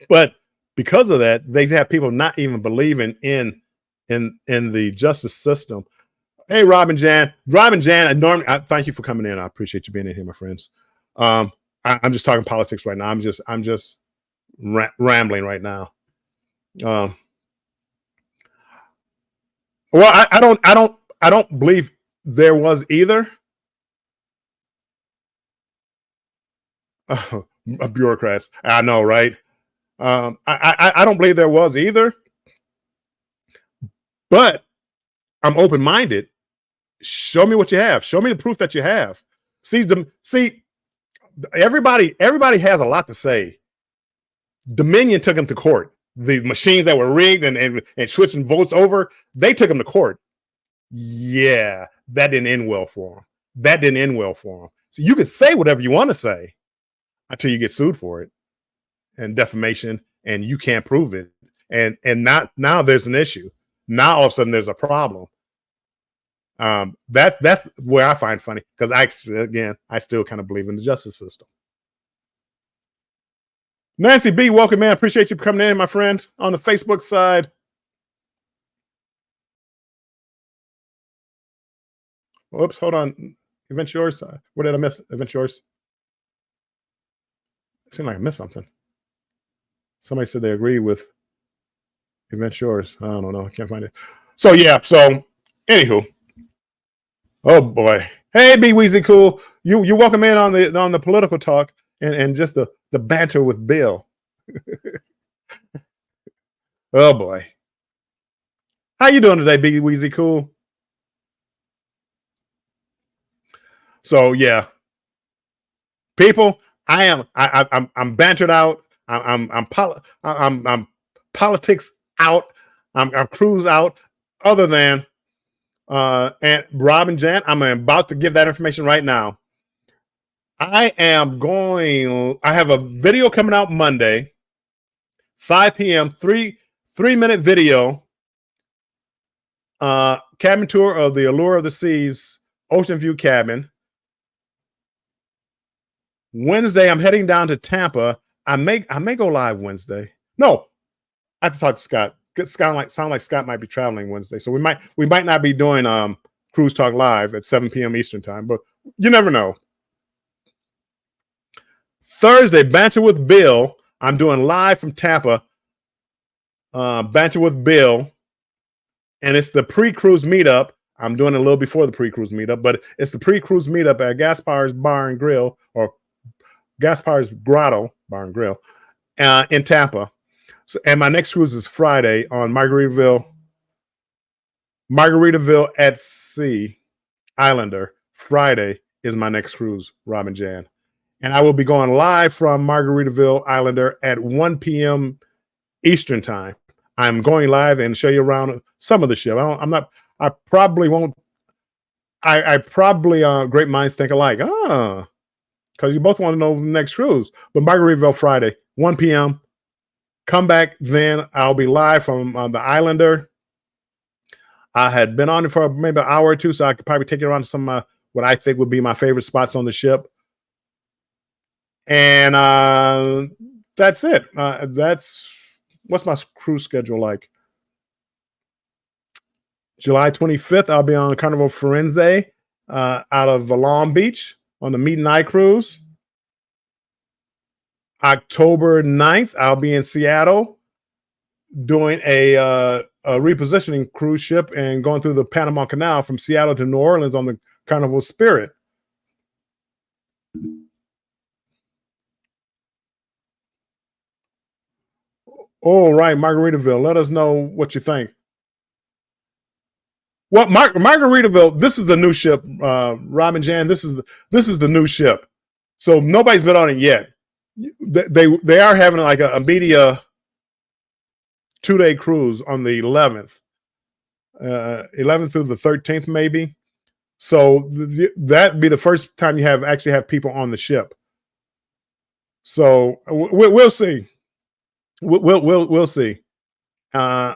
But because of that, they have people not even believing in the justice system. Hey, Robin Jan, I thank you for coming in. I appreciate you being in here, my friends. I'm just talking politics right now. I'm just rambling right now. Well, I don't believe there was either. Bureaucrats, I know, right? I don't believe there was either, but I'm open-minded. Show me what you have. Show me the proof that you have. See, everybody has a lot to say. Dominion took them to court. The machines that were rigged and switching votes over, they took them to court. Yeah, that didn't end well for them. So you can say whatever you want to say until you get sued for it and defamation, and you can't prove it. And now there's an issue. Now all of a sudden there's a problem. That's where I find funny, because I still kind of believe in the justice system. Nancy B, welcome, man. Appreciate you coming in, my friend, on the Facebook side. Whoops, hold on. Event yours. What did I miss? Event yours. It seemed like I missed something. Somebody said they agree with event yours. I don't know. I can't find it. So yeah. So anywho. Oh boy. Hey, B Weezy Cool. You welcome in on the political talk and just the banter with Bill. Oh boy. How you doing today, B Weezy Cool? So yeah. People, I'm bantered out. I'm politics out. I'm cruise out. Other than and Robin Jan, I'm about to give that information right now. I have a video coming out Monday, 5 p.m., 3 3-minute video, cabin tour of the Allure of the Seas Ocean View cabin. Wednesday, I'm heading down to Tampa. I may go live Wednesday. No, I have to talk to Scott. Sound like Scott might be traveling Wednesday, so we might not be doing Cruise Talk live at 7 p.m. Eastern time, but you never know. Thursday, Banter with Bill. I'm doing live from Tampa. Banter with Bill, and it's the pre-cruise meetup. I'm doing it a little before the pre-cruise meetup, but it's the pre-cruise meetup at Gaspar's Bar and Grill, or Gaspar's Grotto Bar and Grill, in Tampa. So, and my next cruise is Friday on Margaritaville at Sea Islander. Friday is my next cruise, Rob and Jan. And I will be going live from Margaritaville Islander at 1 p.m. Eastern time. I'm going live and show you around some of the ship. I probably won't. I probably great minds think alike. Because you both want to know the next cruise. But Margaritaville Friday, 1 p.m. Come back then. I'll be live from the Islander. I had been on it for maybe an hour or two, so I could probably take you around to some what I think would be my favorite spots on the ship. And that's it. What's my cruise schedule like? July 25th, I'll be on Carnival Firenze out of Long Beach on the Meet and I cruise. October 9th, I'll be in Seattle doing a repositioning cruise ship and going through the Panama Canal from Seattle to New Orleans on the Carnival Spirit. All right, Margaritaville. Let us know what you think. Well, Margaritaville, this is the new ship, Rob and Jan. This is the new ship. So nobody's been on it yet. They are having like a media 2-day cruise on the 11th, 11th through the 13th, maybe. So that'd be the first time you actually have people on the ship. So we'll see. We'll see. I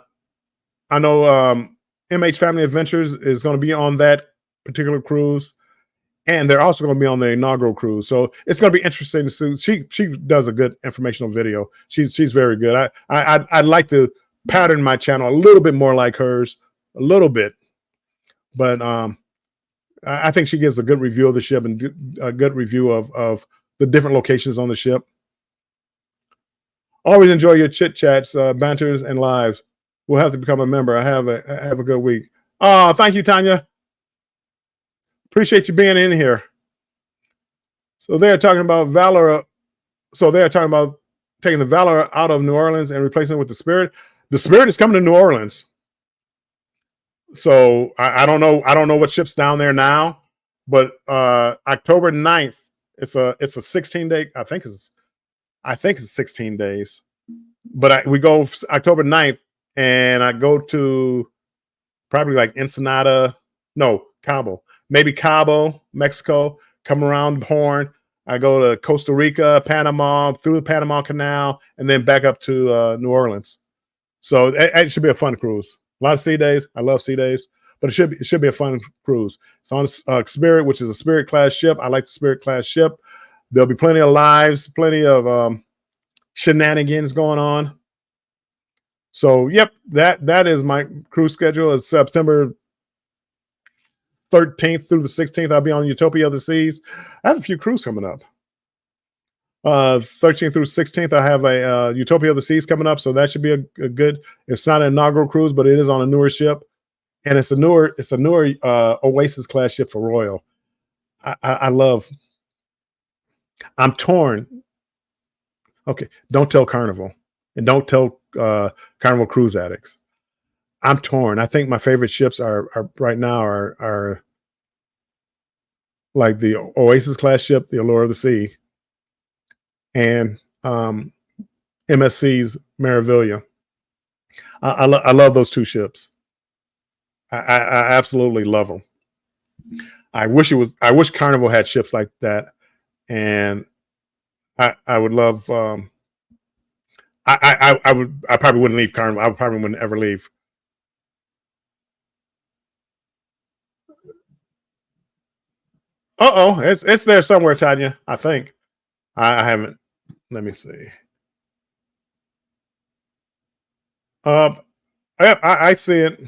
know MH Family Adventures is going to be on that particular cruise, and they're also going to be on the inaugural cruise. So it's going to be interesting to see. She does a good informational video. She's very good. I'd like to pattern my channel a little bit more like hers, a little bit, but I think she gives a good review of the ship and a good review of the different locations on the ship. Always enjoy your chit chats, banters, and lives. We'll have to become a member. Have a good week. Oh, thank you, Tanya. Appreciate you being in here. So they're talking about Valor. So they're talking about taking the Valor out of New Orleans and replacing it with the Spirit. The Spirit is coming to New Orleans. So I don't know. I don't know what ship's down there now, but October 9th, it's a 16-day. I think it's 16 days, but we go October 9th, and I go to probably like Cabo, Mexico, come around Horn. I go to Costa Rica, Panama, through the Panama Canal, and then back up to New Orleans. So it should be a fun cruise. A lot of sea days. I love sea days, but it should be a fun cruise. It's on Spirit, which is a Spirit class ship. I like the Spirit class ship. There'll be plenty of lives, plenty of shenanigans going on. So, yep, that is my cruise schedule. It's September 13th through the 16th. I'll be on Utopia of the Seas. I have a few cruises coming up. 13th through 16th, I have a Utopia of the Seas coming up, so that should be a good. It's not an inaugural cruise, but it is on a newer ship, and it's a newer Oasis class ship for Royal. I'm torn. Okay, don't tell Carnival, and don't tell Carnival Cruise Addicts. I'm torn. I think my favorite ships are right now are like the Oasis class ship, the Allure of the Sea, and MSC's Meraviglia. I love those two ships. I absolutely love them. I wish Carnival had ships like that, and I would love I probably wouldn't leave Carnival. I probably wouldn't ever leave. It's there somewhere, Tanya. I think I haven't. Let me see. Uh, yep, I see it.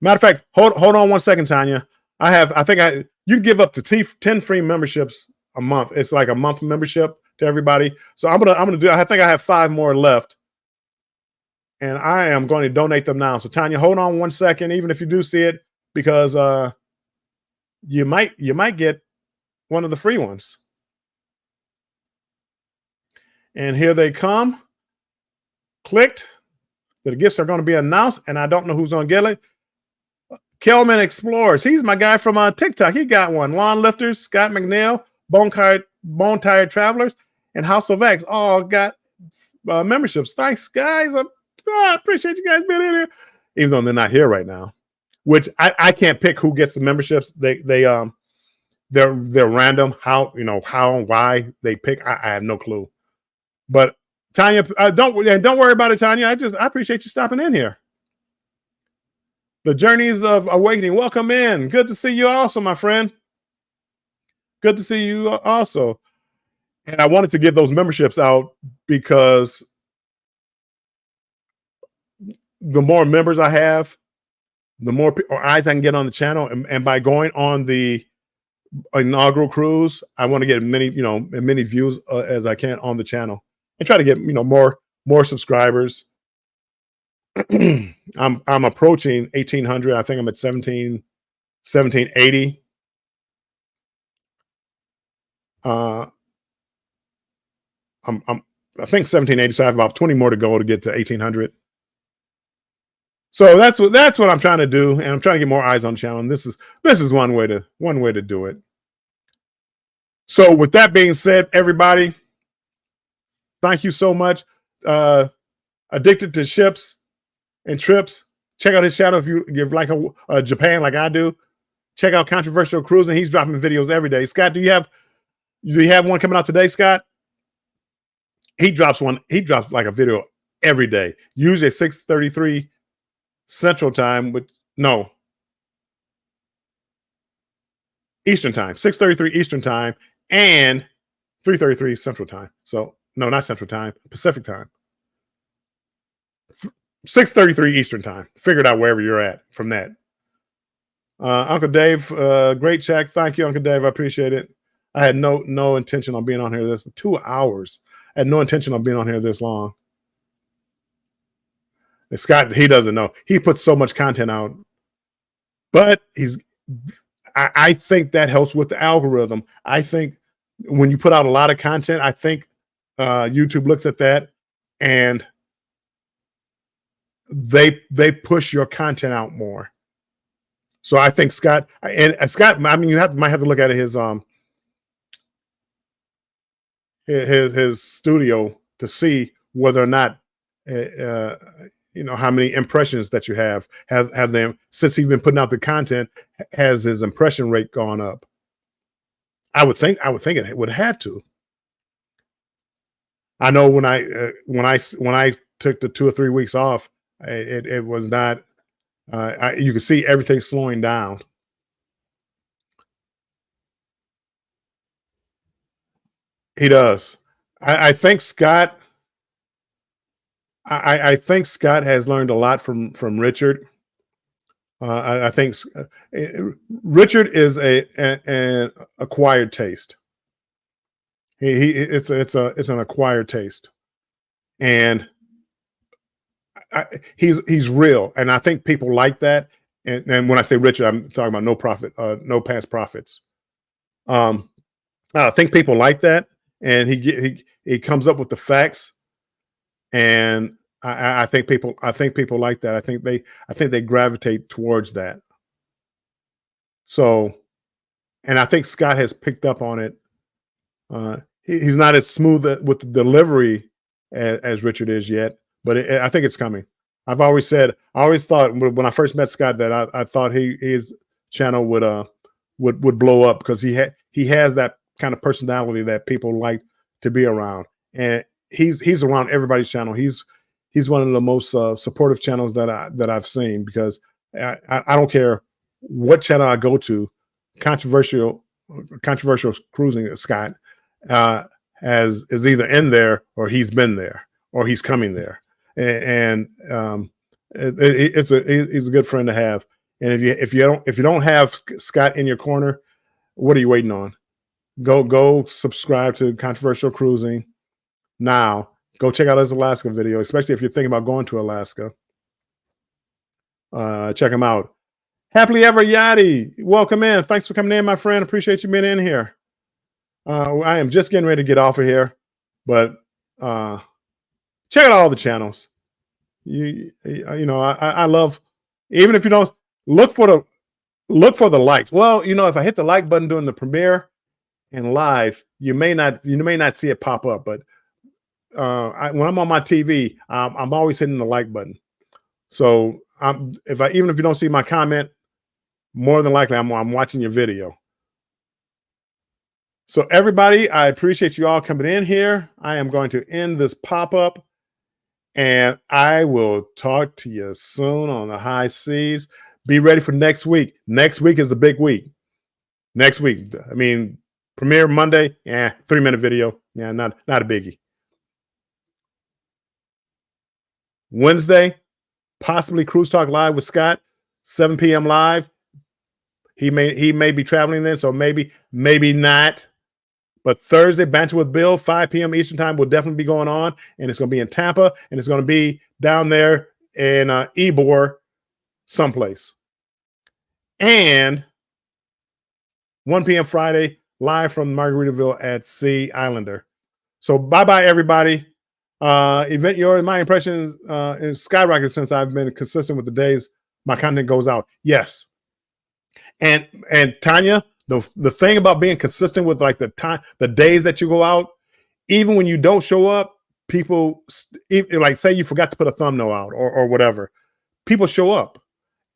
Matter of fact, hold on one second, Tanya. I think you can give up to 10 free memberships a month. It's like a month membership to everybody. So I'm gonna do. I think I have 5 more left, and I am going to donate them now. So Tanya, hold on one second, even if you do see it, because you might get one of the free ones. And here they come. Clicked. The gifts are going to be announced, and I don't know who's going to get it. Kelman Explorers. He's my guy from TikTok. He got one. Lawn Lifters, Scott McNeil, Bone Tired Travelers, and House of X all got memberships. Thanks, guys. I appreciate you guys being in here, even though they're not here right now. Which I can't pick who gets the memberships. They're random. How and why they pick. I have no clue. But Tanya, don't worry about it, Tanya. I appreciate you stopping in here. The Journeys of Awakening. Welcome in. Good to see you also, my friend. Good to see you also. And I wanted to give those memberships out because the more members I have, the more eyes I can get on the channel. And by going on the inaugural cruise, I want to get many views as I can on the channel and try to get more subscribers. I'm approaching 1,800. I think I'm at 1780. I think 1780. So I have about 20 more to go to get to 1,800. So that's what I'm trying to do, and I'm trying to get more eyes on the channel. And this is one way to do it. So with that being said, everybody, thank you so much. Addicted to Ships and Trips. Check out his channel if you like a Japan like I do. Check out Controversial Cruising. He's dropping videos every day. Scott, do you have one coming out today, Scott? He drops like a video every day. Usually at 6:33 Central Time, Eastern Time. 6:33 Eastern Time and 3:33 Central Time. So no, not Central Time, Pacific Time. 6:33 Eastern Time. Figure it out wherever you're at from that. Uncle Dave, great check. Thank you, Uncle Dave. I appreciate it. I had no intention on being on here this 2 hours. I had no intention on being on here this long. And Scott, he doesn't know. He puts so much content out, but I think that helps with the algorithm. I think when you put out a lot of content, I think YouTube looks at that and they push your content out more. So I think Scott, I mean, might have to look at his studio to see whether or not how many impressions that you have them, since he's been putting out the content, has his impression rate gone up? I would think it would have had to. I know when I took the 2 or 3 weeks off, it was not. You can see everything slowing down. He does. I think Scott. I think Scott has learned a lot from Richard. I think Richard is an acquired taste. It's an acquired taste, and he's real, and I think people like that. And when I say Richard, I'm talking about no past profits. I think people like that, and he comes up with the facts, and I think people like that. I think they gravitate towards that. So, and I think Scott has picked up on it. He's not as smooth with the delivery as Richard is yet, but I think it's coming. I always thought when I first met Scott that I thought his channel would blow up because he has that kind of personality that people like to be around, and he's around everybody's channel. He's one of the most supportive channels that I've seen, because I don't care what channel I go to, controversial cruising, Scott is either in there, or he's been there, or he's coming there, and he's a good friend to have. And if you don't have Scott in your corner, what are you waiting on? Go subscribe to Controversial Cruising now. Go check out his Alaska video, especially if you're thinking about going to Alaska. Check him out. Happily Ever Yachty, welcome in. Thanks for coming in, my friend. Appreciate you being in here. I am just getting ready to get off of here, but check out all the channels. You know, I love, even if you don't look for the likes. Well, you know, if I hit the like button during the premiere and live, you may not see it pop up, but when I'm on my TV, I'm always hitting the like button. So even if you don't see my comment, more than likely I'm watching your video. So everybody, I appreciate you all coming in here. I am going to end this pop-up, and I will talk to you soon on the high seas. Be ready for next week. Next week is a big week. Next week, I mean, premiere Monday, 3-minute video. Yeah, not a biggie. Wednesday, possibly Cruise Talk Live with Scott, 7 p.m. live. He may be traveling then, so maybe not. But Thursday, Banter with Bill, 5 p.m. Eastern time, will definitely be going on, and it's going to be in Tampa, and it's going to be down there in Ybor, someplace. And 1 p.m. Friday, live from Margaritaville at Sea Islander. So bye-bye, everybody. Event Your My impression is skyrocketed since I've been consistent with the days my content goes out. Yes. And Tanya, the thing about being consistent with like the days that you go out, even when you don't show up, people like say you forgot to put a thumbnail out or whatever, people show up,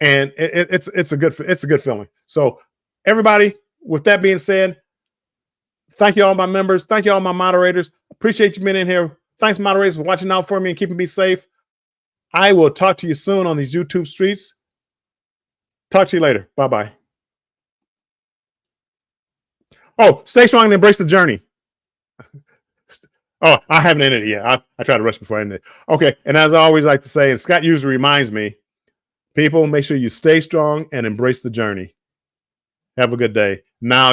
and it's a good feeling. So everybody, with that being said, thank you all my members, thank you all my moderators. Appreciate you being in here. Thanks, moderators, for watching out for me and keeping me safe. I will talk to you soon on these YouTube streets. Talk to you later. Bye-bye. Oh, stay strong and embrace the journey. Oh, I haven't ended it yet. I try to rush before I end it. Okay, and as I always like to say, and Scott usually reminds me, people, make sure you stay strong and embrace the journey. Have a good day. Now